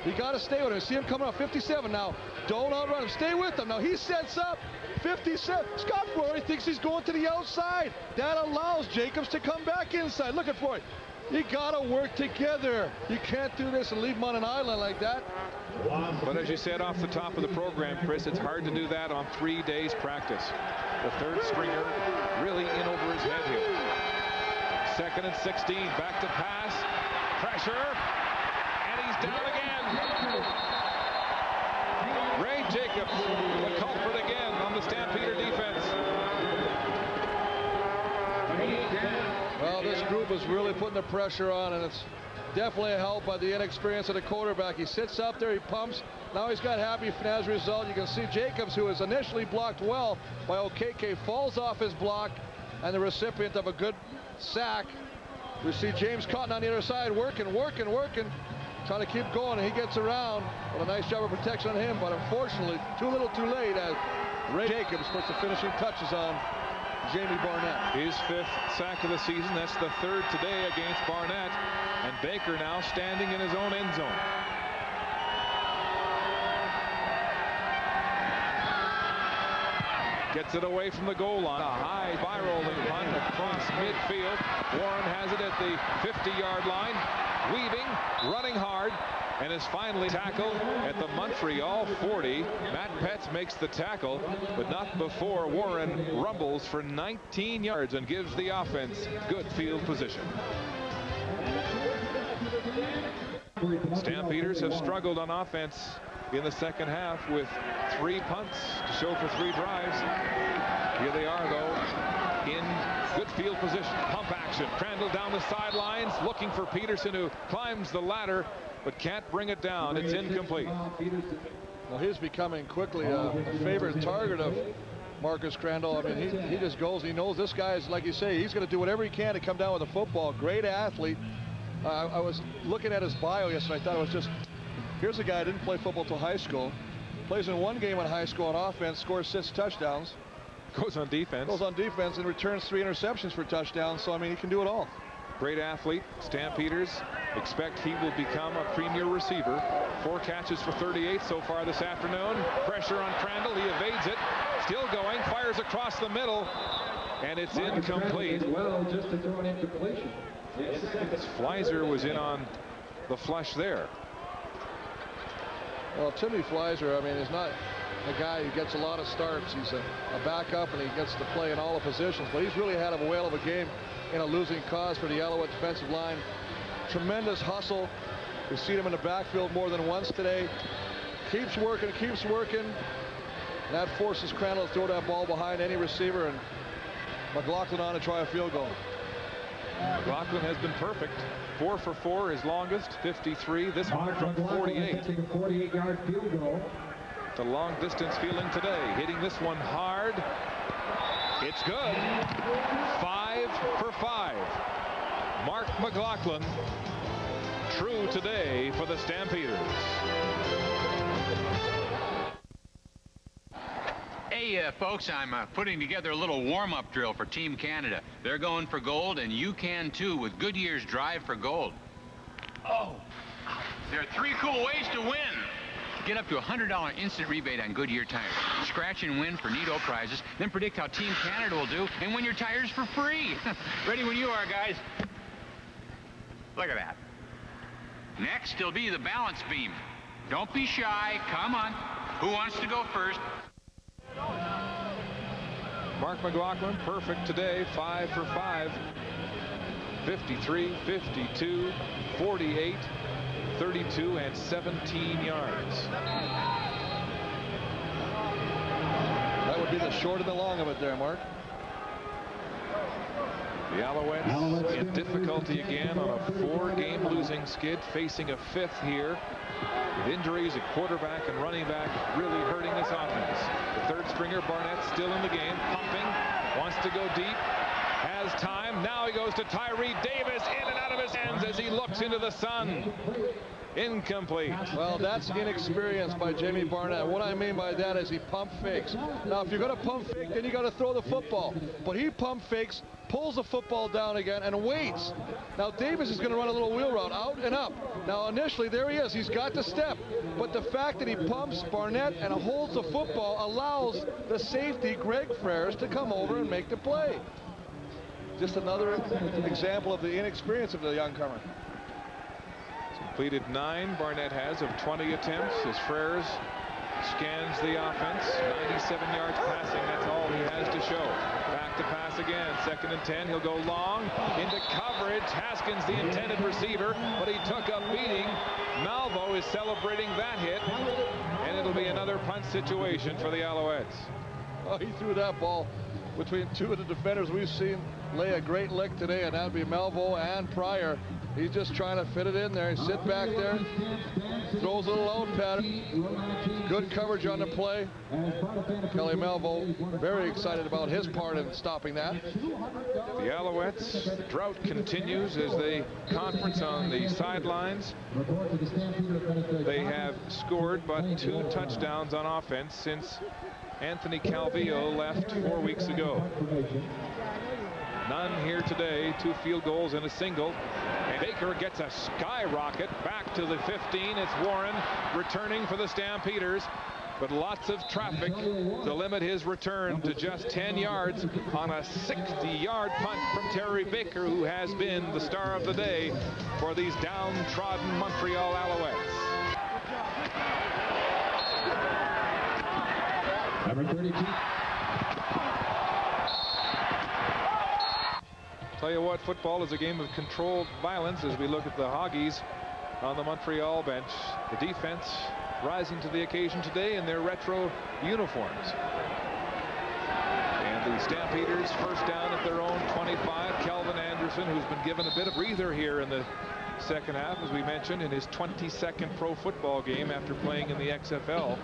You got to stay with him. See him coming up 57 now. Don't outrun him. Stay with him. Now he sets up 57. Scott Flory thinks he's going to the outside. That allows Jacobs to come back inside. Look at Flory. You got to work together. You can't do this and leave him on an island like that.
But as you said off the top of the program, Chris, it's hard to do that on 3 days practice. The third stringer really in over his head here. 2nd and 16. Back to pass. Pressure. And he's down again. Ray Jacobs, the culprit again on the Stampeder defense.
Well, this group is really putting the pressure on, and it's definitely helped by the inexperience of the quarterback. He sits up there, he pumps. Now he's got happy as a result. You can see Jacobs, who was initially blocked well by OKK, falls off his block, and the recipient of a good sack. We see James Cotton on the other side working, trying to keep going, and he gets around. Well, a nice job of protection on him, but unfortunately, too little too late as Ray Jacobs puts the finishing touches on Jamie Barnett.
His 5th sack of the season. That's the 3rd today against Barnett. And Baker now standing in his own end zone. Gets it away from the goal line. A high spiraling punt across midfield. Warren has it at the 50-yard line. Weaving, running hard, and is finally tackled at the Montreal 40. Matt Petz makes the tackle, but not before Warren rumbles for 19 yards and gives the offense good field position. Stampeders have struggled on offense in the second half with 3 punts to show for 3 drives. Here they are, though, in good field position. Pump action. Crandall down the sidelines, looking for Peterson, who climbs the ladder but can't bring it down. It's incomplete.
Well, he's becoming quickly a favorite target of Marcus Crandall. I mean, he just goes. He knows this guy is, like you say, he's going to do whatever he can to come down with the football. Great athlete. I was looking at his bio yesterday. I thought it was just, here's a guy who didn't play football till high school. Plays in 1 game in high school on offense, scores 6 touchdowns.
Goes on defense.
Goes on defense and returns 3 interceptions for touchdowns. So, I mean, he can do it all.
Great athlete. Stampeders expect he will become a premier receiver. 4 catches for 38 so far this afternoon. Pressure on Crandall. He evades it. Still going. Fires across the middle. And it's incomplete.
Well, just to throw an incompletion.
Fleiser was in on the flush there.
Well, Timmy Fleiser, I mean, is not a guy who gets a lot of starts. He's a backup, and he gets to play in all the positions. But he's really had a whale of a game in a losing cause for the Alouette defensive line. Tremendous hustle. We've seen him in the backfield more than once today. Keeps working. That forces Crandall to throw that ball behind any receiver, and McLaughlin on to try a field goal.
McLaughlin has been perfect. 4 for 4, his longest, 53. This one from 48.
A 48-yard field goal.
The long distance feeling today. Hitting this one hard. It's good. 5 for 5. Mark McLaughlin, true today for the Stampeders.
Hey, folks, I'm putting together a little warm-up drill for Team Canada. They're going for gold, and you can too with Goodyear's Drive for Gold. Oh, there are 3 cool ways to win. Get up to a $100 instant rebate on Goodyear tires. Scratch and win for neato prizes, then predict how Team Canada will do and win your tires for free. Ready when you are, guys. Look at that. Next, it'll be the balance beam. Don't be shy. Come on. Who wants to go first?
Mark McLaughlin, perfect today, 5 for 5. 53, 52, 48, 32, and 17 yards.
That would be the short and the long of it there, Mark.
The Alouettes in difficulty again on a 4-game losing skid, facing a 5th here. With injuries at quarterback and running back really hurting this offense. The 3rd stringer, Barnett, still in the game, pumping, wants to go deep, has time. Now he goes to Tyree Davis, in and out of his hands as he looks into the sun. Incomplete.
Well, that's inexperience by Jamie Barnett. What I mean by that is he pump fakes. Now, if you're going to pump fake, then you got to throw the football. But he pump fakes, pulls the football down again, and waits. Now, Davis is going to run a little wheel route, out and up. Now, initially, there he is. He's got the step. But the fact that he pumps Barnett and holds the football allows the safety, Greg Frères, to come over and make the play. Just another example of the inexperience of the young comer.
Completed 9, Barnett has, of 20 attempts as Frères scans the offense. 97 yards passing, that's all he has to show. Back to pass again, 2nd and 10. He'll go long into coverage. Haskins, the intended receiver, but he took a beating. Malvo is celebrating that hit, and it'll be another punt situation for the Alouettes.
Oh, he threw that ball between 2 of the defenders we've seen lay a great lick today, and that would be Malvo and Pryor. He's just trying to fit it in there. Sit back there, throws a little out pattern. Good coverage on the play. Kelly Malvo very excited about his part in stopping that.
The Alouettes, the drought continues as they conference on the sidelines. They have scored but 2 touchdowns on offense since Anthony Calvillo left 4 weeks ago. None here today. 2 field goals and a single. And Baker gets a skyrocket back to the 15. It's Warren returning for the Stampeders, but lots of traffic to limit his return to just 10 yards on a 60-yard punt from Terry Baker, who has been the star of the day for these downtrodden Montreal Alouettes.
Number 32.
Tell you what, football is a game of controlled violence as we look at the Hoggies on the Montreal bench. The defense rising to the occasion today in their retro uniforms. And the Stampeders first down at their own 25. Kelvin Anderson, who's been given a bit of breather here in the 2nd half, as we mentioned, in his 22nd pro football game after playing in the XFL.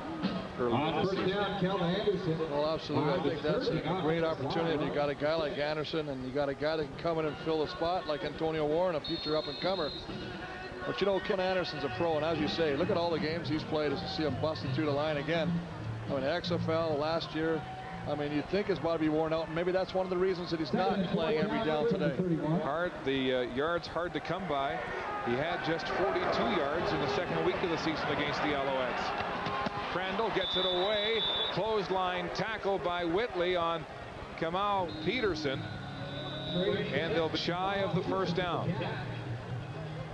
First down, Kelvin Anderson.
Well, absolutely. I think that's a great opportunity. You got a guy like Anderson, and you got a guy that can come in and fill the spot like Antonio Warren, a future up-and-comer. But you know, Kelvin Anderson's a pro, and as you say, look at all the games he's played as you see him busting through the line again. I mean, XFL last year. I mean, you'd think his body be worn out, and maybe that's one of the reasons that he's not playing every down today.
The yards hard to come by. He had just 42 yards in the 2nd week of the season against the Alouettes. Crandall gets it away. Clothesline tackle by Whitley on Kamal Peterson. And they'll be shy of the first down.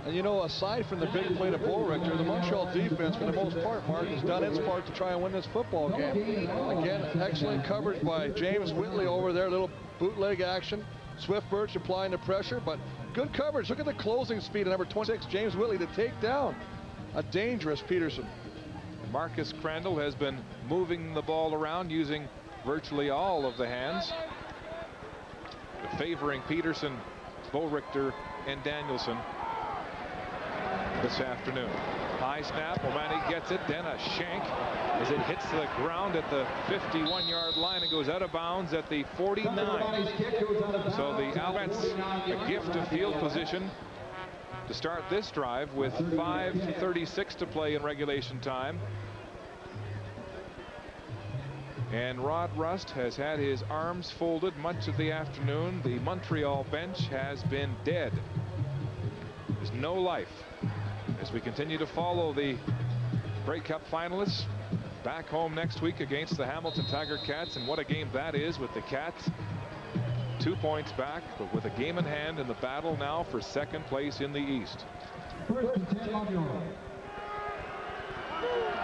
And you know, aside from the big play to Bullrichter, the Montreal defense, for the most part, Mark, has done its part to try and win this football game. Again, excellent coverage by James Whitley over there. Little bootleg action. Swift Birch applying the pressure, but good coverage. Look at the closing speed of number 26, James Whitley, to take down a dangerous Peterson.
Marcus Crandall has been moving the ball around using virtually all of the hands, favoring Peterson, Bullrichter, and Danielson this afternoon. High snap, O'Malley gets it, then a shank as it hits the ground at the 51-yard line and goes out of bounds at the 49. So the Alouettes, a gift of field position to start this drive with 5:36 to play in regulation time. And Rod Rust has had his arms folded much of the afternoon. The Montreal bench has been dead. There's no life as we continue to follow the Grey Cup finalists back home next week against the Hamilton Tiger Cats. And what a game that is, with the Cats 2 points back, but with a game in hand in the battle now for 2nd place in the East.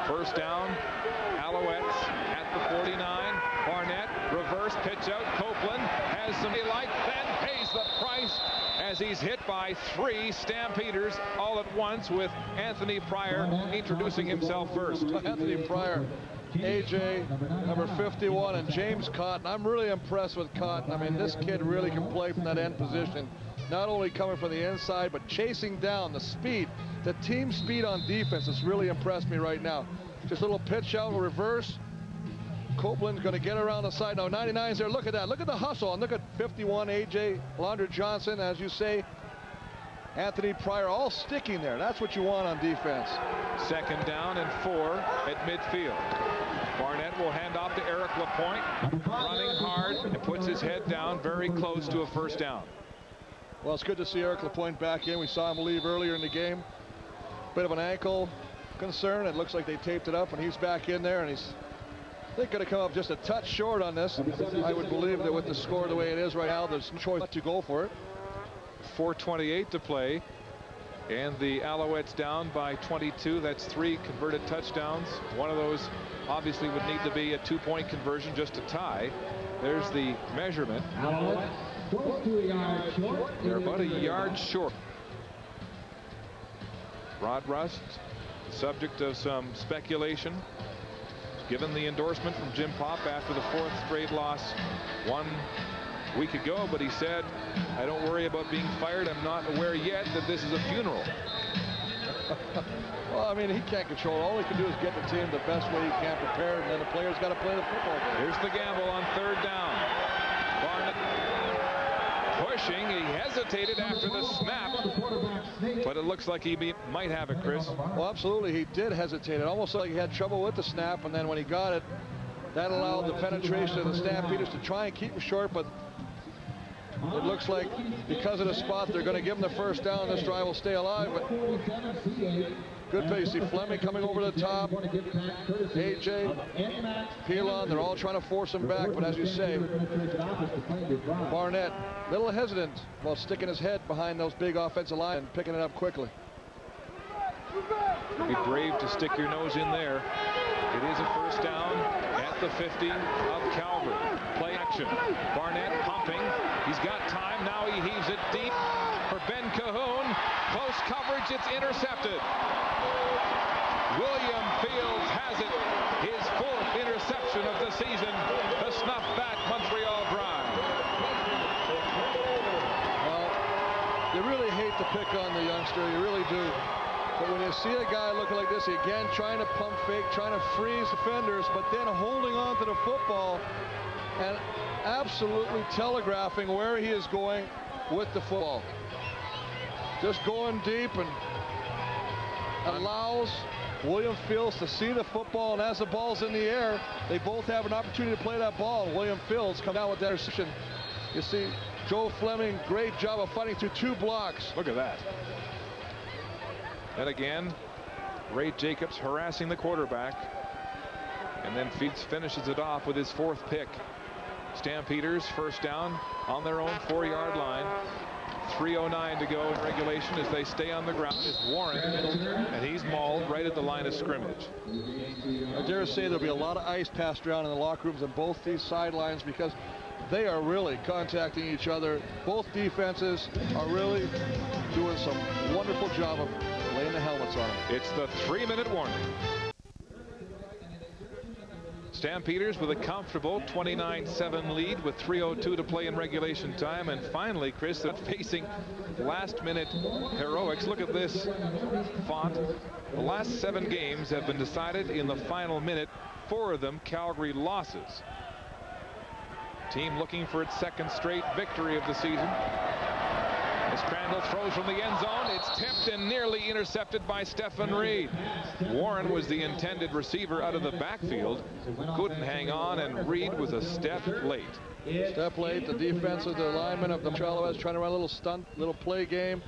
First down, Alouettes at the 49. Barnett, reverse pitch out. Copeland has some daylight, then pays the price as he's hit by 3 Stampeders all at once, with Anthony Pryor introducing himself first.
Anthony Pryor AJ, number 51, and James Cotton. I'm really impressed with Cotton. I mean, this kid really can play from that end position. Not only coming from the inside, but chasing down the speed. The team speed on defense has really impressed me right now. Just a little pitch out, reverse. Copeland's going to get around the side. Now 99's there. Look at that. Look at the hustle. And look at 51, AJ, Launder Johnson, as you say. Anthony Pryor all sticking there. That's what you want on defense.
2nd down and 4 at midfield. Barnett will hand off to Eric Lapointe, running hard and puts his head down very close to a 1st down.
Well, it's good to see Eric Lapointe back in. We saw him leave earlier in the game. Bit of an ankle concern. It looks like they taped it up, and he's back in there, and he's, I think, going to come up just a touch short on this. I would believe that with the score the way it is right now, there's no choice to go for it.
4:28 to play, and the Alouettes down by 22. That's 3 converted touchdowns. One of those obviously would need to be a 2-point conversion just to tie. There's the measurement. They're about a yard short. Rod Rust, subject of some speculation, given the endorsement from Jim Popp after the 4th straight loss 1 week ago, but he said, I don't worry about being fired. I'm not aware yet that this is a funeral.
Well, I mean, he can't control it. All he can do is get the team the best way he can prepare, and then the players got to play the football game.
Here's the gamble on 3rd down. Barnett pushing. He hesitated after the snap, but it looks like he might have it, Chris.
Well, absolutely. He did hesitate. It almost like he had trouble with the snap, and then when he got it, that allowed the penetration of the Stampeders to try and keep him short, but it looks like because of the spot, they're going to give him the 1st down. This drive will stay alive. But good play. You see Fleming coming over the top. AJ, Pelon, they're all trying to force him back. But as you say, Barnett, a little hesitant while sticking his head behind those big offensive line and picking it up quickly.
Be brave to stick your nose in there. It is a 1st down at the 50 of Calgary. Play action. Barnett pumping. He's got time. Now he heaves it deep for Ben Cahoon. Close coverage. It's intercepted. William Fields has it. His 4th interception of the season to snuff that Montreal drive.
Well, you really hate to pick on the youngster. You really do. But when you see a guy looking like this, again, trying to pump fake, trying to freeze defenders, but then holding on to the football and absolutely telegraphing where he is going with the football. Just going deep and allows William Fields to see the football, and as the ball's in the air, they both have an opportunity to play that ball. William Fields come out with that interception. You see Joe Fleming, great job of fighting through 2 blocks.
Look at that. And again, Ray Jacobs harassing the quarterback, and then finishes it off with his 4th pick. Stampeders 1st down on their own 4-yard line. 3:09 to go in regulation as they stay on the ground is Warren, and he's mauled right at the line of scrimmage.
I dare say there'll be a lot of ice passed around in the locker rooms on both these sidelines because they are really contacting each other. Both defenses are really doing some wonderful job of laying the helmets on them.
It's the 3-minute warning. Stampeders with a comfortable 29-7 lead with 3:02 to play in regulation time. And finally, Chris, they're facing last-minute heroics. Look at this font. The last 7 games have been decided in the final minute. 4 of them Calgary losses. Team looking for its 2nd straight victory of the season. As Crandall throws from the end zone, it's tipped and nearly intercepted by Stephen Reed. Warren was the intended receiver out of the backfield, couldn't hang on, and Reed was a step late.
Step late. The defensive, the lineman of the Alouettes trying to run a little stunt, little play game,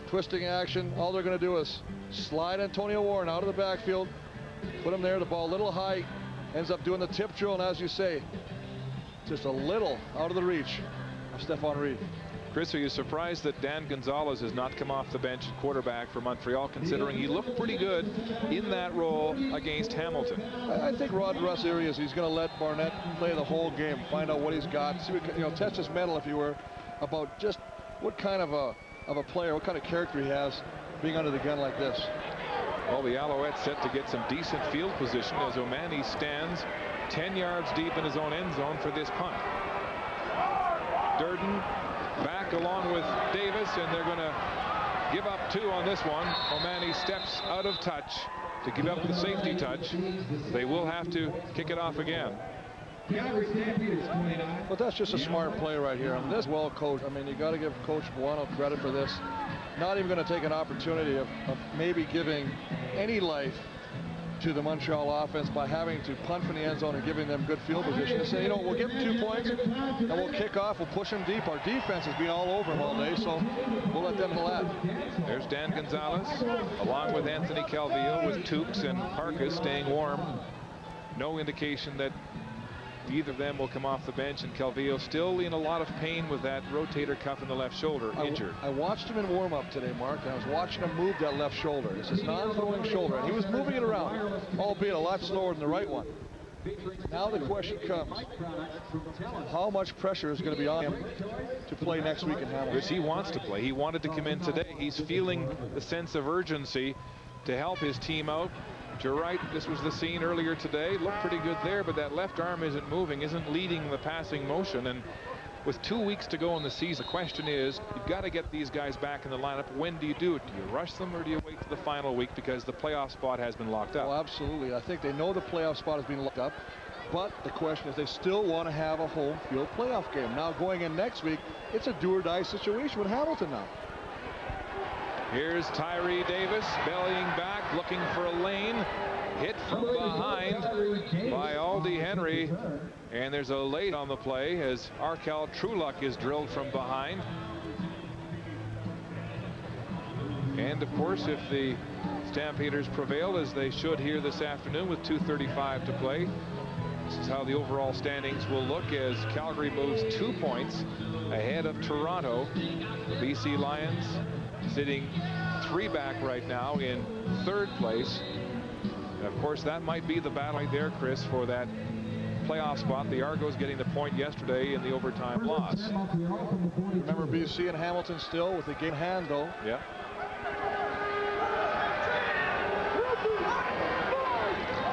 twisting action. All they're going to do is slide Antonio Warren out of the backfield, put him there, the ball a little high, ends up doing the tip drill, and as you say, just a little out of the reach of Stephon Reed.
Chris, are you surprised that Dan Gonzalez has not come off the bench at quarterback for Montreal, considering he looked pretty good in that role against Hamilton?
I think Rod Russ areas he's going to let Barnett play the whole game, find out what he's got, see, test his mettle, if you were, about just what kind of a player, what kind of character he has being under the gun like this.
Well, the Alouettes set to get some decent field position as O'Mahony stands 10 yards deep in his own end zone for this punt. Durden back along with Davis, and they're going to give up 2 on this one. O'Mahony steps out of touch to give up the safety touch. They will have to kick it off again.
But that's just a smart play right here. I mean, this well coached. I mean, you got to give Coach Buono credit for this. Not even going to take an opportunity of maybe giving any life to the Montreal offense by having to punt from the end zone and giving them good field position and say, you know, we'll give them 2 points and we'll kick off, we'll push them deep. Our defense has been all over them all day, so we'll let them collapse.
There's Dan Gonzalez along with Anthony Calvillo, with Tukes and Parkas staying warm. No indication that either of them will come off the bench, and Calvillo still in a lot of pain with that rotator cuff in the left shoulder, injured.
I watched him in warm-up today, Mark, and I was watching him move that left shoulder. It's his non-throwing shoulder, and he was moving it around, albeit a lot slower than the right one. Now the question comes, how much pressure is going to be on him to play next week in Hamilton?
Because he wants to play. He wanted to come in today. He's feeling the sense of urgency to help his team out. You're right, this was the scene earlier today. Looked pretty good there, but that left arm isn't moving, isn't leading the passing motion. And with 2 weeks to go in the season, the question is, you've got to get these guys back in the lineup. When do you do it? Do you rush them, or do you wait to the final week because the playoff spot has been locked up?
Oh, absolutely. I think they know the playoff spot has been locked up, but the question is they still want to have a home field playoff game. Now going in next week, it's a do or die situation with Hamilton now.
Here's Tyree Davis bellying back, looking for a lane. Hit from behind by Aldi Henry. And there's a late on the play as Arkel Trueluck is drilled from behind. And of course, if the Stampeders prevail, as they should here this afternoon with 2:35 to play, this is how the overall standings will look as Calgary moves 2 points ahead of Toronto. The BC Lions sitting 3 back right now in 3rd place. And of course, that might be the battle right there, Chris, for that playoff spot. The Argos getting the point yesterday in the overtime loss.
Remember BC and Hamilton still with the game in hand, though.
Yeah.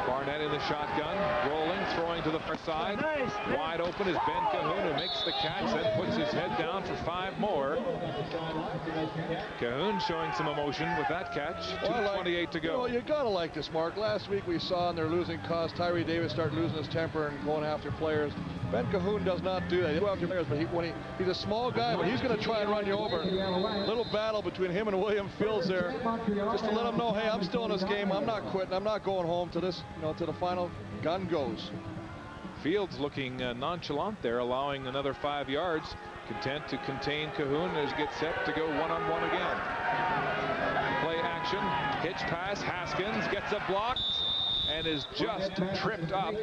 Barnett in the shotgun, rolling, throwing to the far side. Wide open is Ben Cahoon, who makes the catch, then puts his head down for 5 more. Cahoon showing some emotion with that catch. 2:28 to go.
Well, you gotta like this, Mark. Last week we saw in their losing cause Tyree Davis start losing his temper and going after players. Ben Cahoon does not do that. He'll go after players, but he's a small guy, but he's going to try and run you over. Little battle between him and William Fields there, just to let him know, hey, I'm still in this game. I'm not quitting. I'm not going home to this, to the final. Gun goes.
Fields looking nonchalant there, allowing another 5 yards, content to contain Cahoon as gets set to go one-on-one again. Play action, hitch pass, Haskins gets a block and is just tripped up.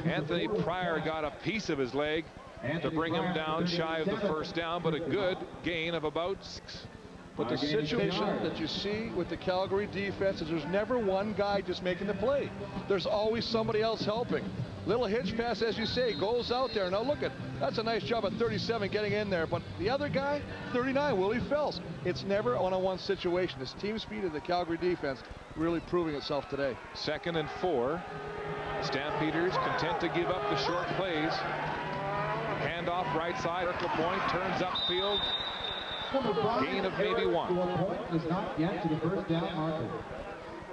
Anthony Pryor got a piece of his leg to bring him down shy of the first down, but a good gain of about 6.
But the situation that you see with the Calgary defense is there's never one guy just making the play. There's always somebody else helping. Little hitch pass, as you say, goes out there. Now look that's a nice job at 37 getting in there. But the other guy, 39, Willie Fells. It's never a one-on-one situation. This team speed of the Calgary defense really proving itself today.
2nd and 4. Stampeders content to give up the short plays. Handoff right side. Circle point turns upfield. Gain of maybe 1.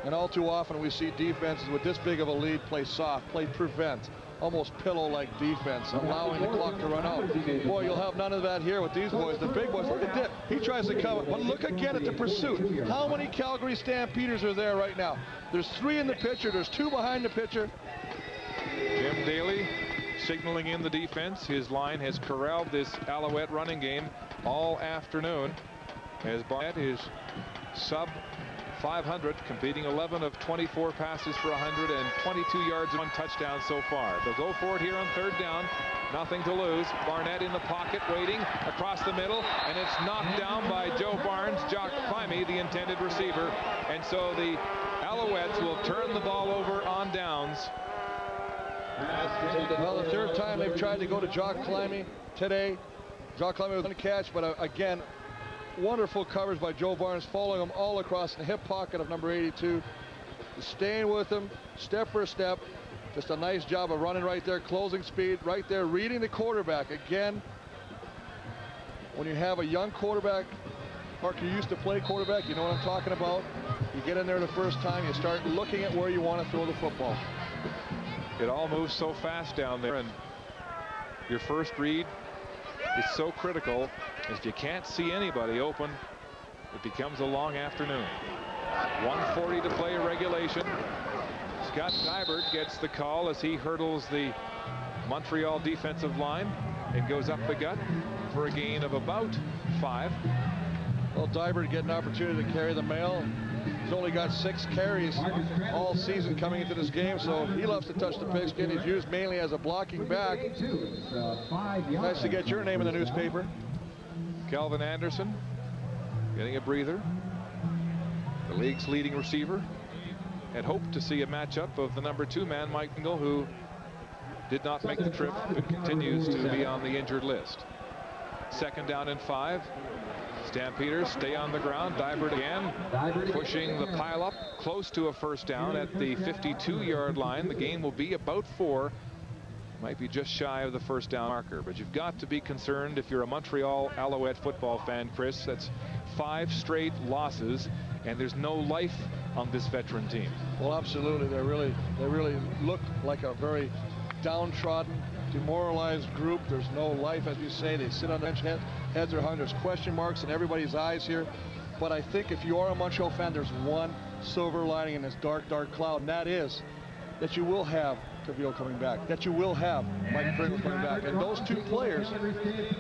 And all too often we see defenses with this big of a lead play soft, play prevent, almost pillow-like defense, allowing the clock to run out. Boy, you'll have none of that here with these boys. The big boys, look at this. He tries to cover, but look again at the pursuit. How many Calgary Stampeders are there right now? There's 3 in the pitcher. There's 2 behind the pitcher.
Jim Daly signaling in the defense. His line has corralled this Alouette running game all afternoon, as Barnett is sub 500, completing 11 of 24 passes for 122 yards and 1 touchdown so far. They'll go for it here on 3rd down. Nothing to lose. Barnett in the pocket waiting across the middle, and it's knocked down by Joe Barnes. Jock Climby, the intended receiver, and so the Alouettes will turn the ball over on downs.
Well, the 3rd time they've tried to go to Jock Climby today. Jock Climby was going to catch, but again, Wonderful coverage by Joe Barnes, following him all across the hip pocket of number 82. Staying with him, step for step. Just a nice job of running right there, closing speed right there, reading the quarterback. Again, when you have a young quarterback, Mark, you used to play quarterback, you know what I'm talking about. You get in there the first time, you start looking at where you want to throw the football.
It all moves so fast down there, and your first read is so critical. If you can't see anybody open, it becomes a long afternoon. 1:40 to play regulation. Scott Dybert gets the call as he hurdles the Montreal defensive line and goes up the gut for a gain of about 5.
Well, Dybert getting an opportunity to carry the mail. He's only got 6 carries all season coming into this game, so he loves to touch the pigskin. He's used mainly as a blocking back. Nice to get your name in the newspaper.
Calvin Anderson getting a breather. The league's leading receiver. Had hoped to see a matchup of the number 2 man, Mike Pringle, who did not make the trip but continues to be on the injured list. 2nd down and 5. Stampeders stay on the ground. Dybert again pushing the pile up close to a first down at the 52-yard line. The game will be about 4. Might be just shy of the first down marker, but you've got to be concerned if you're a Montreal Alouette football fan, Chris. That's 5 straight losses, and there's no life on this veteran team.
Well, absolutely. They really look like a very downtrodden, demoralized group. There's no life, as you say. They sit on the bench, heads are hung. There's question marks in everybody's eyes here. But I think if you are a Montreal fan, there's one silver lining in this dark, dark cloud, and that is that you will have Calvillo coming back, that you will have Mike Pringle coming back. And those 2 players,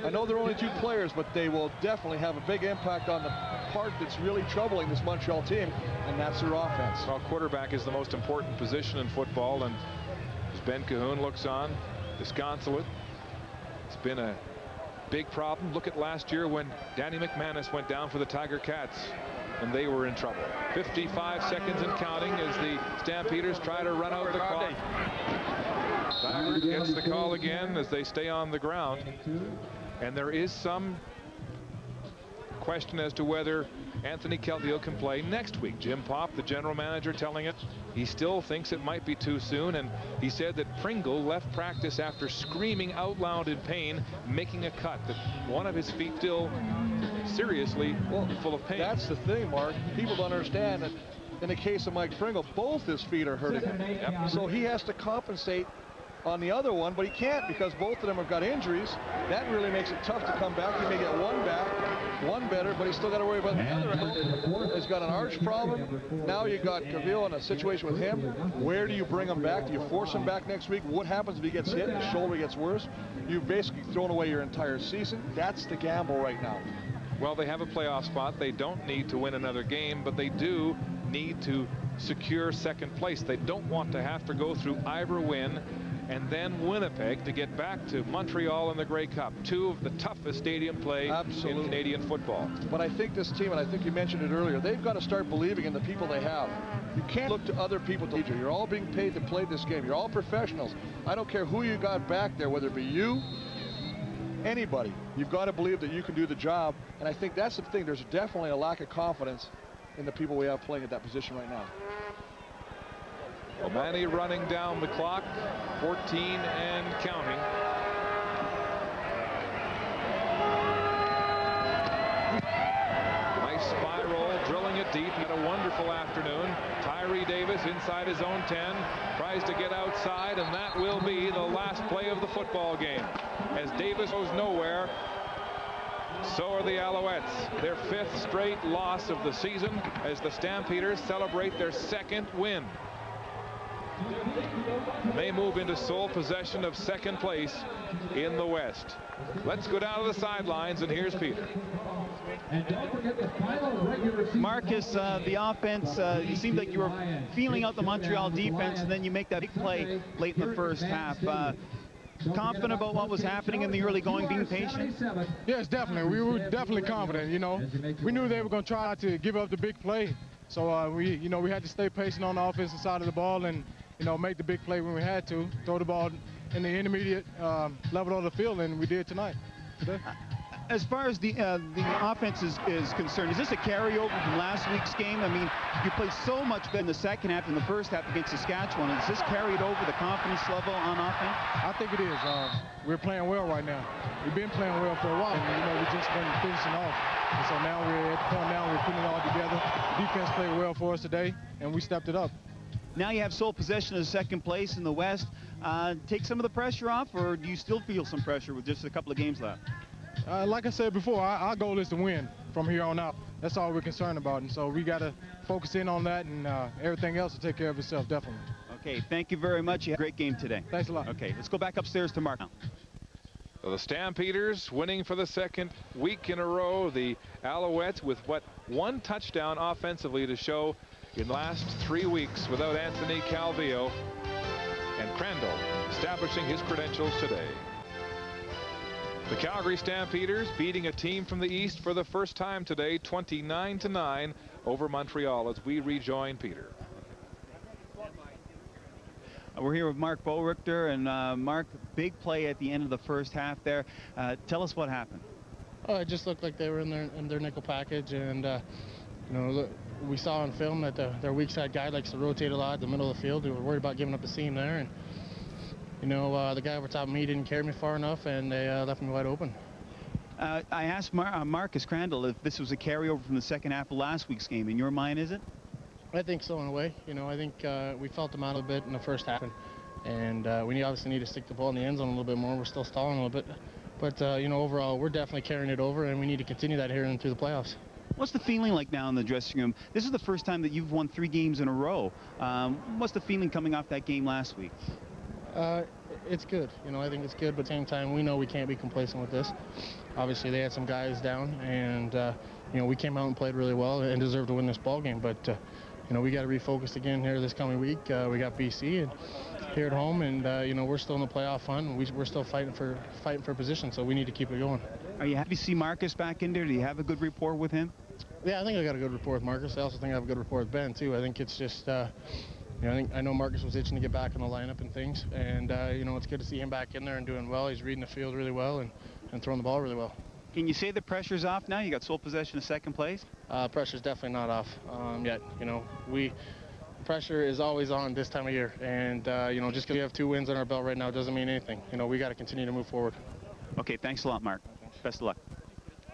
I know they're only 2 players, but they will definitely have a big impact on the part that's really troubling this Montreal team, and that's their offense.
Well, quarterback is the most important position in football, and as Ben Cahoon looks on, disconsolate. It's been a big problem. Look at last year when Danny McManus went down for the Tiger Cats, and they were in trouble. 55 seconds and counting as the Stampeders try to run out the clock. Dybert gets the call again as they stay on the ground, and there is some question as to whether Anthony Calvillo can play next week. Jim Popp, the general manager, telling it he still thinks it might be too soon, and he said that Pringle left practice after screaming out loud in pain, making a cut, that one of his feet still seriously full of pain.
That's the thing, Mark. People don't understand that in the case of Mike Pringle, both his feet are hurting. Yep. So he has to compensate on the other one, but he can't because both of them have got injuries. That really makes it tough to come back. He may get one back, one better, but he's still got to worry about the other ankle. He's got an arch problem. Now you got Calvillo in a situation with him. Where do you bring him back? Do you force him back next week? What happens if he gets hit and his shoulder gets worse? You've basically thrown away your entire season. That's the gamble right now.
Well, they have a playoff spot. They don't need to win another game, but they do need to secure 2nd place. They don't want to have to go through Ivor Wynne and then Winnipeg to get back to Montreal in the Grey Cup. 2 of the toughest stadium play in Canadian football.
But I think this team, and I think you mentioned it earlier, they've got to start believing in the people they have. You can't look to other people to lead you. You're all being paid to play this game. You're all professionals. I don't care who you got back there, whether it be you, anybody. You've got to believe that you can do the job. And I think that's the thing. There's definitely a lack of confidence in the people we have playing at that position right now.
O'Mani running down the clock, 14 and counting. Nice spiral, drilling it deep. Had a wonderful afternoon. Tyree Davis inside his own 10, tries to get outside, and that will be the last play of the football game. As Davis goes nowhere, so are the Alouettes. Their 5th straight loss of the season as the Stampeders celebrate their 2nd win. They move into sole possession of 2nd place in the West. Let's go down to the sidelines, and here's Peter.
Marcus, the offense, you seemed like you were feeling out the Montreal defense, and then you make that big play late in the first half. Confident about what was happening in the early going, being patient?
Yes, definitely. We were definitely confident, you know. We knew they were going to try to give up the big play. So, we had to stay patient on the offensive side of the ball and, make the big play when we had to, throw the ball in the intermediate level of the field, and we did today.
As far as the offense is concerned, is this a carryover from last week's game? I mean, you played so much better in the second half than the first half against Saskatchewan. Is this carried over the confidence level on offense?
I think it is. We're playing well right now. We've been playing well for a while, and we just been finishing off. And so now we're at the point now we're putting it all together. Defense played well for us today, and we stepped it up.
Now you have sole possession of second place in the West. Take some of the pressure off, or do you still feel some pressure with just a couple of games left?
Like I said before, our goal is to win from here on out. That's all we're concerned about, and so we got to focus in on that, and everything else will take care of itself, definitely.
Okay, thank you very much. You had a great game today.
Thanks a lot.
Okay, let's go back upstairs to Mark now.
So the Stampeders winning for the second week in a row. The Alouettes with one touchdown offensively to show in the last 3 weeks without Anthony Calvillo, and Crandall establishing his credentials today. The Calgary Stampeders beating a team from the East for the first time today, 29-9 over Montreal, as we rejoin Peter.
We're here with Mark Boerichter, and Mark, big play at the end of the first half there. Tell us what happened.
Oh, it just looked like they were in their nickel package, and look, we saw on film that their weak side guy likes to rotate a lot in the middle of the field. They were worried about giving up a seam there, and the guy over top of me didn't carry me far enough, and they left me wide open.
I asked Marcus Crandall if this was a carryover from the second half of last week's game. In your mind, is it?
I think so, in a way. I think we felt them out a bit in the first half, and we obviously need to stick the ball in the end zone a little bit more. We're still stalling a little bit, but overall, we're definitely carrying it over, and we need to continue that here into the playoffs.
What's the feeling like now in the dressing room? This is the first time that you've won 3 games in a row. What's the feeling coming off that game last week?
It's good. I think it's good, but at the same time, we know we can't be complacent with this. Obviously, they had some guys down, and we came out and played really well and deserved to win this ball game. But we got to refocus again here this coming week. We got BC and here at home, and we're still in the playoff hunt. We're still fighting for position, so we need to keep it going.
Are you happy to see Marcus back in there? Do you have a good rapport with him?
Yeah, I think I got a good rapport with Marcus. I also think I have a good rapport with Ben too. I think it's just I know Marcus was itching to get back in the lineup and things, and it's good to see him back in there and doing well. He's reading the field really well and throwing the ball really well.
Can you say the pressure's off now? You got sole possession of second place?
Pressure's definitely not off yet. Pressure is always on this time of year, and just because we have 2 wins on our belt right now doesn't mean anything. We got to continue to move forward.
Okay, thanks a lot, Mark. Best of luck.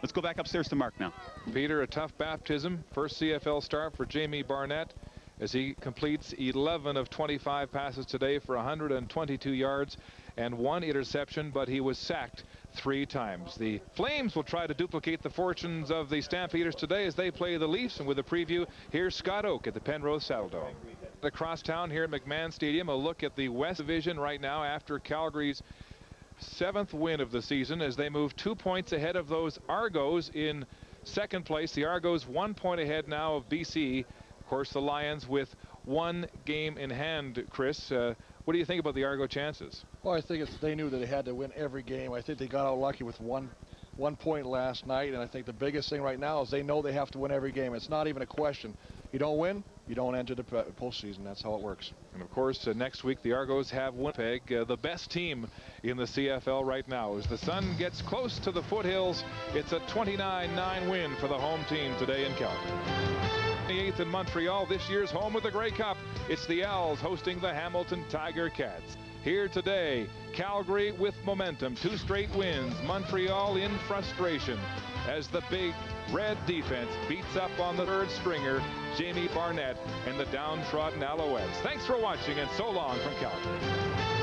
Let's go back upstairs to Mark now.
Peter, a tough baptism. First CFL start for Jamie Barnett as he completes 11 of 25 passes today for 122 yards and 1 interception, but he was sacked 3 times. The Flames will try to duplicate the fortunes of the Stampeders today as they play the Leafs, and with a preview, here's Scott Oak at the Penrose Saddledome. Across town here at McMahon Stadium, a look at the West Division right now after Calgary's 7th win of the season as they move 2 points ahead of those Argos in second place. The Argos 1 point ahead now of BC. Of course, the Lions with 1 game in hand. Chris, what do you think about the Argo chances?
Well, I think they knew that they had to win every game. I think they got out lucky with one point last night, and I think the biggest thing right now is they know they have to win every game. It's not even a question. You don't win, you don't enter the postseason. That's how it works.
And of course, next week the Argos have Winnipeg, the best team in the CFL right now. As the sun gets close to the foothills, it's a 29-9 win for the home team today in Calgary. 28th in Montreal, this year's home of the Grey Cup. It's the Owls hosting the Hamilton Tiger Cats. Here today, Calgary with momentum, 2 straight wins. Montreal in frustration as the big red defense beats up on the 3rd stringer, Jamie Barnett, and the downtrodden Alouettes. Thanks for watching, and so long from Calgary.